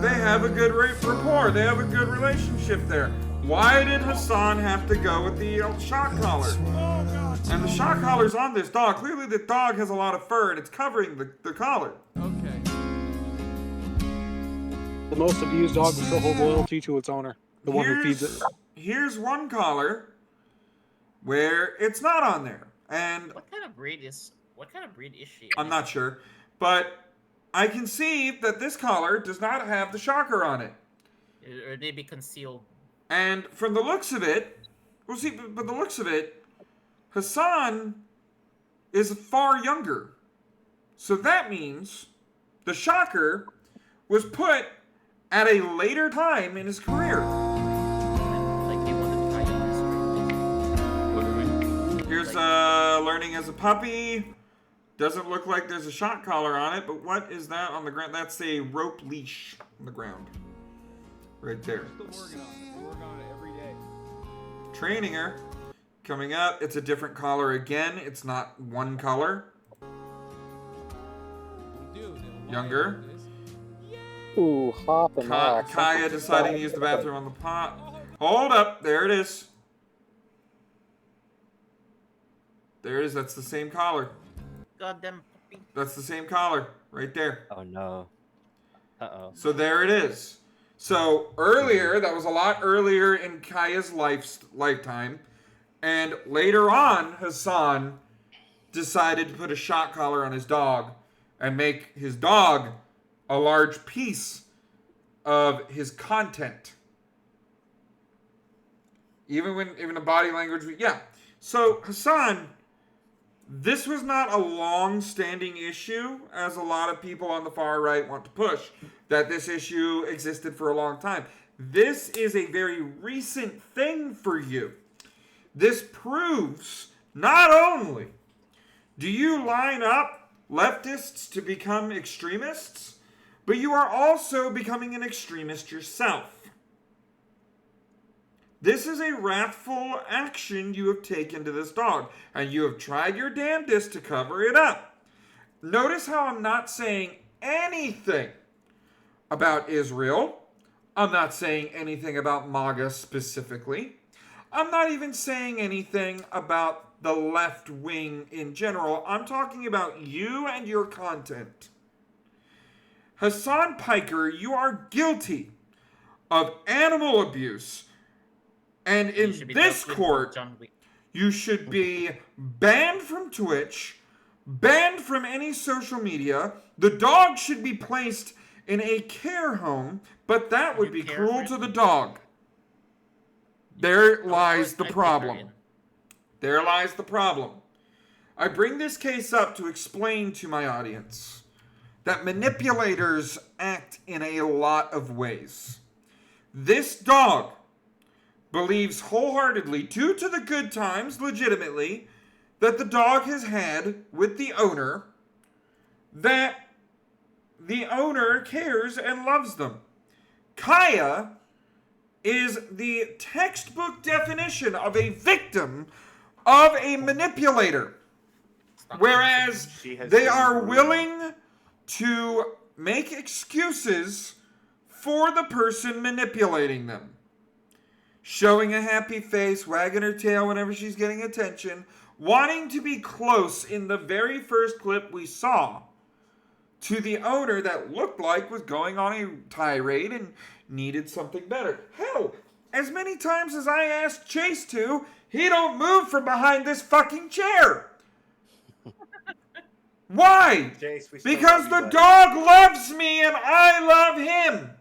They have a good rapport. They have a good relationship there. Why did Hassan have to go with the shock collar? And the shock collar's on this dog. Clearly, the dog has a lot of fur and it's covering the collar. Okay. The most abused dog will still hold loyalty to its owner, the one who feeds it. Here's one collar where it's not on there, and What kind of breed is she? I'm not sure, but I can see that this collar does not have the shocker on it. Or they be concealed? And from the looks of it, but the looks of it, Hassan is far younger. So that means the shocker was put at a later time in his career. Here's learning as a puppy. Doesn't look like there's a shock collar on it, but what is that on the ground? That's a rope leash on the ground. Right there. We're still working on it. We're working on it every day. Training her. Coming up, it's a different collar again. It's not one color. Younger. Ooh, hopping off. Kaya deciding to use the bathroom on the pot. Hold up. There it is. There it is. That's the same collar. Goddamn puppy. That's the same collar. Right there. Oh no. Uh-oh. So there it is. So earlier, that was a lot earlier in Kaya's lifetime. And later on, Hassan decided to put a shock collar on his dog and make his dog a large piece of his content. Even the body language, yeah. So Hassan, this was not a long-standing issue, as a lot of people on the far right want to push, that this issue existed for a long time. This is a very recent thing for you. This proves not only do you line up leftists to become extremists, but you are also becoming an extremist yourself. This is a wrathful action you have taken to this dog, and you have tried your damnedest to cover it up. Notice how I'm not saying anything about Israel. I'm not saying anything about MAGA specifically. I'm not even saying anything about the left wing in general. I'm talking about you and your content. Hassan Piker, you are guilty of animal abuse. And in this court, you should be banned from Twitch, banned from any social media. The dog should be placed in a care home, but that would be cruel to the dog. There lies the problem. There lies the problem. I bring this case up to explain to my audience that manipulators act in a lot of ways. This dog believes wholeheartedly, due to the good times, legitimately, that the dog has had with the owner, that the owner cares and loves them. Kaya is the textbook definition of a victim of a manipulator. Whereas they are willing to make excuses for the person manipulating them. Showing a happy face, wagging her tail whenever she's getting attention, wanting to be close in the very first clip we saw to the owner that looked like was going on a tirade and needed something better. Hell, as many times as I asked Chase to, he don't move from behind this fucking chair. Why? Chase, we still Because love the you, buddy. dog loves me and I love him.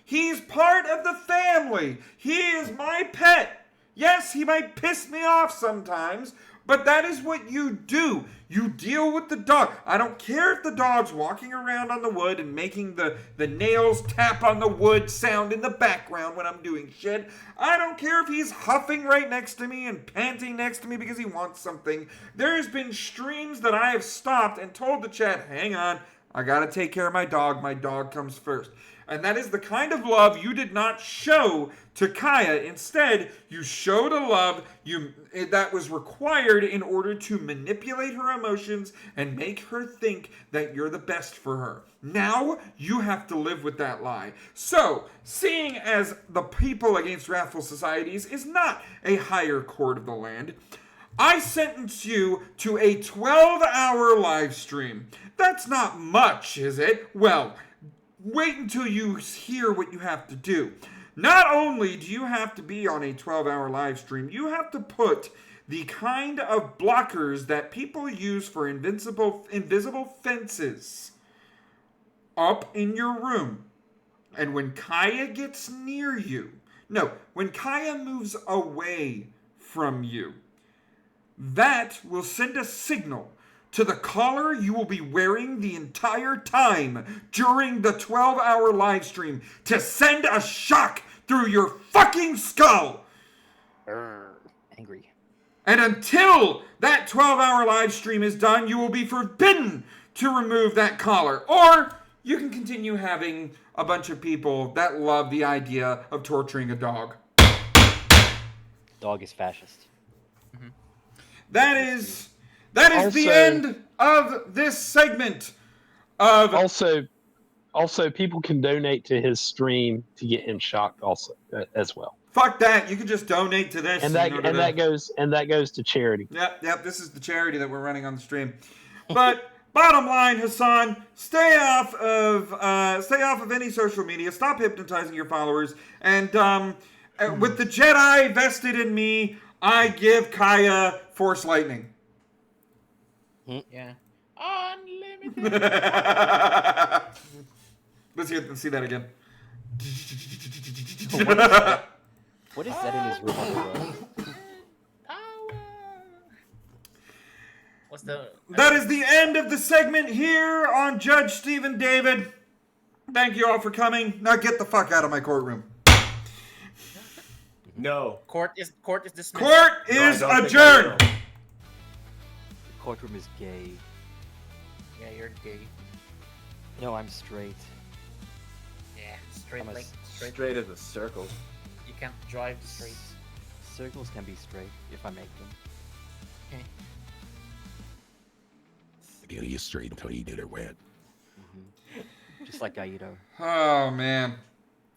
He's part of the family. He is my pet. Yes, he might piss me off sometimes, but that is what you do. You deal with the dog. I don't care if the dog's walking around on the wood and making the nails tap on the wood sound in the background when I'm doing shit. I don't care if he's huffing right next to me and panting next to me because he wants something. There's been streams that I have stopped and told the chat, hang on, I gotta take care of my dog. My dog comes first. And that is the kind of love you did not show to Kaya. Instead, you showed a love that was required in order to manipulate her emotions and make her think that you're the best for her. Now, you have to live with that lie. So, seeing as the People Against Wrathful Societies is not a higher court of the land, I sentence you to a 12-hour live stream. That's not much, is it? Well, wait until you hear what you have to do. Not only do you have to be on a 12-hour live stream, you have to put the kind of blockers that people use for invisible fences up in your room. And when Kaya gets near you, when Kaya moves away from you, that will send a signal to the collar you will be wearing the entire time during the 12-hour live stream to send a shock through your fucking skull. Angry. And until that 12-hour live stream is done, you will be forbidden to remove that collar. Or you can continue having a bunch of people that love the idea of torturing a dog. Dog is fascist. That is the end of this segment of... Also, people can donate to his stream to get him shocked also as well. Fuck that. You can just donate to this. And that goes to charity. Yep. This is the charity that we're running on the stream. But bottom line, Hassan, stay off of any social media. Stop hypnotizing your followers. And with the Jedi vested in me, I give Kaya Force Lightning. Yeah. Unlimited. Let's see that again. What is that in his room? What's the... That is the end of the segment here on Judge Stephen David. Thank you all for coming. Now get the fuck out of my courtroom. No. Court is dismissed. Court is adjourned. The courtroom is gay. Yeah, you're gay. No, I'm straight. Yeah, straight I'm a like Straight as a circle. You can't drive straight. Circles can be straight if I make them. Okay. Get you straight until you get it wet. Just like Gaido. Oh man.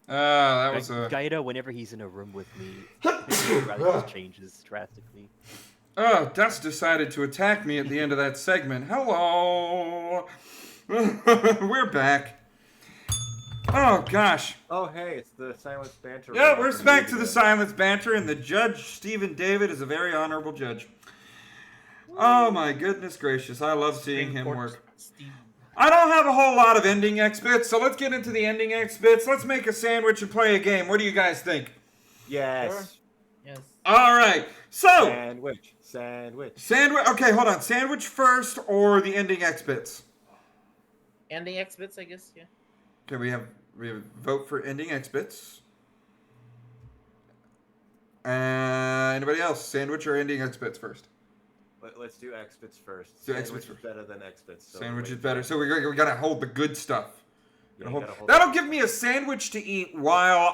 That was a... Gaido, whenever he's in a room with me, his just changes drastically. Oh, Dust decided to attack me at the end of that segment. Hello. We're back. Oh, gosh. Oh, hey, it's the Silenced Banter. Yeah, we're back to the Silenced Banter, and the Judge, Stephen David, is a very honorable judge. Oh, my goodness gracious. I love seeing him work. I don't have a whole lot of ending exhibits, so let's get into the ending exhibits. Let's make a sandwich and play a game. What do you guys think? Yes. Sure. Yes. All right. So. Sandwich. Okay, hold on. Sandwich first or the ending exhibits? Ending exhibits, I guess, yeah. Okay, we have vote for ending exhibits. Anybody else? Sandwich or ending exhibits first? Let's do exhibits first. Do Sandwich exhibits is first. better than exhibits. So Sandwich is better. So we gotta hold the good stuff. Yeah, That'll give me a sandwich to eat while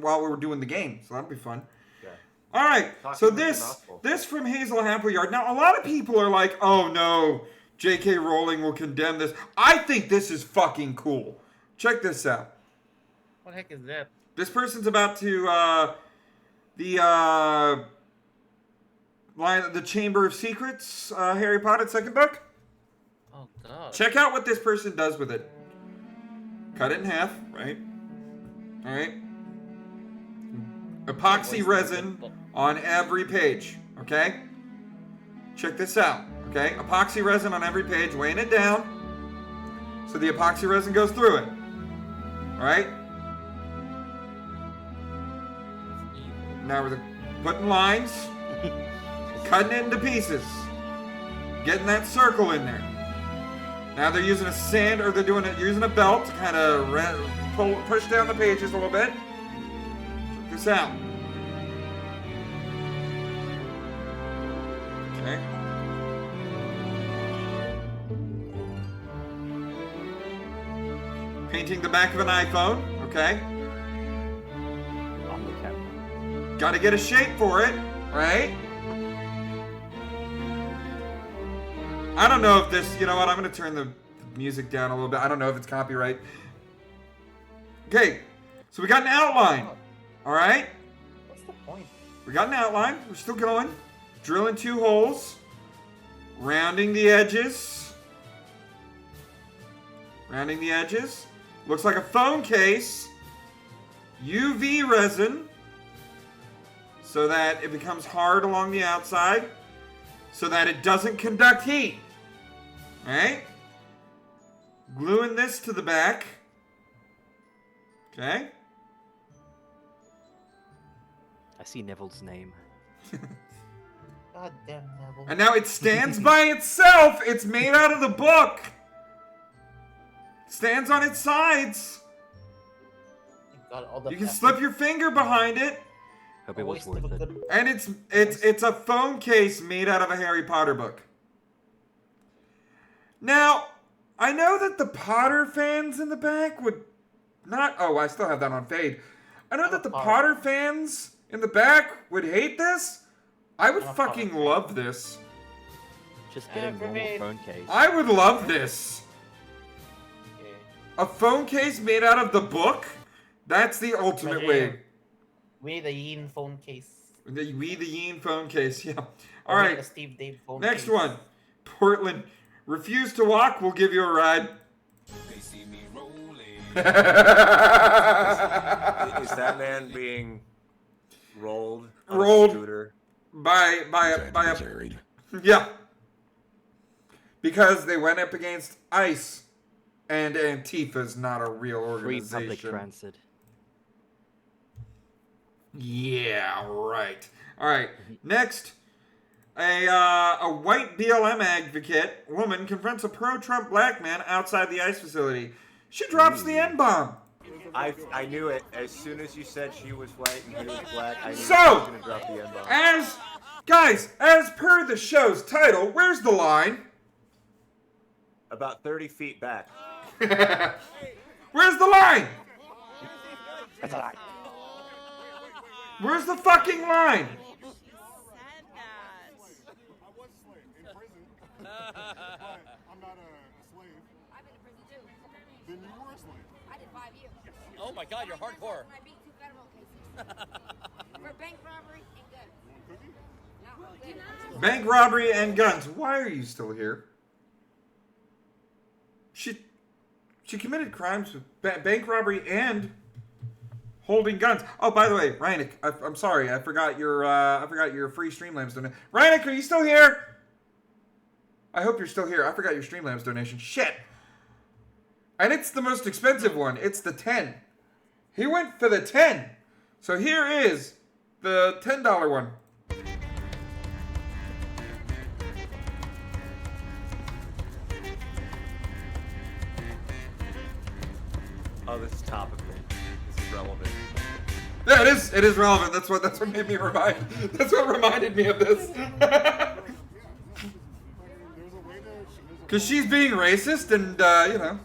we're doing the game. So that'll be fun. Yeah. All right. So this from Hazel Appleyard. Now a lot of people are like, "Oh no, J.K. Rowling will condemn this." I think this is fucking cool. Check this out. What the heck is that? This person's about to the Chamber of Secrets, Harry Potter second book. Oh god. Check out what this person does with it. Cut it in half, right? All right. Epoxy resin on every page, okay? Check this out, okay? Epoxy resin on every page, weighing it down so the epoxy resin goes through it. All right? Now we're putting lines, cutting it into pieces, getting that circle in there. Now they're using a sand, or they're using a belt to kind of push down the pages a little bit. Check this out. Okay. Painting the back of an iPhone. Okay. On the camera. Got to get a shape for it, right? I don't know if this, you know what, I'm going to turn the music down a little bit. I don't know if it's copyright. Okay, so we got an outline, all right? What's the point? We got an outline. We're still going. Drilling 2 holes. Rounding the edges. Rounding the edges. Looks like a phone case. UV resin. So that it becomes hard along the outside. So that it doesn't conduct heat. Alright? Gluing this to the back. Okay? I see Neville's name. God damn Neville. And now it stands by itself. It's made out of the book. Stands on its sides. You can slip your finger behind it. Hope it was worth it. And it's a phone case made out of a Harry Potter book. Now, I know that the Potter fans in the back would not... Oh, I still have that on fade. I know that the Potter fans in the back would hate this. I would fucking love this. Just get a normal phone case. I would love this. A phone case made out of the book? That's the ultimate way. We the Yin phone case. The Yin phone case, yeah. All Or right. the Steve Dave phone Next case. one. Portland. Refuse to walk, we'll give you a ride. Is that man being rolled on a scooter? by a yeah, because they went up against ICE, and Antifa's not a real Free organization. public transit. Yeah, right. All right. Next, a white BLM advocate woman confronts a pro-Trump black man outside the ICE facility. She drops the N-bomb. I knew it. As soon as you said she was white and he was black, I knew So, she was going to drop the N-bomb. as per the show's title, where's the line? About 30 feet back. Where's the line? That's a lie. Where's the fucking line? I'm not a slave. I've been in prison too. Then you were a slave. I did 5 years. Oh my god, you're hardcore. I beat 2 federal cases. For bank robbery and guns. Bank robbery and guns. Why are you still here? She committed crimes with bank robbery and holding guns. Oh, by the way, Reineck, I'm sorry, I forgot your free Streamlabs donation. Reineck, are you still here? I hope you're still here. I forgot your Streamlabs donation. Shit. And it's the most expensive one. It's the 10. He went for the 10. So here is the $10 one. Oh, this is topical. This is relevant. Yeah, it is relevant. That's what made me remind. That's what reminded me of this. Because she's being racist, and you know.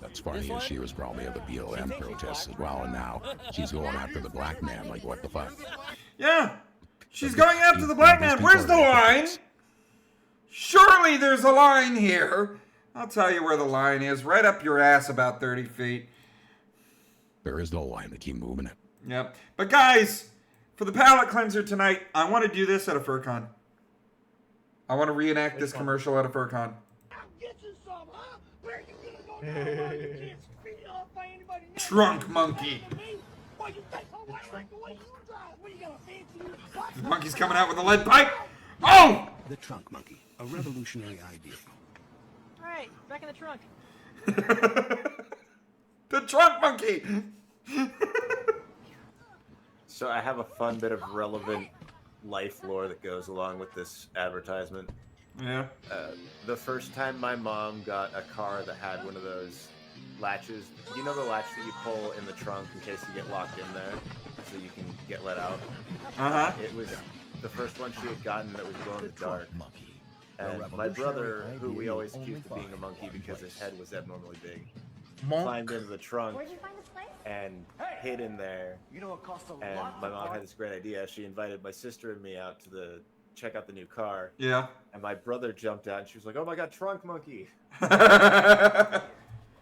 That's funny, and she was probably at the BLM protests as well, and now she's going after the black man. Like, what the fuck? Yeah, she's going after the black man. Where's the line? Surely there's a line here. I'll tell you where the line is. Right up your ass, about 30 feet. There is no line to keep moving it. Yep. But guys, for the palate cleanser tonight, I want to do this at a FurCon. I want to reenact this commercial at a FurCon. Get you some, huh? Where you gonna go now? You can't speed up by anybody now. Trunk monkey. Why you take my wife like the way you drive? What you gonna fancy you? The monkey's coming out with a lead pipe. Oh! The trunk monkey, a revolutionary idea. All right, back in the trunk. The trunk monkey. So I have a fun bit of relevant life lore that goes along with this advertisement. Yeah. The first time my mom got a car that had one of those latches, you know the latch that you pull in the trunk in case you get locked in there, so you can get let out. Uh-huh. It was the first one she had gotten that was glow in the dark. And my brother, who we always accused of being a monkey because his head was abnormally big, climbed into the trunk and hid in there. You know it costs a And lot. my mom had this great idea. She invited my sister and me out to check out the new car. Yeah. And my brother jumped out and she was like, "Oh my god, trunk monkey." I'm not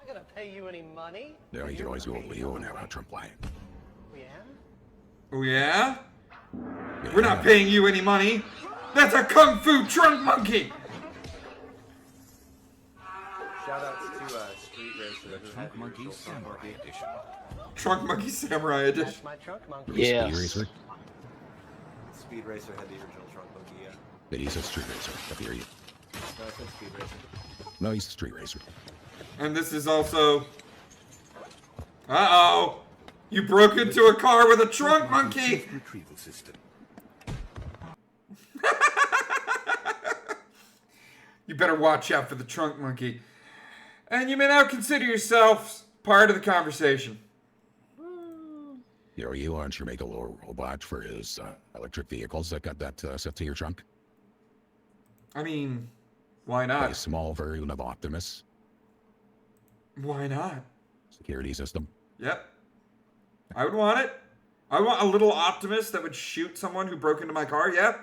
gonna pay you any money. Yeah, you can always go to Leo and have a trunk line. Yeah? Oh, yeah? We're not paying you any money. That's a kung fu trunk monkey. Shout outs to Street Racer, who had the original Trunk Monkey edition. Trunk monkey samurai edition. That's my trunk monkey. Yes. Speed Racer? Speed Racer had the original Trunk Monkey, yeah. But he's a Street Racer. I hear you. No, I said Speed Racer. No, he's a Street Racer. And this is also... Uh-oh. You broke into a car with a trunk monkey. Retrieval system. You better watch out for the trunk monkey. And you may now consider yourselves part of the conversation. You know, you aren't sure make a little robot for his electric vehicles that got that set to your trunk? I mean, why A not? small version of Optimus Why not? security system. Yep. I would want it. I want a little Optimus that would shoot someone who broke into my car. Yep.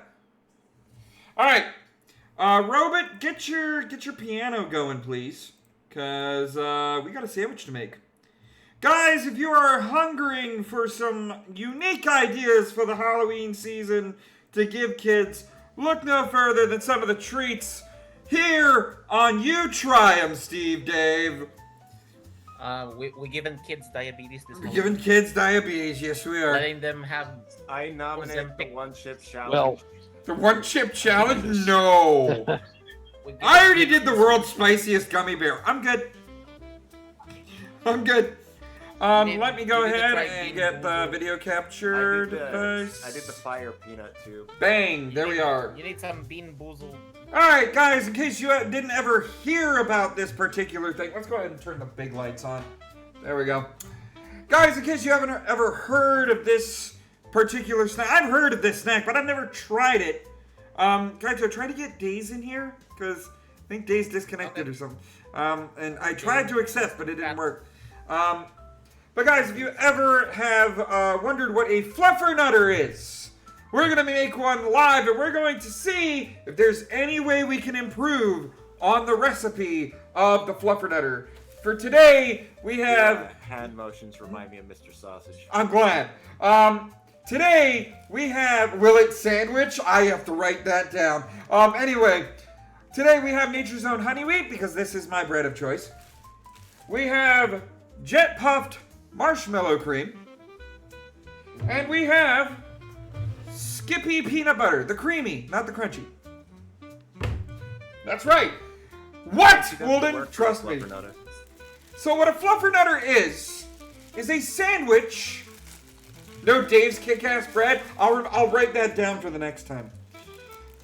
All right. Robot, get your piano going, please. Because we got a sandwich to make. Guys, if you are hungering for some unique ideas for the Halloween season to give kids, look no further than some of the treats here on You Try 'em, Steve Dave. We're giving kids diabetes this We're month. giving kids diabetes, yes we are. Letting them have. I nominate the one chip challenge. Well, The one chip challenge? No. I already did the world's spiciest gummy bear. I'm good. I'm good. Let me go you need to ahead try and Bean get the Boozled. video capture device. I did the fire peanut too. Bang, there we are. You need some Bean Boozled. Alright, guys, in case you didn't ever hear about this particular thing, let's go ahead and turn the big lights on. There we go. Guys, in case you haven't ever heard of this particular snack, I've heard of this snack, but I've never tried it. Guys, I tried to get Days in here, because I think Days disconnected or something. And I tried to accept, but it didn't work. But guys, if you ever have wondered what a fluffernutter is, we're going to make one live, and we're going to see if there's any way we can improve on the recipe of the fluffernutter. For today, we have... hand motions remind me of Mr. Sausage. I'm glad. Today, we have... Will it sandwich? I have to write that down. Anyway, today we have Nature's Own honey wheat, because this is my bread of choice. We have jet puffed marshmallow cream. And we have Skippy peanut butter. The creamy, not the crunchy. That's right. What, Wolden? Trust me. So what a fluffernutter is a sandwich. No Dave's Kick-Ass bread. I'll write that down for the next time.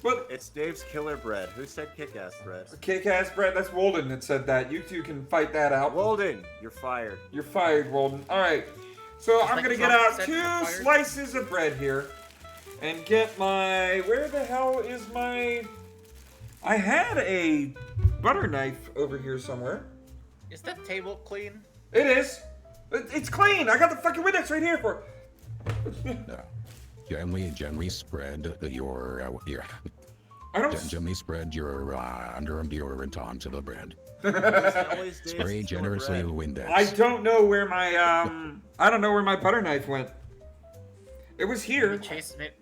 But it's Dave's Killer Bread. Who said Kick-Ass bread? Kick-Ass bread. That's Wolden that said that. You two can fight that out. Wolden, you're fired. You're fired, Wolden. All right. So I'm gonna get out 2 slices of bread here, and get my. Where the hell is my? I had a butter knife over here somewhere. Is that table clean? It is. It's clean. I got the fucking Windex right here for. Gently spread your I don't. gently spread your under deodorant onto the bread. Always Dave's Spray Killer generously Bread. with Windex. I don't know where my I don't know where my butter knife went. It was here.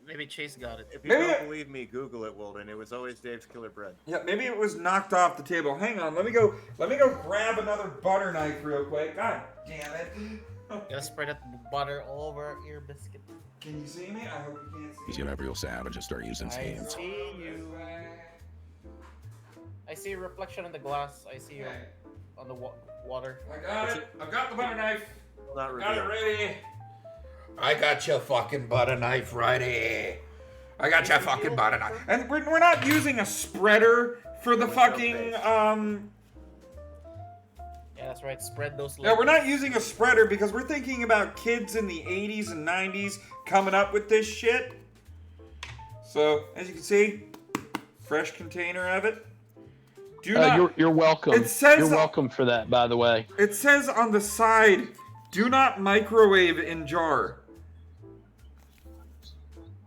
Maybe Chase got it. If you don't believe me, Google it, Wilden. It was always Dave's Killer Bread. Yeah, maybe it was knocked off the table. Hang on, let me go grab another butter knife real quick. God damn it. Gotta spread that butter all over your biscuit. Can you see me? I hope you can't see me. He's gonna have real savage and start using his hands. I see you. I see a reflection in the glass. I see you on the water. I got it. I've got the butter knife. Not Got it revealed. ready. I got your fucking butter knife ready. I got your fucking butter knife. And we're not using a spreader for the fucking, Yeah, that's right. Spread those Yeah, we're not using a spreader because we're thinking about kids in the 80s and 90s coming up with this shit. So, as you can see, fresh container of it. Do not, you're welcome. It says, you're welcome for that, by the way. It says on the side, do not microwave in jar.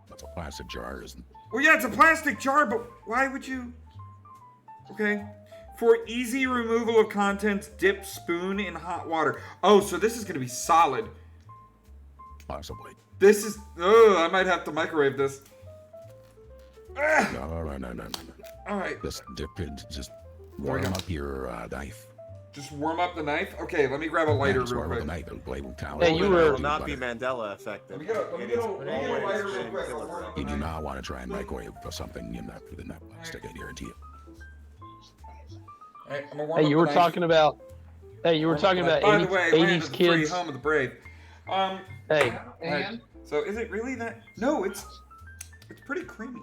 That's a plastic jar, isn't it? Well, yeah, it's a plastic jar, but why would you? Okay. For easy removal of contents, dip spoon in hot water. Oh, so this is going to be solid. Possibly. This is... Oh, I might have to microwave this. No. All right. Just dip it. Just warm up your knife. Just warm up the knife? Okay, let me grab a lighter real quick. Hey, you will not be Mandela effective. Let me get a lighter real quick. You do not want to try and microwave for something in that plastic, I guarantee you. Right, Hey, you were talking about. Hey, you were talking about 80s, By the way, Land 80s of the Free, kids. Home of the Brave. Hey. Right. So is it really that? No, it's pretty creamy.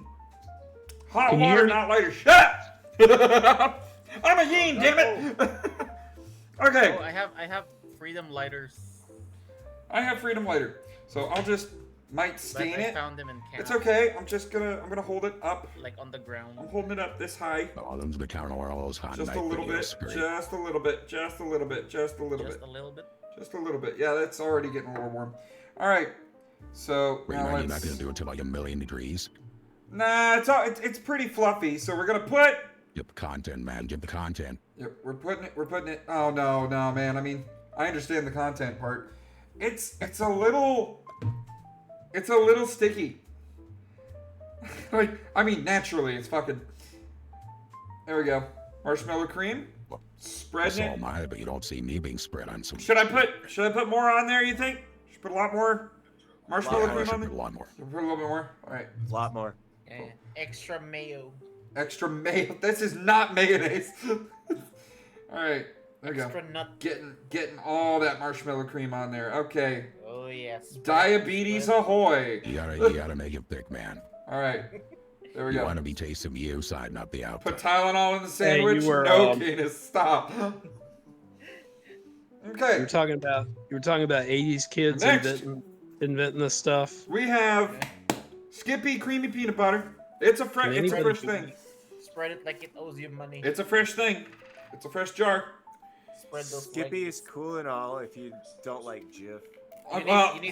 Hot Can you water, hear me? not lighter. Shut up! I'm a yeen, damn it! Okay. Oh, I have freedom lighters. I have freedom lighter, so I'll just might stain I it. found them in camp. It's okay. I'm gonna hold it up. Like on the ground. I'm holding it up this high. Oh, them's the counter all those hot Just knife a little bit. videos. Great. Just a little bit. Just a little bit. Just a little bit. Just a little bit. Just a little bit. Yeah, that's already getting a little warm. All right. So Wait, now no, you're not let's. gonna do it to like 1,000,000 degrees. Nah, it's pretty fluffy. So we're gonna put. Get the content, man. Get the content. Yep, we're putting it. Oh no, man. I mean, I understand the content part. It's a little sticky. Like, I mean, naturally, it's fucking. There we go. Marshmallow cream. Spreading That's all it. mine, but you don't see me being spread on some. Should I put more on there? You think? Should put a lot more marshmallow cream on there. A lot more. Should we put a little bit more. All right. A lot more. Yeah. Extra mayo. Extra mayo. This is not mayonnaise. All right. There we go. Extra nut. Getting all that marshmallow cream on there. Okay. Oh yes. Diabetes ahoy. You gotta make it thick, man. All right. There we You go. want to be tasting the inside, not the outside. Put Tylenol in the sandwich. you were, No, Canis, stop. Okay. You were talking about 80s kids Next. inventing this stuff. We have Skippy creamy peanut butter. It's a fresh thing. Spread it like it owes you money. It's a fresh thing. It's a fresh jar. Spread those Skippy legs. is cool and all if you don't like Jif.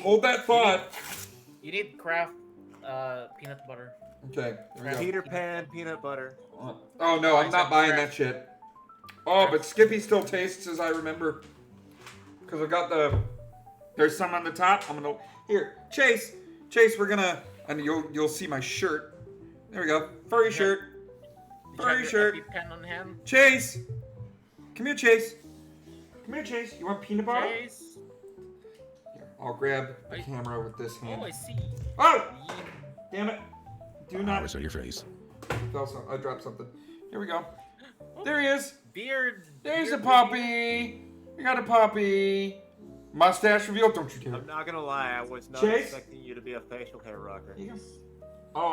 Hold that thought. You need Kraft peanut butter. Okay. There we go. Peter Pan peanut butter. Oh no, I'm not buying that shit. Oh, but Skippy still tastes as I remember. Cause I got there's some on the top. I'm gonna here, Chase, we're gonna, and you'll see my shirt. There we go, furry shirt, furry shirt. Pen on hand. Chase, come here, Chase. Come here, Chase. You want peanut butter? Chase. Here, I'll grab the camera with this hand. Oh, I see. Oh, damn it! Do not. What's on your face? I dropped something. Here we go. There he is. Beard. There's a puppy. We got a puppy. Mustache reveal. Don't you dare. I'm not gonna lie, I was not Chase? expecting you to be a facial hair rocker. Oh,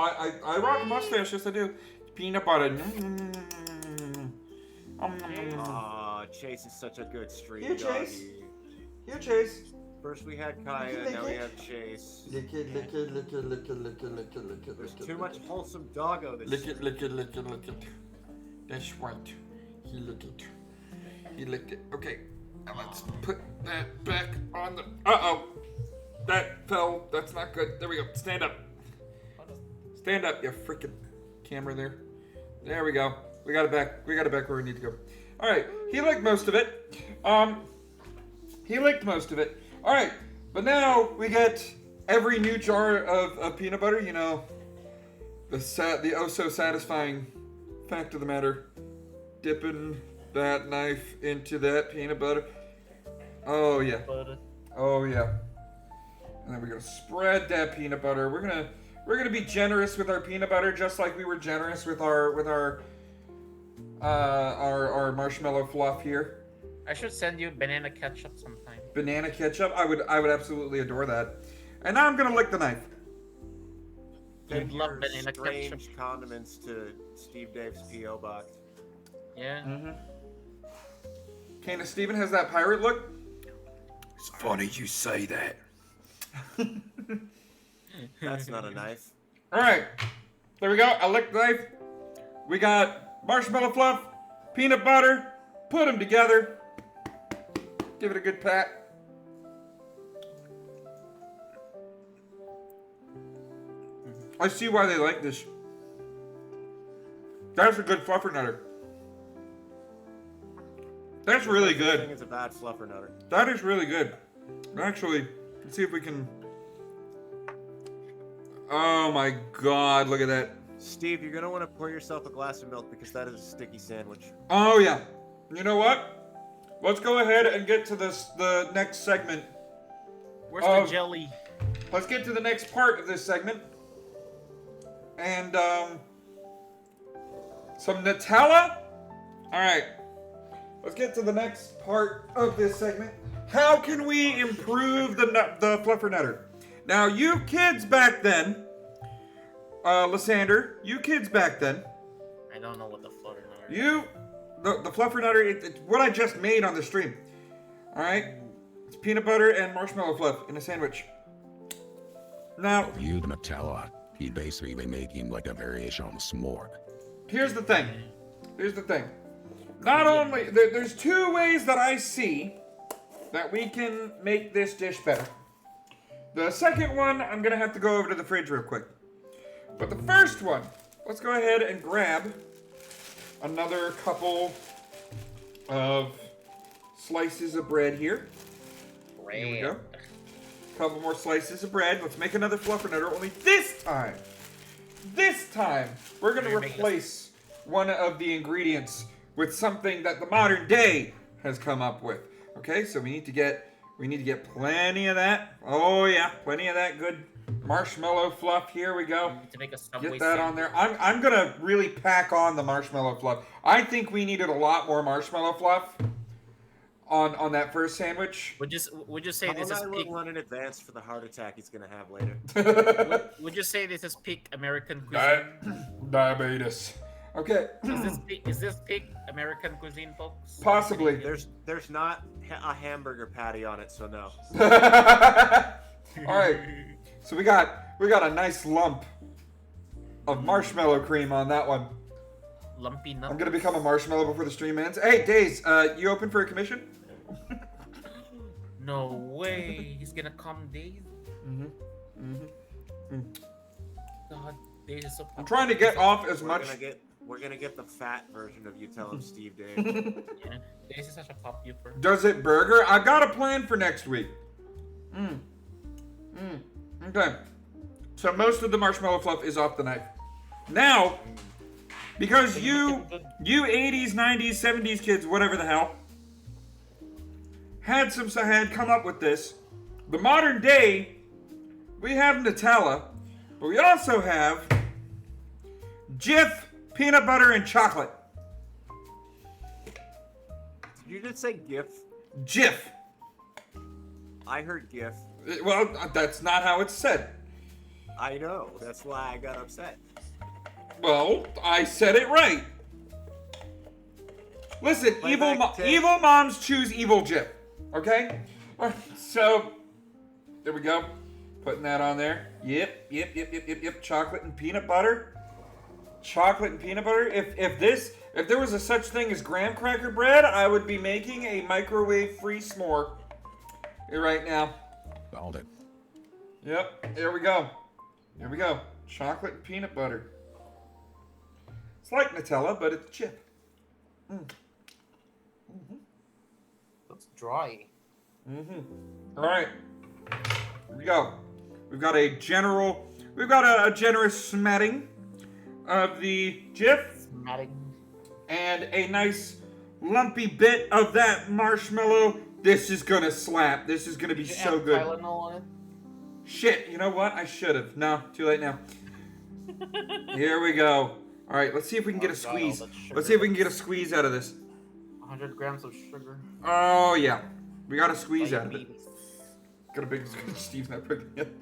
I rock a mustache. Yes, I do. Peanut butter. Aw, Chase is such a good street Here, doggy. Chase. Here, Chase. First we had Kaya, now we have Chase. Lick it. There's too much wholesome doggo this Lick it. That's right. He licked it. He licked it. Okay. Now let's put that back on the... Uh-oh. That fell. That's not good. There we go. Stand up. Stand up, you freaking camera there. There we go. We got it back. We got it back where we need to go. All right. He licked most of it. All right. But now we get every new jar of peanut butter, you know, the oh so satisfying fact of the matter, dipping that knife into that peanut butter. Oh yeah. Oh yeah. And then we're gonna spread that peanut butter. We're gonna be generous with our peanut butter, just like we were generous with our marshmallow fluff here. I should send you banana ketchup sometime. Banana ketchup? I would absolutely adore that. And now I'm gonna lick the knife. You'd love banana strange ketchup. condiments to Steve Dave's P.O. box. Yeah. Mm-hmm. Candace Steven has that pirate look. It's funny you say that. That's not a knife. All right, there we go. I licked the knife. We got marshmallow fluff, peanut butter. Put them together. Give it a good pat. I see why they like this. That's a good fluffernutter. That's really good. I think it's a bad fluffernutter. That is really good. Actually, let's see if we can. Oh my God! Look at that. Steve, you're gonna want to pour yourself a glass of milk because that is a sticky sandwich. Oh yeah. You know what? Let's go ahead and get to the next segment. Where's the jelly? Let's get to the next part of this segment. And some Nutella. All right. Let's get to the next part of this segment. How can we improve the fluffernutter? Now, you kids back then, Lysander, you kids back then. I don't know what the fluffernutter is. The fluffernutter, it's what I just made on the stream. All right, it's peanut butter and marshmallow fluff in a sandwich. Now, If you Nutella, he'd basically be making like a variation on the s'more. here's the thing. Here's the thing. Not only there's two ways that I see that we can make this dish better. The second one, I'm gonna have to go over to the fridge real quick. But the first one, let's go ahead and grab another couple of slices of bread here. Here we go. Couple more slices of bread. Let's make another fluffernutter, only this time, we're gonna replace one of the ingredients with something that the modern day has come up with. Okay, so we need to get plenty of that. Oh yeah, plenty of that good marshmallow fluff. Here we go. To make a Subway Get that on there. I'm gonna really pack on the marshmallow fluff. I think we needed a lot more marshmallow fluff on that first sandwich. Would you say this is peak? One in advance for the heart attack he's gonna have later. would you say this is peak American cuisine? Diabetes. Okay. Is this peak American cuisine, folks? Possibly. There's not a hamburger patty on it, so no. All right. So we got a nice lump of marshmallow cream on that one. Lumpy nuts. I'm gonna become a marshmallow before the stream ends. Hey, Days, you open for a commission? No way. He's gonna come, Days. God, Days is so. I'm trying to get off as much. We're gonna get the fat version of you telling Steve Dave. Yeah, Days is such a popular. Does it burger? I got a plan for next week. Okay. So most of the marshmallow fluff is off the knife. Now, because you 80s, 90s, 70s kids, whatever the hell, had come up with this. The modern day, we have Nutella, but we also have Jif peanut butter and chocolate. Did you just say GIF? Jif. I heard GIF. Well, that's not how it's said. I know. That's why I got upset. Well, I said it right. Listen, evil moms choose evil Jif. Okay? So, there we go. Putting that on there. Yep. Chocolate and peanut butter. Chocolate and peanut butter. If there was a such thing as graham cracker bread, I would be making a microwave-free s'more right now. Called it. Yep. There we go. Here we go. Chocolate and peanut butter. It's like Nutella, but it's chip. Looks dry. All right. Here we go. We've got a generous smatting of the Jif. And a nice lumpy bit of that marshmallow. This is gonna slap. This is gonna be so good. Tylenol on it? Shit, you know what? I should have. No, too late now. Here we go. All right, let's see if we can get a squeeze. Let's see if we can get a squeeze out of this. 100 grams of sugar. Oh, yeah. We got a squeeze out of it. Got a big squeeze. Steve's not picking it.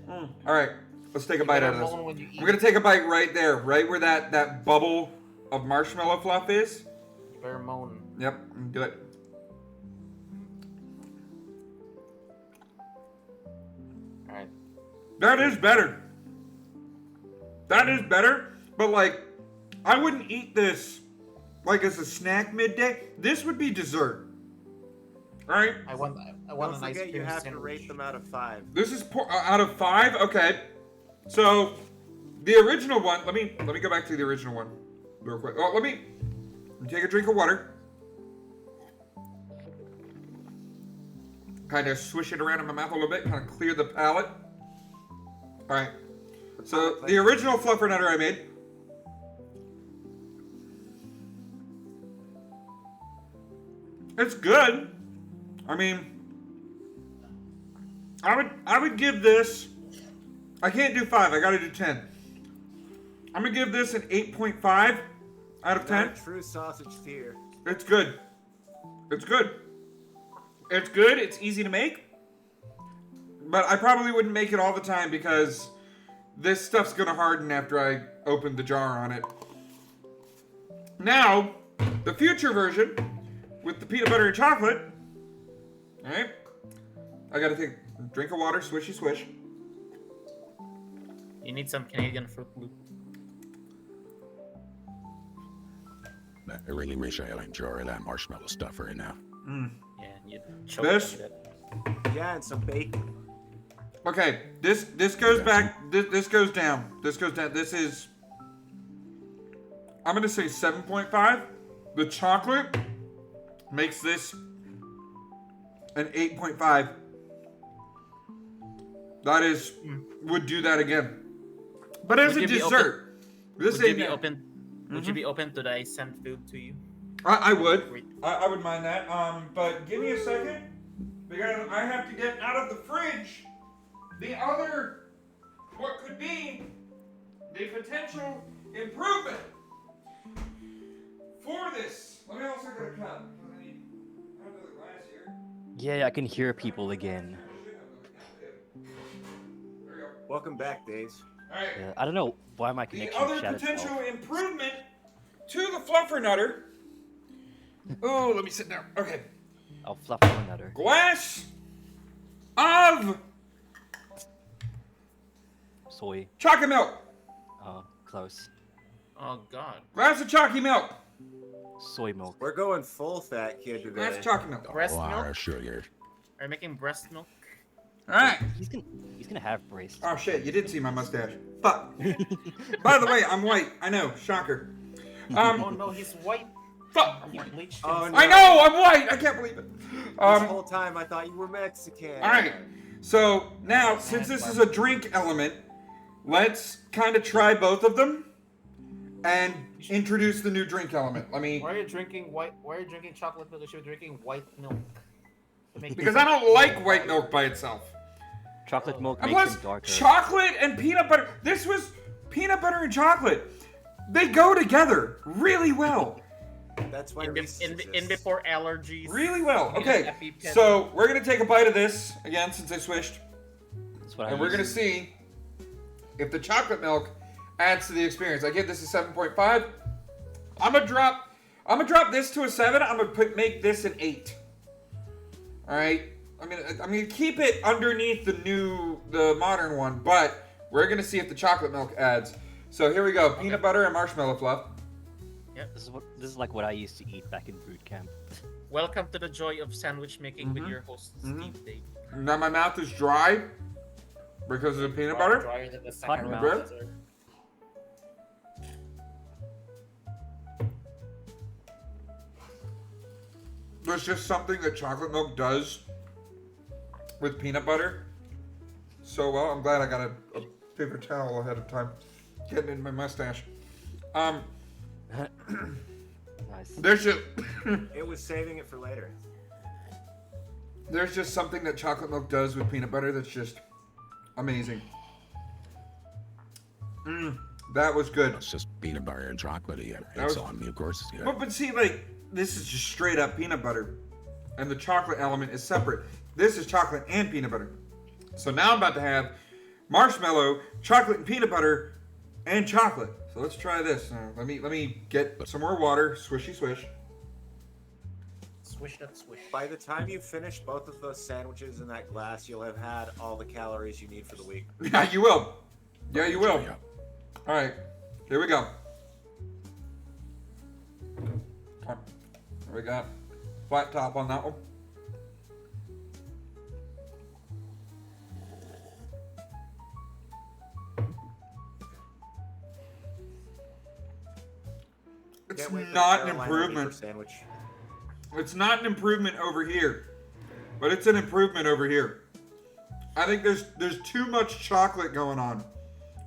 All right, let's take a bite out of this. I'm going to take a bite right there, right where that bubble of marshmallow fluff is. You better moan. Yep, do it. All right. That is better. That is better, but like, I wouldn't eat this like as a snack midday. This would be dessert. All right? I want Don't a nice forget, you cream have to sandwich. rate them out of 5. This is out of 5? Okay. So, the original one, let me go back to the original one real quick. Oh, let me take a drink of water. Kind of swish it around in my mouth a little bit, kind of clear the palate. All right. So, the original fluffernutter I made. It's good. I mean, I would give this, I can't do 5, I gotta do 10. I'm gonna give this an 8.5 out of 10. Not a true sausage tier. It's good. It's good. It's good, it's easy to make. But I probably wouldn't make it all the time because this stuff's gonna harden after I open the jar on it. Now, the future version with the peanut butter and chocolate. Alright. I gotta take a drink of water, swishy swish. You need some Canadian Fruit Loop. I really wish I had a jar of that marshmallow stuff right now. Yeah, you choke This? on it. Yeah, and some bacon. Okay, this goes back. This goes down. This goes down. This is. I'm gonna say 7.5. The chocolate makes this an 8.5. That is would do that again. But as a dessert, this Would you ain't be that. open? Would you be open to I send food to you? I would. I would mind that. But give me a second because I have to get out of the fridge the other, what could be the potential improvement for this. Let me also get a cup. I need another glass here. Yeah, I can hear people again. Welcome back, Days. All right. Yeah, I don't know why my The connection other shut potential itself. improvement to the fluffernutter. Oh, let me sit down. Okay. I'll fluff one another. Glass of Soy. chocolate milk. Oh, close. Oh God. Glass of chocolate milk. Soy milk. We're going full fat kid today. Glass of chocolate milk. Breast Wow, milk? sugar. Are you making breast milk? All right. He's gonna have braces. Oh shit! You did see my mustache. Fuck. By the way, I'm white. I know. Shocker. Oh no, he's white. Fuck. He bleached Oh, himself. no. I know. I'm white. I can't believe it. This whole time I thought you were Mexican. All right. So now, since this is a drink element, let's kind of try both of them and introduce the new drink element. Let me. Why are you drinking white? Why are you drinking chocolate milk? You should be drinking white milk. To make Because I don't like white milk by itself. Chocolate milk And makes plus, them darker. chocolate and peanut butter. This was peanut butter and chocolate. They go together really well. That's why in before allergies. Really well. Yeah, Okay, EpiPen. so we're gonna take a bite of this again since I swished, That's what I and we're use. gonna see if the chocolate milk adds to the experience. I give this a 7.5. I'm gonna drop this to a 7. I'm gonna make this an 8. All right. I'm gonna keep it underneath the modern one, but we're gonna see if the chocolate milk adds. So here we go. Peanut butter and marshmallow fluff. Yep. This is like what I used to eat back in boot camp. Welcome to the joy of sandwich making with your host Steve Dave. Now my mouth is dry because of the peanut butter. Drier than the Hot Sahara mouth. Desert. There's just something that chocolate milk does with peanut butter so well. I'm glad I got a paper towel ahead of time. Getting in my mustache. Nice. There's just It was saving it for later. there's just something that chocolate milk does with peanut butter that's just amazing. That was good. It's just peanut butter and chocolatey. That It's was- on me, of course. Yeah. But see, like, this is just straight up peanut butter. And the chocolate element is separate. This is chocolate and peanut butter. So now I'm about to have marshmallow, chocolate and peanut butter, and chocolate. So let's try this. Let me get some more water. Swishy swish. Swish that swish. By the time you finish both of those sandwiches in that glass, you'll have had all the calories you need for the week. Yeah, you will. Yeah, you will. All right, here we go. We got flat top on that one. It's Can't wait for not an Carolina improvement. Reaper sandwich. It's not an improvement over here, but it's an improvement over here. I think there's too much chocolate going on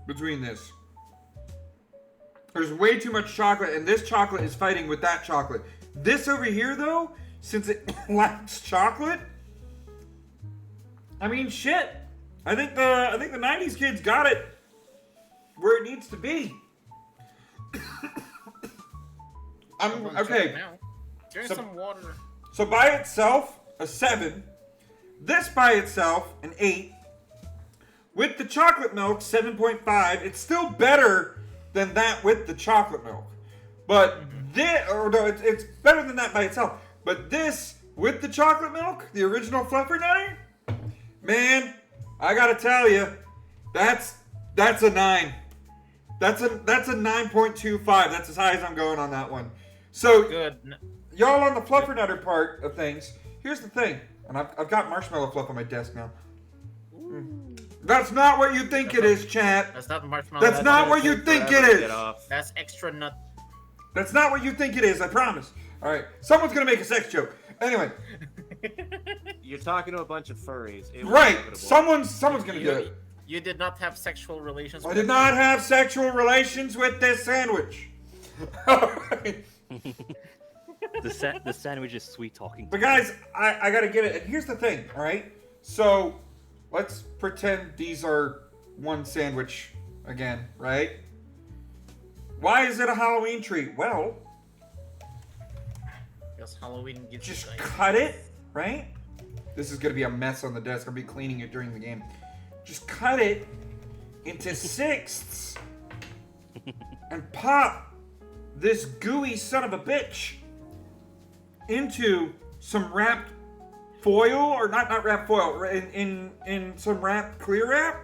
between this. There's way too much chocolate, and this chocolate is fighting with that chocolate. This over here, though, since it lacks chocolate, I mean, shit. I think the '90s kids got it where it needs to be. Okay. Drink some water. So by itself, a 7. This by itself, an 8. With the chocolate milk, 7.5. It's still better than that with the chocolate milk. But this, or no, it's better than that by itself. But this with the chocolate milk, the original Fluffernutter, man, I gotta tell you, that's a 9. That's a 9.25. That's as high as I'm going on that one. So good. Y'all on the Fluffernutter part of things. Here's the thing, and I've got marshmallow fluff on my desk now. That's not what you think it is, chat. That's not marshmallow. That's not what you think it is. That's extra nut. That's not what you think it is. I promise. All right, someone's gonna make a sex joke. Anyway, You're talking to a bunch of furries. It was right? inevitable. Someone's gonna do it. You did not have sexual relations. I did not have sexual relations with this sandwich. The sandwich is sweet talking. But guys, I gotta give it. And here's the thing, all right? So let's pretend these are one sandwich again, right? Why is it a Halloween treat? Well, Because Halloween gets just you cut it, right? This is gonna be a mess on the desk. I'll be cleaning it during the game. Just cut it into sixths and pop this gooey son of a bitch into some wrapped foil, or not wrapped foil, in some wrapped clear wrap.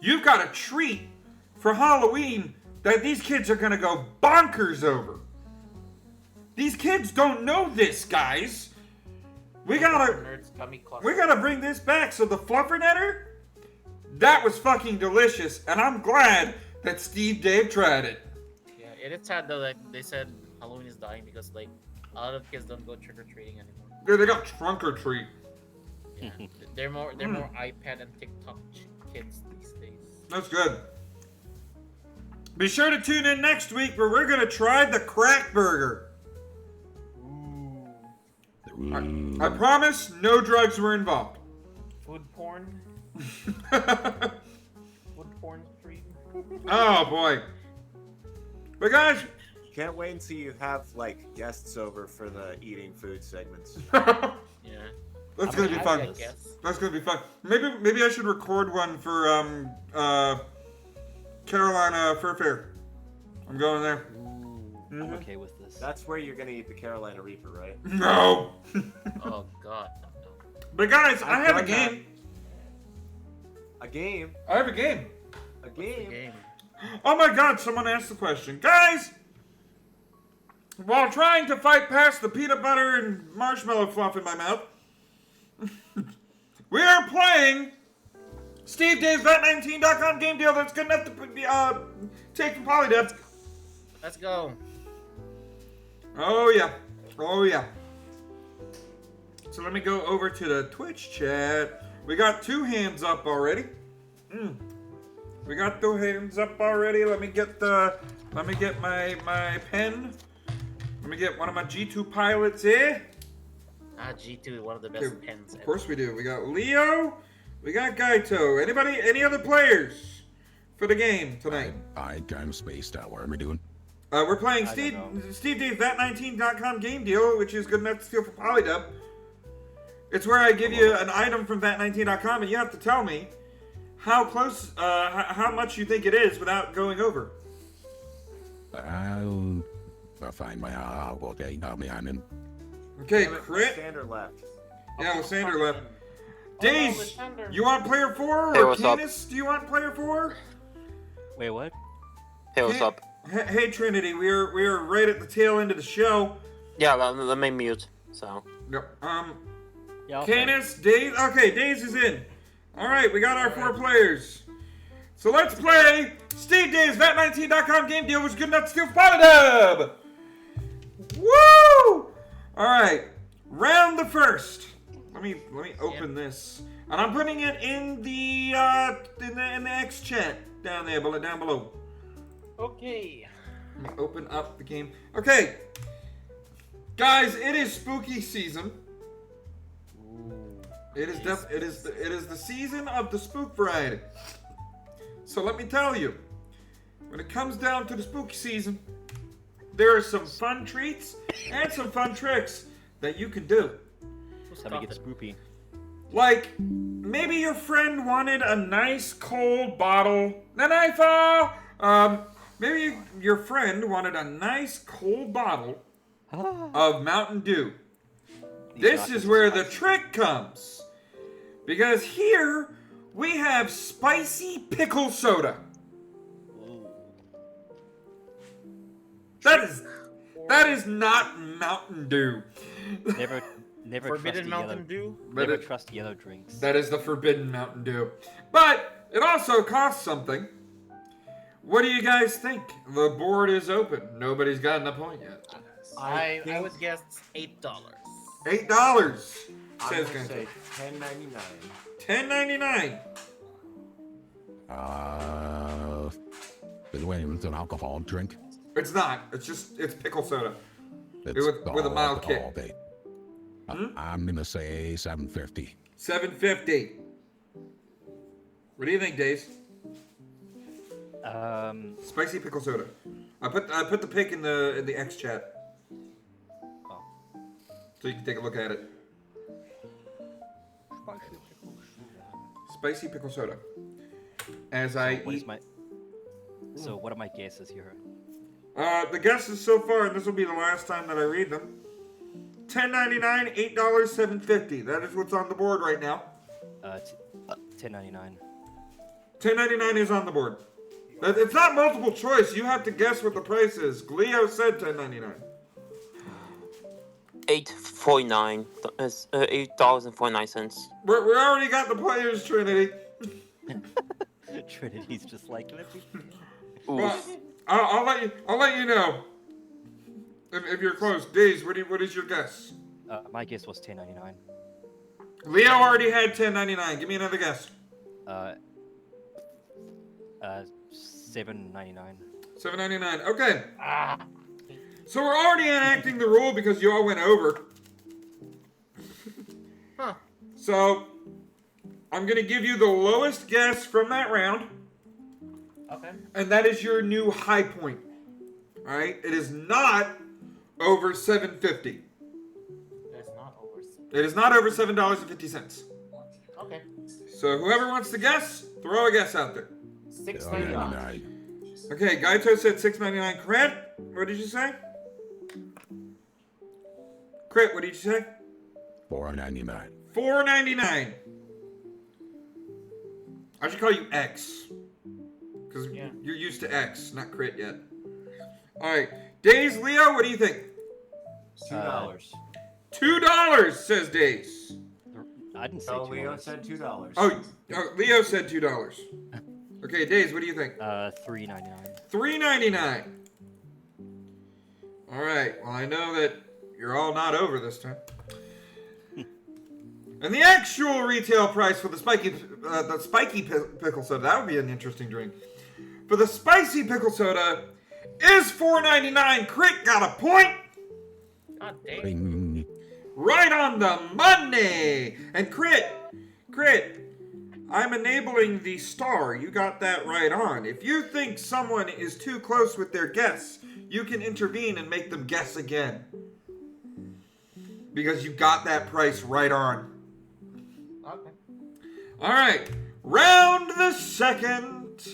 You've got a treat for Halloween that these kids are gonna go bonkers over. These kids don't know this, guys. We gotta bring this back. So the Fluffernutter, that was fucking delicious, and I'm glad that Steve Dave tried it. Yeah, it is sad though. Like they said, Halloween is dying because like a lot of kids don't go trick or treating anymore. Yeah, they got trunk or treat. Yeah, they're more iPad and TikTok kids these days. That's good. Be sure to tune in next week where we're gonna try the crack burger. I promise no drugs were involved. Food porn. Food porn stream. Oh boy. But guys, Can't wait until you have like guests over for the eating food segments. Yeah. That's gonna be fun. That's gonna be fun. Maybe I should record one for Carolina Fur Fair. I'm going there. I'm okay with this. That's where you're gonna eat the Carolina Reaper, right? No. Oh God. But guys, I have a game. A game? I have a game. A game? Oh my God, someone asked the question. Guys, while trying to fight past the peanut butter and marshmallow fluff in my mouth, we are playing Steve Dave's Bet19.com game deal that's good enough to take from Polydev. Let's go. Oh yeah. Oh yeah. So let me go over to the Twitch chat We got 2 hands up already. We got 2 hands up already. Let me get my pen. Let me get one of my G2 pilots here. G2 is one of the best pens Of course we do. We got Leo. We got Gaito. Any other players for the game tonight? I kind of spaced out. What are we doing? We're playing Steve D's That19.com game deal, which is good enough to steal for Polydub. It's where I give you an item from That19.com, and you have to tell me how close, how much you think it is without going over. I'll find my. Okay, I'm in. Okay, Crit. Sander left. Yeah, Sander left. Days, you want player 4 Hey, or what's up? Canis? Do you want player 4? Wait, what? Hey, what's up? Hey, Trinity, we're right at the tail end of the show. Yeah, let me mute. So. Yep. Yeah, Canis, Days. Okay, Days is in. All right, we got our 4 players. So let's play Steve Days That19.com game deal, which is good enough to steal for Polydub. Woo! All right, round the first. Let me open this, and I'm putting it in the X chat down below. Okay. Let me open up the game. Okay, guys, it is spooky season. It is the season of the spook variety. So let me tell you, when it comes down to the spooky season, there are some fun treats and some fun tricks that you can do. Time to get spoopy. Like, maybe your friend wanted a nice cold bottle. Maybe your friend wanted a nice cold bottle of Mountain Dew. This is where the trick comes. Because here we have spicy pickle soda. That is not Mountain Dew. Never Forbidden trust Mountain Dew? Never trust yellow drinks. That is the forbidden Mountain Dew. But it also costs something. What do you guys think? The board is open. Nobody's gotten a point yet. I would guess $8. $8. I'm Says gonna say $10.99. $10.99. It's an alcohol drink. It's not. It's pickle soda. It's with a mild kick. Okay. I'm gonna say $7.50. $7.50. What do you think, Days? Spicy pickle soda. I put the pick in the X chat. Oh. So you can take a look at it. Spicy pickle soda. As So I what eat. is my? So what are my guesses here? The guesses so far, and this will be the last time that I read them. $10.99, $8, $7.50. That is what's on the board right now. $10.99. $10.99 is on the board. It's not multiple choice. You have to guess what the price is. Leo said $10.99. $8.49. $8.49. We already got the players, Trinity. Trinity's just like, let me. Well, I'll let you know if you're close. Days, what is your guess? My guess was $10.99. Leo already had $10.99. Give me another guess. $7.99. $7.99. Okay. So we're already enacting the rule because you all went over. Huh. So I'm gonna give you the lowest guess from that round. Okay. And that is your new high point. All right. It is not over $7.50. It's not over. It is not over $7.50. Okay. So whoever wants to guess, throw a guess out there. $6.99. Okay, Gaito said $6.99. Crit, what did you say? Crit, what did you say? $4.99. $4.99. I should call you X. Because you're used to X, not Crit yet. Alright. Days, Leo, what do you think? $2. $2, says Days. I didn't say Oh, $2. Leo said $2. Oh, Leo said $2. Okay, Days, what do you think? $3.99. $3.99. Alright, well I know that you're all not over this time. And the actual retail price for the spiky pickle soda, that would be an interesting drink. For the spicy pickle soda is $4.99. Crit got a point. God damn. Right on the money. And Crit, I'm enabling the star. You got that right on. If you think someone is too close with their guess, you can intervene and make them guess again. Because you got that price right on. Okay. Alright, round the second.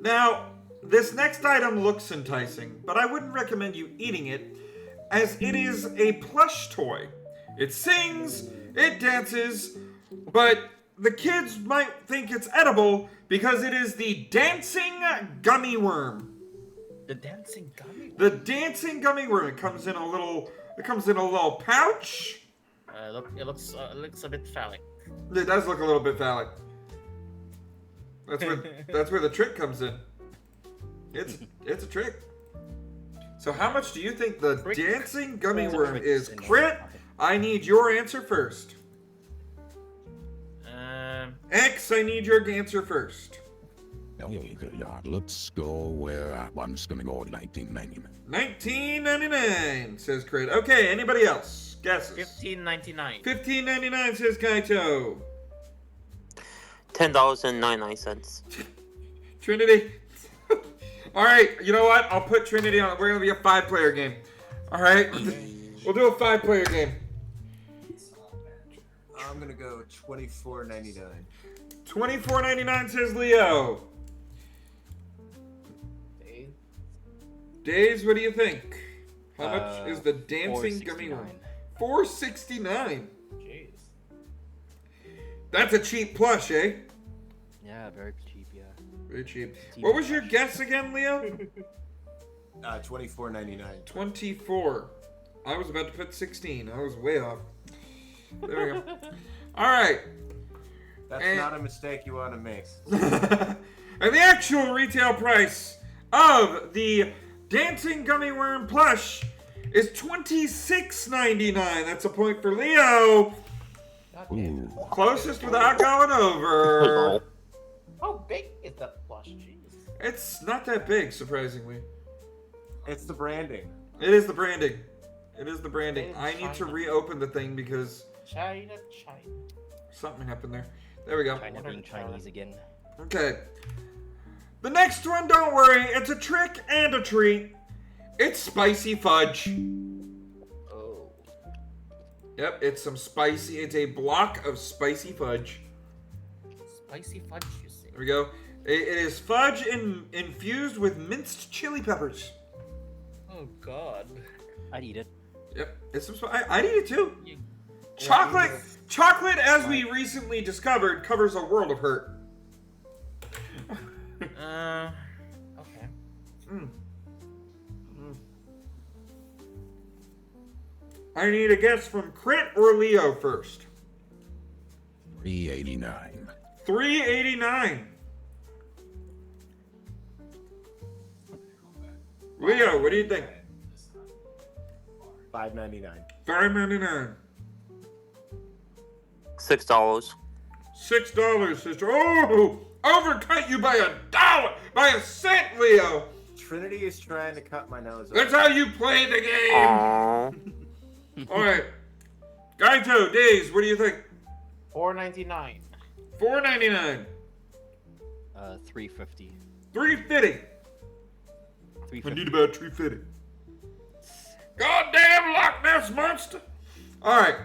Now, this next item looks enticing, but I wouldn't recommend you eating it, as it is a plush toy. It sings, it dances, but the kids might think it's edible because it is the dancing gummy worm. The dancing gummy worm? The dancing gummy worm. It comes in a little pouch. It looks a bit phallic. It does look a little bit phallic. That's where the trick comes in. It's a trick. So how much do you think the dancing gummy worm is? Crit, I need your answer first. X, I need your answer first. Let's go where I'm just gonna go with 1999. 1999 says Crit. Okay, anybody else? Guesses? $15.99. $15.99 says Kaito. $10.99. Trinity. All right, you know what? I'll put Trinity on. We're gonna be a 5-player game. All right, we'll do a 5-player game. I'm gonna go $24.99. $24.99 says Leo. Days, what do you think? How much is the dancing gummy worm? $4.69. Jeez. That's a cheap plush, eh? Yeah, very cheap. Yeah. Very cheap. What was your guess again, Leo? $24.99. 24. I was about to put 16. I was way off. There we go. All right. That's not a mistake you want to make. And the actual retail price of the dancing gummy worm plush is $26.99. That's a point for Leo. Closest without going over. How big is that plush? Jeez. It's not that big, surprisingly. It's the branding. It is the branding. It is the branding. I need to reopen the thing because China. something happened there. There we go. China being Chinese again. Okay. The next one, don't worry. It's a trick and a treat. It's spicy fudge. Oh. Yep, it's a block of spicy fudge. Spicy fudge, you say? There we go. It is fudge infused with minced chili peppers. Oh, God. I'd eat it. Yep, I'd eat it too. Chocolate, as we recently discovered, covers a world of hurt. Okay. I need a guess from Crit or Leo first. $3.89. $3.89. Leo, what do you think? $5.99. $5.99. $6. $6, sister. Oh, overcut you by $1, by a cent, Leo. Trinity is trying to cut my nose off. That's how you play the game. All right, Gaito, Days, what do you think? $4.99. $4.99. $3.50. $3.50. I need about $3.50. Goddamn Loch Ness monster! All right.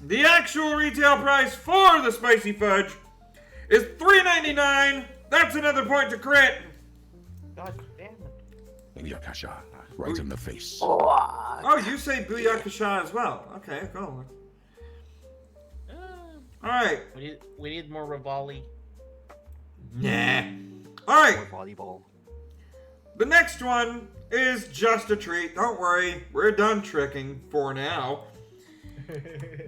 The actual retail price for the spicy fudge is $3.99. That's another point to Crit. God damn it. Booyakasha, right in the face. Oh, you say Booyakasha as well. Okay, cool. All right. We need more Rivali. Nah. All right. More volleyball. The next one is just a treat. Don't worry, we're done tricking for now.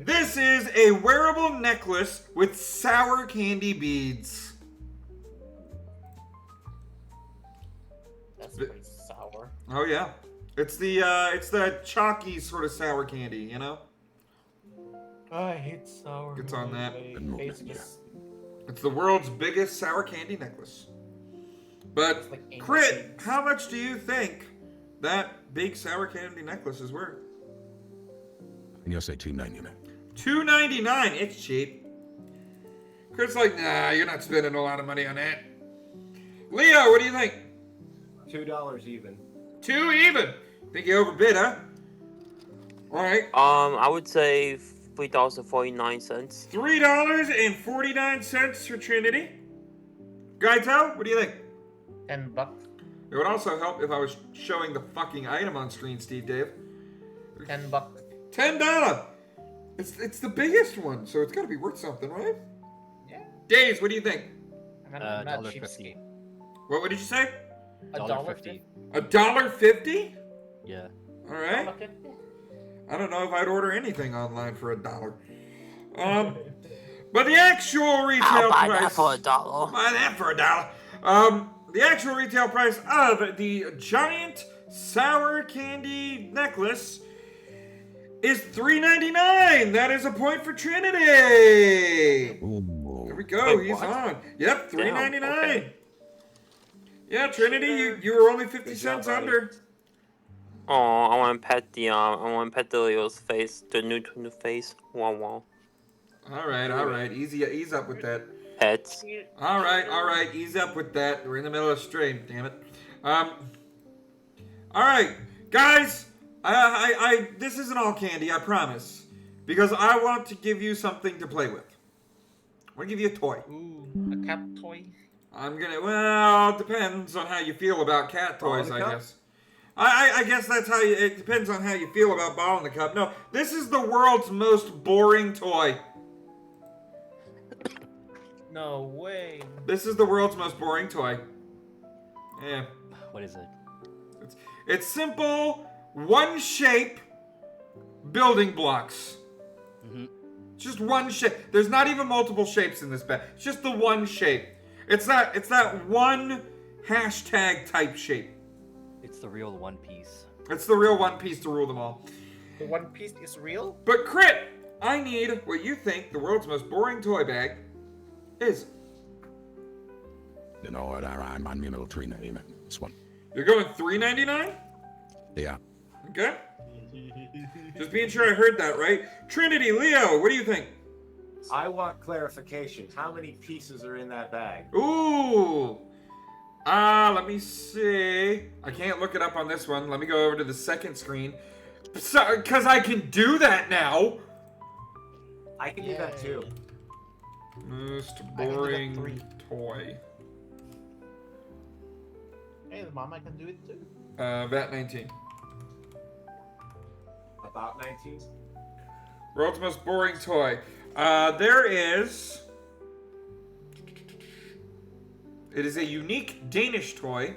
This is a wearable necklace with sour candy beads. That's pretty sour. Oh yeah, it's the chalky sort of sour candy, you know. I hate sour. Gets on that. It's the world's biggest sour candy necklace. But like Crit, how much do you think that big sour candy necklace is worth? I'm gonna say $2.99. $2.99. It's cheap. Crit's like, nah, you're not spending a lot of money on that. Leo, what do you think? $2 even. 2 even. Think you overbid, huh? All right. I would say $3.49. $3.49 for Trinity. Gaito, what do you think? $10. It would also help if I was showing the fucking item on screen, Steve Dave. $10. $10. It's the biggest one, so it's got to be worth something, right? Yeah. Days, what do you think? I'm not $1.50. What did you say? $1.50. $1.50? Yeah. All right. I don't know if I'd order anything online for $1. But the actual retail I'll buy price. that for $1. Buy that for $1. The actual retail price of the giant sour candy necklace is $3.99. That is a point for Trinity. There we go. Wait, he's what? on. Yep, $3.99. Okay. Yeah, Trinity, you were only 50 cents under. Oh, I want to pet the Leo's face, the new face. Wow. All right. Ease up with that. Pets. All right. Ease up with that. We're in the middle of the stream. Damn it. All right, guys. I this isn't all candy. I promise, because I want to give you something to play with. I want to give you a toy. Ooh, a cat toy. Well, it depends on how you feel about cat toys, I guess. I guess that's how you, it depends on how you feel about Ball in the Cup. No, this is the world's most boring toy. No way. This is the world's most boring toy. Yeah. What is it? It's simple, one shape, building blocks. Mm-hmm. Just one shape. There's not even multiple shapes in this bag. It's just the one shape. It's that one hashtag type shape. It's the real One Piece. It's the real One Piece to rule them all. The One Piece is real? But Crit, I need what you think the world's most boring toy bag is. You know what? I'm on middle $3.99. This one. You're going $3.99? Yeah. Okay. Just being sure I heard that right. Trinity, Leo, what do you think? I want clarification. How many pieces are in that bag? Ooh. Let me see. I can't look it up on this one. Let me go over to the second screen. Because I can do that now. I can do that too. Most boring toy. Hey, Mom, I can do it too. About 19. About 19? World's most boring toy. There is... It is a unique Danish toy.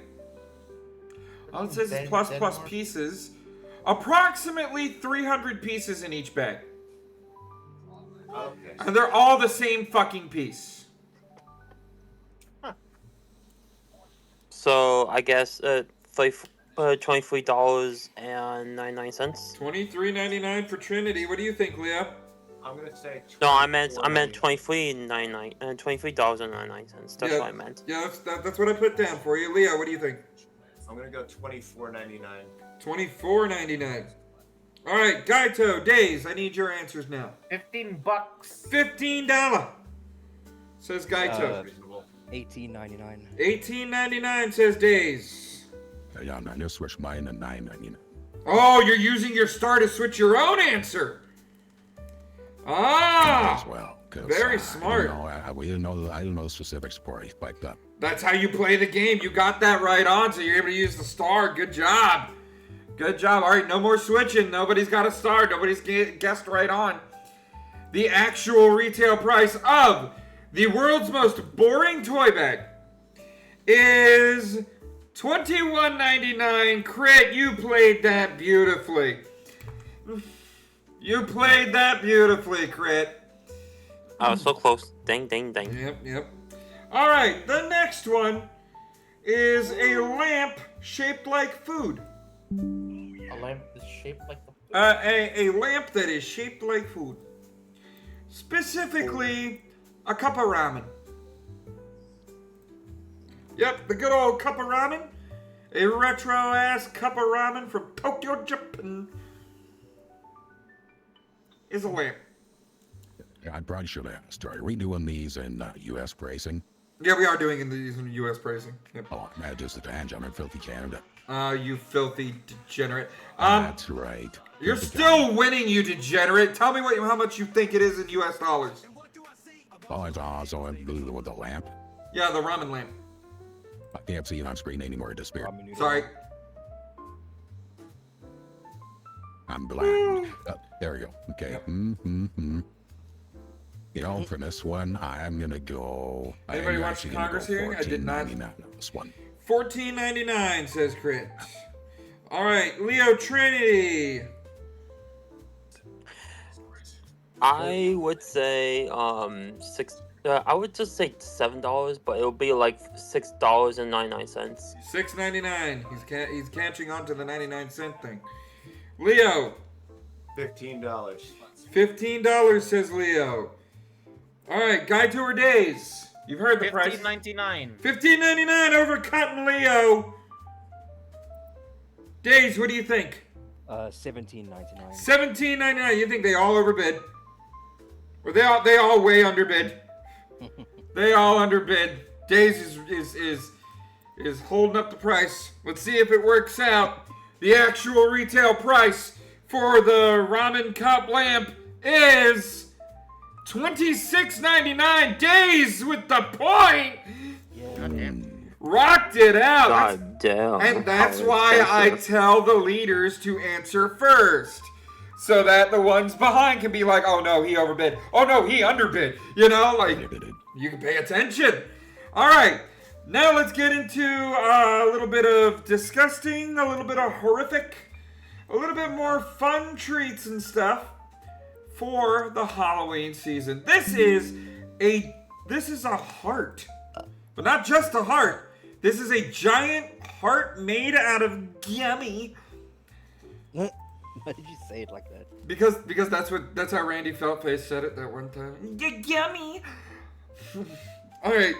All it says is plus pieces. Approximately 300 pieces in each bag. Okay. And they're all the same fucking piece. So I guess $23.99. $23.99 for Trinity. What do you think, Leah? I'm gonna say. No, I meant $23.99. $23.99. That's what I meant. Yeah, that's what I put down for you, Leah. What do you think? I'm gonna go $24.99. $24.99. All right, Gaito, Days. I need your answers now. $15. $15. Says Gaito. $18.99. $18.99 says Days. Yeah, I'm just switch mine to $9.99. Oh, you're using your star to switch your own answer. Ah, as well. Very smart. I didn't know the specifics before I spiked up. That's how you play the game. You got that right on, so you're able to use the star. Good job. Good job. All right, no more switching. Nobody's got a star. Nobody's guessed right on. The actual retail price of the world's most boring toy bag is $21.99. Crit, you played that beautifully. You played that beautifully, Crit. I was so close. Ding. Yep. All right, the next one is a lamp shaped like food. A lamp is shaped like the food? A lamp that is shaped like food. Specifically, a cup of ramen. Yep, the good old cup of ramen. A retro-ass cup of ramen from Tokyo, Japan. Is a lamp. I probably should have asked. Are we doing these in U.S. pricing? Yeah, we are doing these in U.S. pricing. Yep. Oh, man, just a tangent. I'm in filthy Canada. You filthy degenerate. That's right. You're still winning, you degenerate. Tell me how much you think it is in U.S. dollars. Oh, it's also blue with the lamp. Yeah, the ramen lamp. I can't see it on screen anymore. It disappeared. Sorry. I'm blind. There we go. Okay. You know, for this one, I'm gonna go. Anybody watch the Congress hearing? I did not. On this one. $14.99 says Crit. All right, Leo Trinity. I would say six. I would just say $7, but it'll be like $6.99. $6.99. He's catching on to the 99-cent thing. Leo. $15. $15 says Leo. All right, Guy Tour Days. You've heard the price. $15.99. $15.99 over Cotton Leo. Days, what do you think? $17.99. $17.99. You think they all overbid? Or they all way underbid? They all underbid. Days is holding up the price. Let's see if it works out. The actual retail price for the ramen cup lamp is $26.99. Days with the point. Rocked it out. God damn. And that's why I tell the leaders to answer first. So that the ones behind can be like, oh no, he overbid. Oh no, he underbid. You know, like, you can pay attention. All right, now let's get into a little bit of disgusting, a little bit of horrific, a little bit more fun treats and stuff for the Halloween season. This is a heart, but not just a heart. This is a giant heart made out of gummy. Why did you say it like that? Because that's how Randy Feltface said it that one time. Yummy. All right,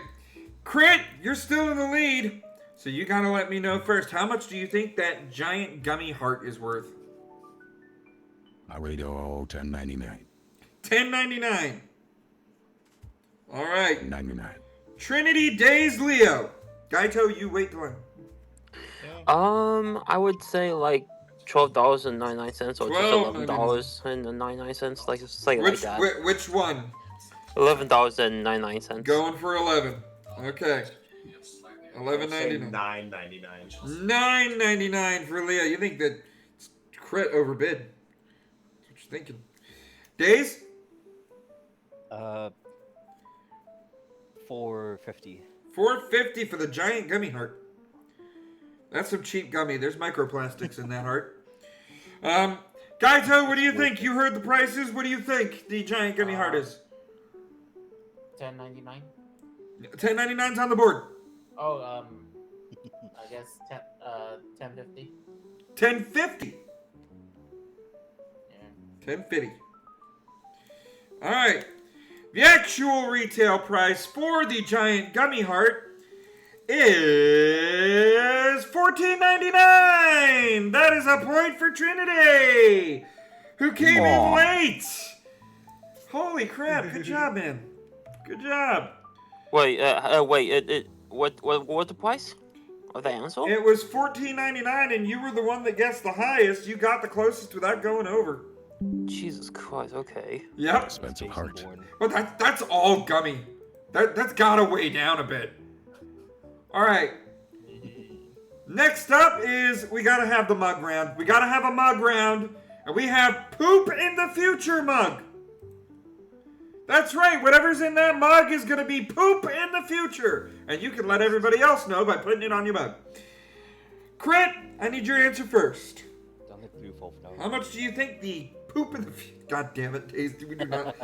Crit, you're still in the lead, so you gotta let me know first. How much do you think that giant gummy heart is worth? I would go $10.99. $10.99. All right. $99. Trinity Days Leo. Gaito, you wait till I would say like $12.99 or just $11.99, like something like that. Which one? $11.99. Going for 11. Okay. $11.99. $9.99. $9.99 for Leo. You think that Crit overbid? That's what you're thinking. Days? $4.50. $4.50 for the giant gummy heart. That's some cheap gummy. There's microplastics in that heart. Gaito, what do you think? You heard the prices. What do you think the giant gummy heart is? $10.99. $10.99's on the board. Oh, I guess $10.50. $10.50. Yeah. $10.50. All right. The actual retail price for the giant gummy heart is $14.99. That is a point for Trinity, who came in late. Holy crap! Good job, man. Good job. Wait, what's the price of the answer? It was $14.99, and you were the one that guessed the highest. You got the closest without going over. Jesus Christ. Okay. Yep. Expensive heart. But that's all gummy. That's gotta weigh down a bit. All right. Next up is we gotta have the mug round. We gotta have a mug round, and we have poop in the future mug. That's right. Whatever's in that mug is gonna be poop in the future, and you can let everybody else know by putting it on your mug. Crit, I need your answer first. How much do you think the poop in the future? God damn it, Tasty. We do not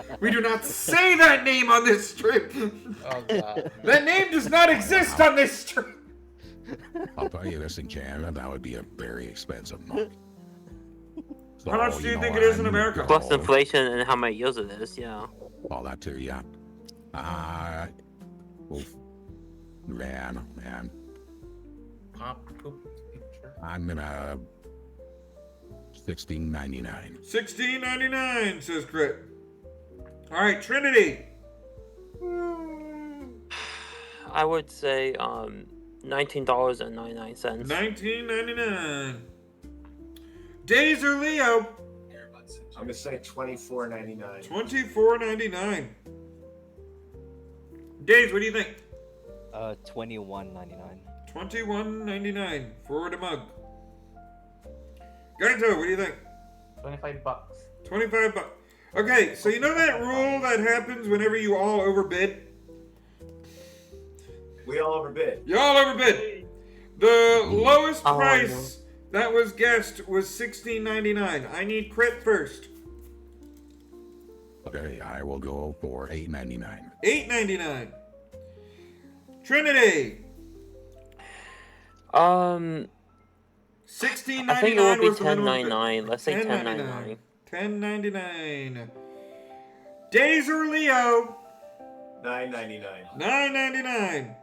say that name on this stream. Oh God. That name does not exist on this stream. I'll tell you this, in Canada, that would be a very expensive mug. How much do you think it is in America? Plus inflation and how many years it is, yeah. all that too, yeah. Oof. Man. Pop poop picture. I'm gonna $16.99. $16.99 says Crit. All right, Trinity. I would say $19.99. $19.99. Days or Leo? I'm gonna say $24.99. $24.99. Days, what do you think? $21.99. $21.99 for the mug. Gaito, what do you think? $25. $25. Okay, so you know that rule that happens whenever you all overbid? We all overbid. You all overbid. The lowest price that was guessed was $16.99. I need Crit first. Okay, I will go for $8.99. $8.99. Trinity. $16.99. $16.99 I think it will be was the minimum bid. $10.99. Let's say $10.99. $10.99. Days or Leo? $9.99. $9.99.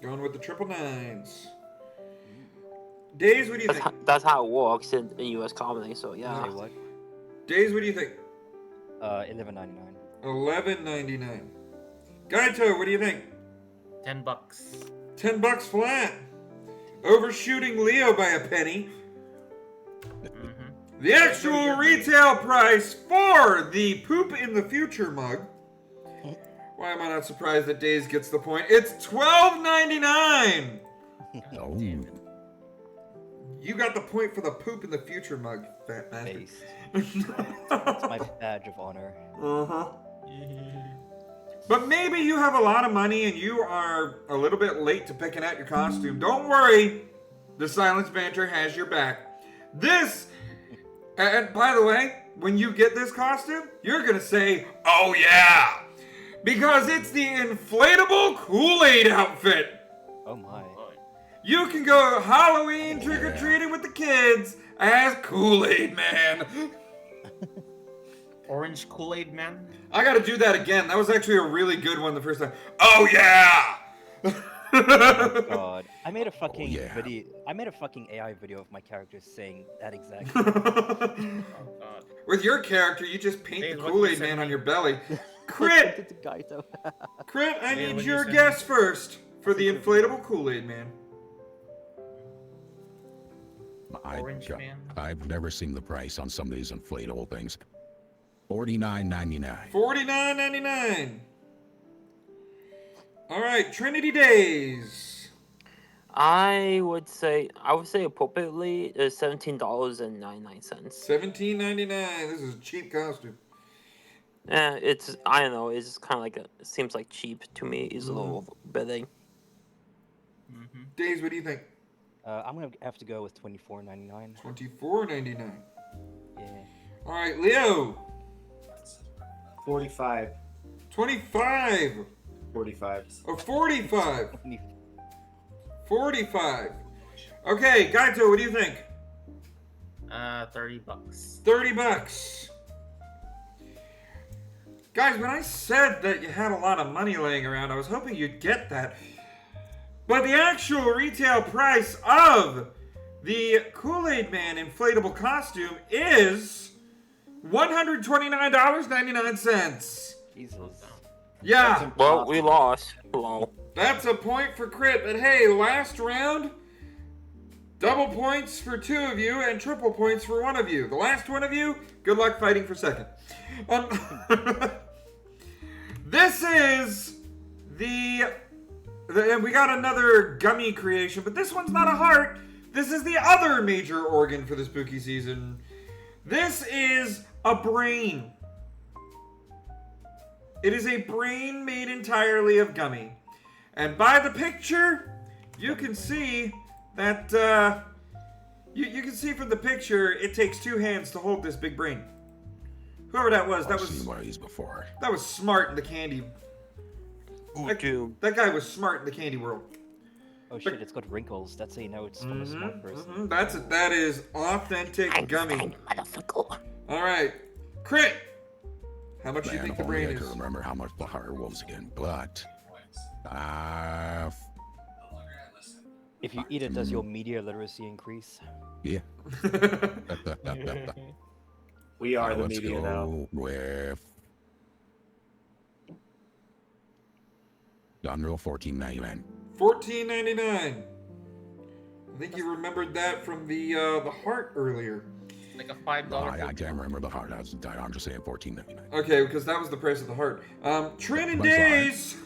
Going with the triple nines. Days, what do you think? That's how it works in U.S. comedy. So yeah. Say what? Days, what do you think? $11.99. $11.99. Gaito, what do you think? $10. $10 flat. Overshooting Leo by a penny. The actual retail price for the Poop in the Future mug. Why am I not surprised that Days gets the point? It's $12.99. Oh. You got the point for the Poop in the Future mug, fat bastard. It's my badge of honor. But maybe you have a lot of money and you are a little bit late to picking out your costume. Don't worry. The Silence Banter has your back. This, and by the way, when you get this costume, you're going to say, oh yeah. Because it's the inflatable Kool-Aid outfit. Oh my. You can go Halloween trick-or-treating with the kids as Kool-Aid Man. Orange Kool-Aid Man? I gotta do that again. That was actually a really good one the first time. Oh yeah! Oh god. I made a fucking video. I made a fucking AI video of my character saying that exactly. Oh god. With your character, you just paint Dave, the what Kool-Aid you Man sent on me? your belly. Crit! Crit, I Dave, need what your you sent guess me? first for the inflatable Kool-Aid Man. I've never seen the price on some of these inflatable things. $49.99. $49.99. All right, Trinity Days. I would say appropriately is $17.99. $17.99. This is a cheap costume. Yeah, I don't know. It's kind of like it seems like cheap to me. It's a little bidding. Days, what do you think? I'm gonna have to go with $24.99. $24.99. Yeah. All right, Leo. 45. 25. 45. Oh, 45. 45. Okay, Gaito, what do you think? $30. $30. Guys, when I said that you had a lot of money laying around, I was hoping you'd get that. But the actual retail price of the Kool-Aid Man inflatable costume is $129.99. Jesus. Yeah. Well, we lost. Lol. That's a point for Crit. But hey, last round, double points for two of you and triple points for one of you. The last one of you, good luck fighting for second. This is and we got another gummy creation, but this one's not a heart. This is the other major organ for the spooky season. This is a brain. It is a brain made entirely of gummy. And by the picture, you can see that, you can see from the picture, it takes two hands to hold this big brain. Whoever that was, I've seen one of these before. that was smart in the candy. That guy was smart in the candy world. Oh shit, it's got wrinkles. That's how you know it's from a smart person. That is authentic gummy. All right, Crit. How much do you Man, think if the only brain I is? could remember how much the heart was again, but If you eat it, does your media literacy increase? yeah. We are the Let's media go now. with Unreal 1499. $14.99. I think you remembered that from the heart earlier. Like a $5. No, I can't remember the heart. I'm just saying 14.99. Okay, because that was the price of the heart. Trin and That's fine. Days.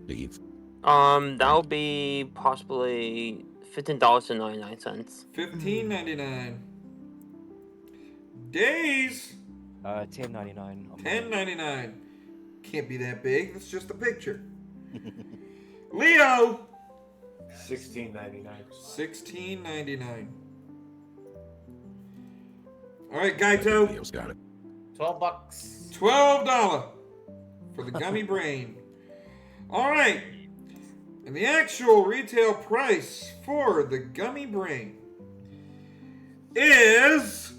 Steve. That would be possibly $15.99. $15.99. Days. $10.99. $10.99. Can't be that big. That's just a picture. Leo. $16.99. $16.99. All right, Gaito. Leo's got it. $12. $12 for the gummy brain. All right. And the actual retail price for the gummy brain is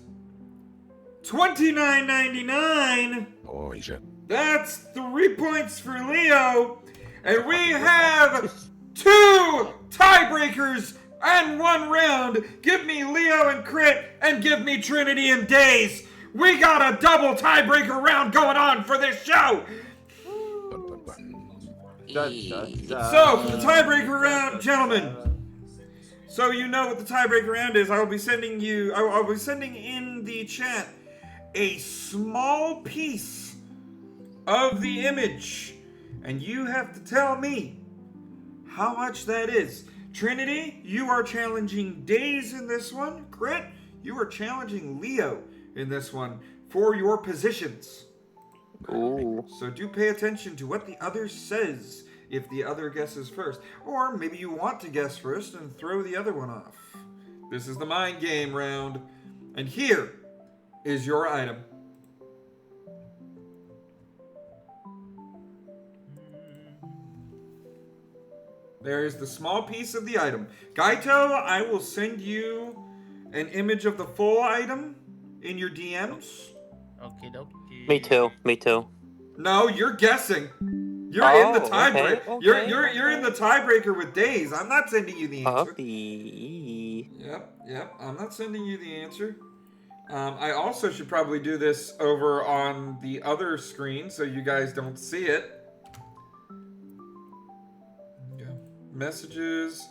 $29.99. Holy shit. That's 3 points for Leo. And we have 2 tiebreakers and 1 round. Give me Leo and Crit, and give me Trinity and Days. We got a double tiebreaker round going on for this show. So, for the tiebreaker round, gentlemen, so you know what the tiebreaker round is, I will be sending in the chat a small piece of the image, and you have to tell me how much that is. Trinity, you are challenging Days in this one. Crit, you are challenging Leo in this one for your positions. Ooh. So do pay attention to what the other says if the other guesses first. Or maybe you want to guess first and throw the other one off. This is the mind game round. And here is your item. There is the small piece of the item. Gaito, I will send you an image of the full item in your DMs. Okay, dokie. Me too. No, you're guessing. You're in the tiebreaker. Okay, You're in the tiebreaker with Days. I'm not sending you the answer. Puppy. Yep. I'm not sending you the answer. I also should probably do this over on the other screen so you guys don't see it. Okay. Messages.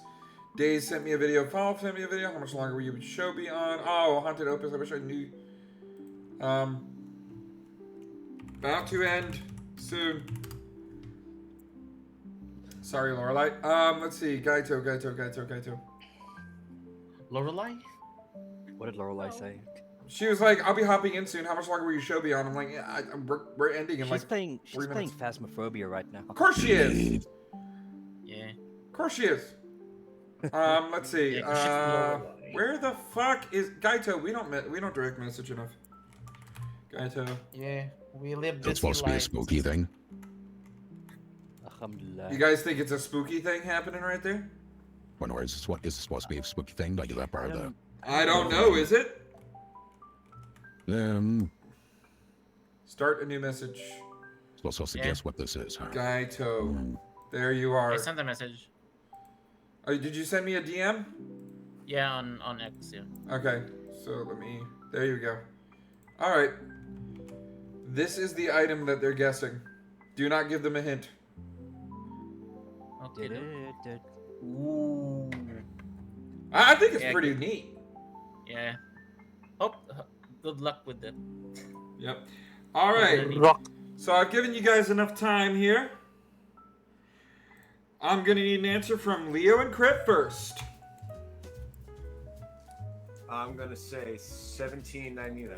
Days sent me a video. Follow sent me a video. How much longer will your show be on? Oh, Haunted Opus. I wish I knew. About to end soon. Sorry, Lorelai. Let's see. Gaito. Lorelai? What did Lorelai say? She was like, "I'll be hopping in soon. How much longer will your show be on?" I'm like, "Yeah, we're ending in She's like playing. 3 She's playing minutes." Phasmophobia right now. Of course she is. Yeah. Of course she is. Let's see. Where the fuck is Gaito? We don't direct message enough. Gaito. Yeah, we live It's supposed to be a spooky thing. You guys think it's a spooky thing happening right there? When or is this supposed to be a spooky thing? Like, is that part of the... I don't know. Is it? Start a new message. Supposed to guess what this is, huh? Gaito. There you are. I sent a message. Oh, did you send me a DM? Yeah, on X, yeah. Okay, so there you go. All right. This is the item that they're guessing. Do not give them a hint. Okay. Ooh. I think it's pretty neat. Yeah. Good luck with it. Yep. All right. So I've given you guys enough time here. I'm going to need an answer from Leo and Crit first. I'm going to say $17.99.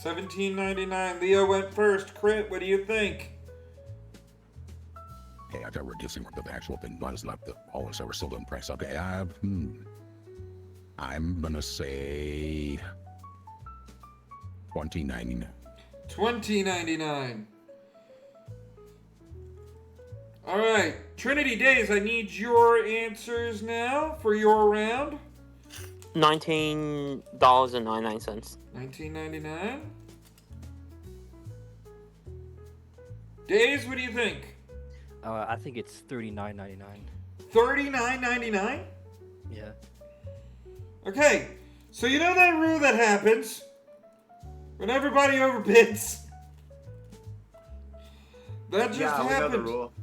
$17.99. Leo went first. Crit, what do you think? Hey, I thought we were guessing what the actual thing was, like all of us that were still doing price. Okay, I'm gonna say $20.99. $20.99. All right, Trinity Days, I need your answers now for your round. $19.99. $19.99. Days, what do you think? I think it's $39.99. $39.99? Yeah. Okay, so you know that rule that happens when everybody overbids? That just Yeah, we know the happened. rule.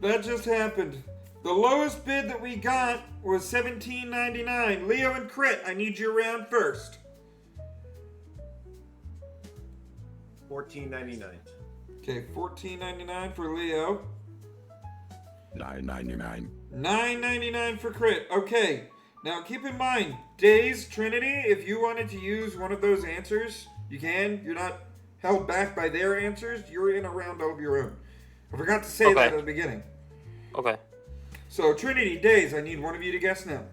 That just happened. The lowest bid that we got was $17.99. Leo and Crit, I need you around first. $14.99. Okay, $14.99 for Leo. $9.99. $9.99 for Crit. Okay, now keep in mind, Days, Trinity, if you wanted to use one of those answers, you can. You're not held back by their answers. You're in a round of your own. I forgot to say that at the beginning. Okay. So, Trinity, Days, I need one of you to guess now.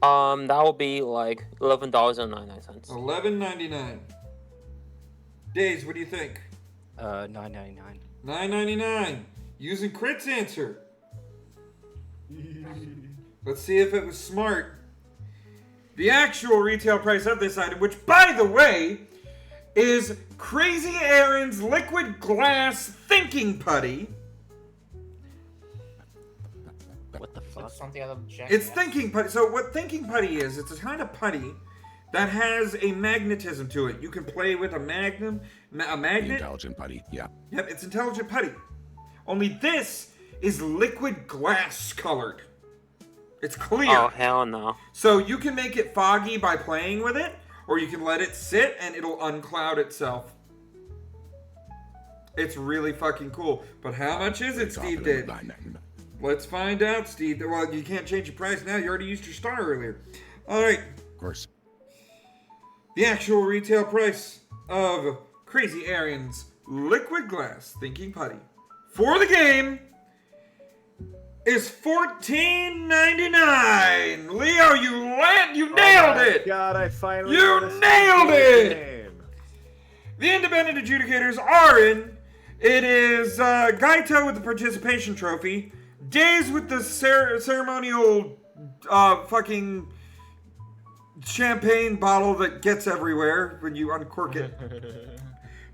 That will be like $11.99. $11.99. Days, what do you think? $9.99. $9.99. Using Crit's answer. Let's see if it was smart. The actual retail price of this item, which, by the way, is Crazy Aaron's Liquid Glass Thinking Putty. What the fuck? Something out of Jack. It's Thinking Putty. So what Thinking Putty is, it's a kind of putty that has a magnetism to it. You can play with a magnet. Intelligent putty, yeah. Yep, it's intelligent putty. Only this is liquid glass colored. It's clear. Oh, hell no. So you can make it foggy by playing with it, or you can let it sit and it'll uncloud itself. It's really fucking cool. But how much is it, Steve did? Let's find out, Steve. Well, you can't change your price now. You already used your star earlier. All right. Of course. The actual retail price of Crazy Aaron's Liquid Glass Thinking Putty for the game is $14.99. Leo, you nailed it. God, I finally nailed it. The independent adjudicators are in. It is Gaito with the participation trophy, Days with the ceremonial fucking champagne bottle that gets everywhere when you uncork it.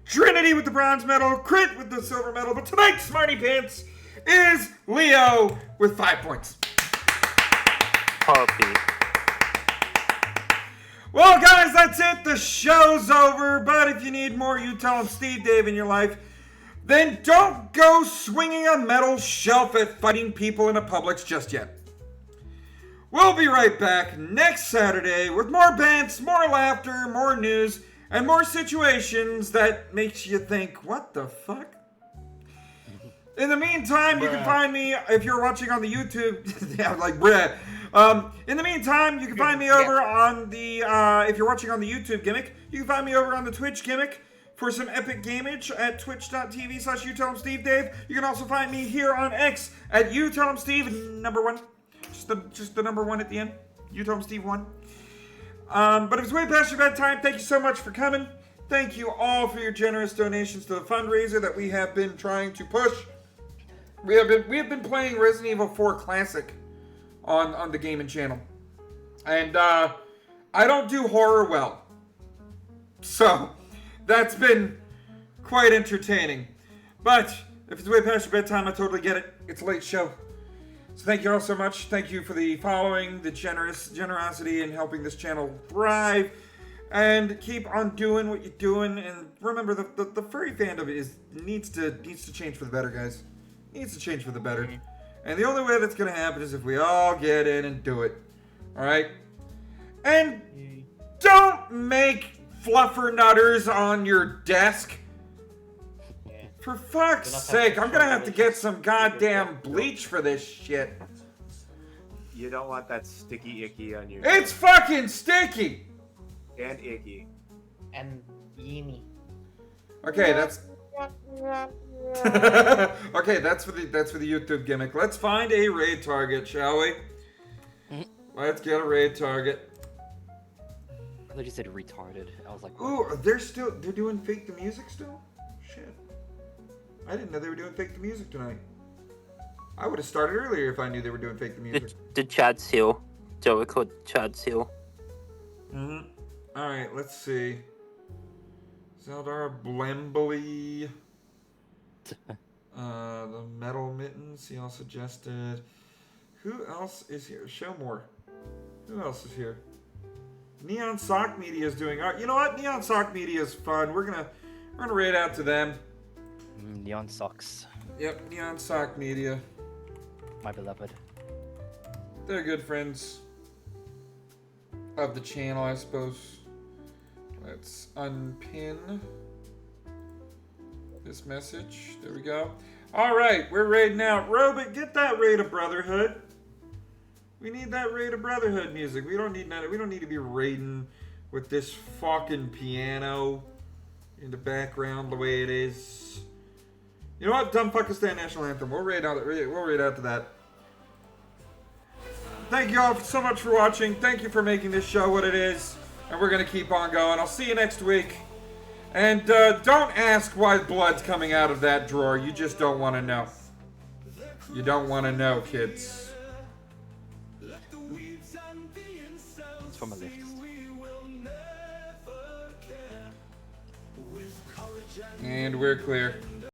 Trinity with the bronze medal, Crit with the silver medal, but tonight's Smarty Pants is Leo with 5 points. Puppy. Well, guys, that's it. The show's over. But if you need more You Tell 'em Steve Dave in your life, then don't go swinging a metal shelf at fighting people in a Publix just yet. We'll be right back next Saturday with more bants, more laughter, more news, and more situations that makes you think, what the fuck? In the meantime, you can find me, if you're watching on the YouTube, yeah, like, bruh. In the meantime, you can find me over on the, if you're watching on the YouTube gimmick, you can find me over on the Twitch gimmick for some epic gamage at twitch.tv/YouTellHimSteveDave. You can also find me here on X at YouTellHimSteve, #1. Just the #1 at the end. YouTellHimSteve1. But if it's way past your bedtime, thank you so much for coming. Thank you all for your generous donations to the fundraiser that we have been trying to push. We have been playing Resident Evil 4 Classic on the gaming channel. And I don't do horror well. So that's been quite entertaining. But if it's way past your bedtime, I totally get it. It's a late show. So thank you all so much. Thank you for the following, the generosity in helping this channel thrive. And keep on doing what you're doing. And remember, the furry fandom needs to change for the better, guys. Needs to change for the better. And the only way that's going to happen is if we all get in and do it. Alright? And don't make fluffer nutters on your desk. For fuck's sake, I'm going to have to get some goddamn bleach for this shit. You don't want that sticky icky on your... It's fucking sticky! And icky. And yeeny. Okay, that's... okay, that's for the YouTube gimmick. Let's find a raid target, shall we? Let's get a raid target. I thought you said retarded. I was like, ooh, they're doing Fake the Music still? Shit. I didn't know they were doing Fake the Music tonight. I would have started earlier if I knew they were doing Fake the Music. The Chad Seal. Jericho Chad Seal. Mm-hmm. Alright, let's see. Zeldar Blembly. The metal mittens. He also suggested. Who else is here? Show more. Who else is here? Neon Sock Media is doing art. You know what? Neon Sock Media is fun. We're gonna raid out to them. Neon Socks. Yep, Neon Sock Media. My beloved. They're good friends of the channel, I suppose. Let's unpin this message. There we go. All right, we're raiding out. Robot, get that raid of Brotherhood. We need that raid of Brotherhood music. We don't need that. We don't need to be raiding with this fucking piano in the background the way it is. You know what? Dumb Pakistan National Anthem. We'll raid out. We'll raid out to that. Thank you all so much for watching. Thank you for making this show what it is. And we're going to keep on going. I'll see you next week. And don't ask why blood's coming out of that drawer. You just don't want to know. You don't want to know, kids. It's from a lift. And we're clear.